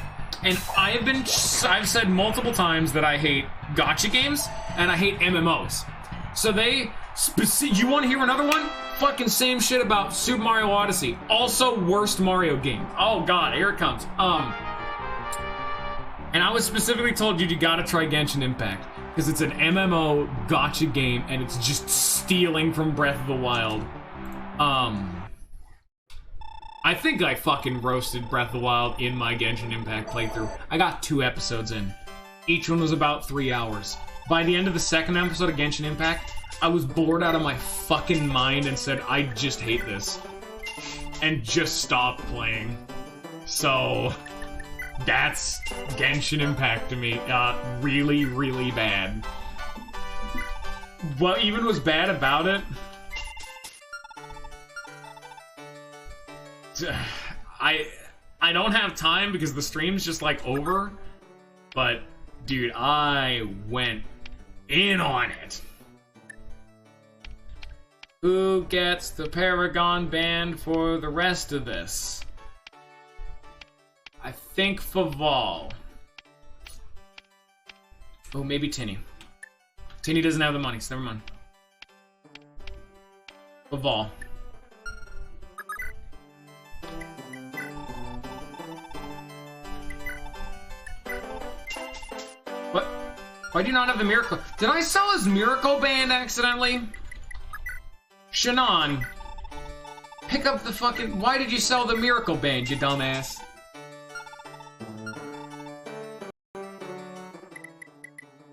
And I've said multiple times that I hate gacha games and I hate MMOs. So you want to hear another one? Fucking same shit about Super Mario Odyssey. Also worst Mario game. Oh god, here it comes. And I was specifically told you gotta try Genshin Impact because it's an MMO gacha game and it's just stealing from Breath of the Wild. I think I fucking roasted Breath of the Wild in my Genshin Impact playthrough. I got 2 episodes in. Each one was about 3 hours. By the end of the second episode of Genshin Impact, I was bored out of my fucking mind and said, I just hate this. And just stopped playing. So, that's Genshin Impact to me. Really, really bad. What even was bad about it? I don't have time because the stream's just like over, but dude, I went in on it. Who gets the Paragon band for the rest of this? I think Faval. Oh, maybe Tinny. Tinny doesn't have the money, so never mind. Faval. What? Why do you not have the miracle? Did I sell his miracle band accidentally? Shannon, pick up the fucking... Why did you sell the miracle band, you dumbass?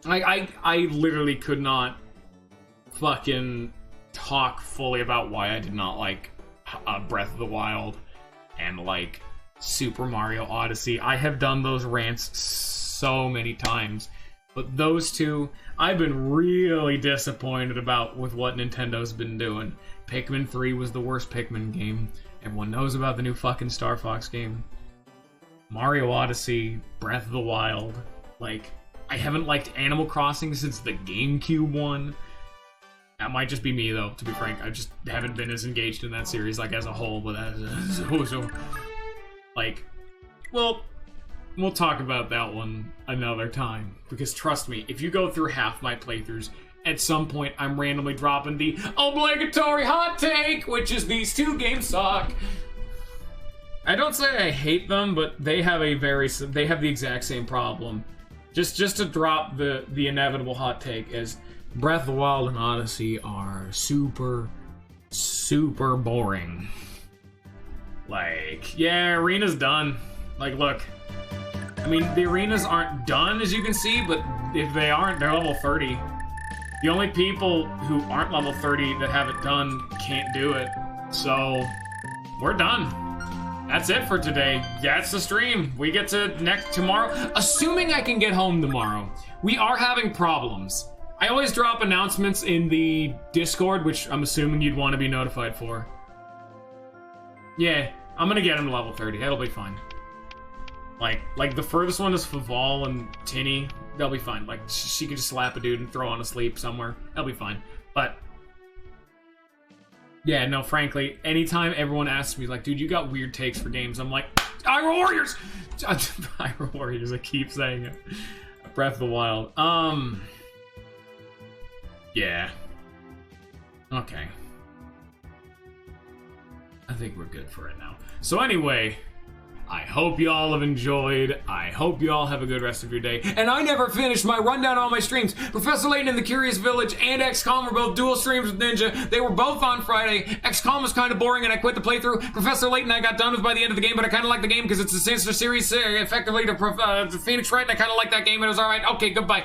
I literally could not fucking talk fully about why I did not like Breath of the Wild and like Super Mario Odyssey. I have done those rants so many times, but those two I've been really disappointed about with what Nintendo's been doing. Pikmin 3 was the worst Pikmin game. Everyone knows about the new fucking Star Fox game. Mario Odyssey, Breath of the Wild. Like, I haven't liked Animal Crossing since the GameCube one. That might just be me, though, to be frank. I just haven't been as engaged in that series, like, as a whole, but like, well, we'll talk about that one another time. Because trust me, if you go through half my playthroughs, at some point I'm randomly dropping the obligatory hot take, which is these two games suck. I don't say I hate them, but they have the exact same problem. Just to drop the inevitable hot take is Breath of the Wild and Odyssey are super, super boring. Like, yeah, arena's done. Like, look. I mean, the arenas aren't done, as you can see, but if they aren't, they're level 30. The only people who aren't level 30 that have it done can't do it. So, we're done. That's it for today. That's the stream. We get to tomorrow. Assuming I can get home tomorrow. We are having problems. I always drop announcements in the Discord, which I'm assuming you'd want to be notified for. Yeah, I'm gonna get him to level 30. That'll be fine. Like the furthest one is Faval and Tinny. They'll be fine. Like, she can just slap a dude and throw on a sleep somewhere. That'll be fine. But yeah, no, frankly, anytime everyone asks me, like, dude, you got weird takes for games, I'm like, Hyrule Warriors! Hyrule Warriors, I keep saying it. Breath of the Wild. Yeah. Okay. I think we're good for it now. So anyway, I hope you all have enjoyed. I hope you all have a good rest of your day. And I never finished my rundown on all my streams. Professor Layton and the Curious Village and XCOM were both dual streams with Ninja. They were both on Friday. XCOM was kind of boring and I quit the playthrough. Professor Layton I got done with by the end of the game, but I kind of like the game because it's a sister series effectively to Phoenix Wright, and I kind of like that game. It was alright. Okay, goodbye.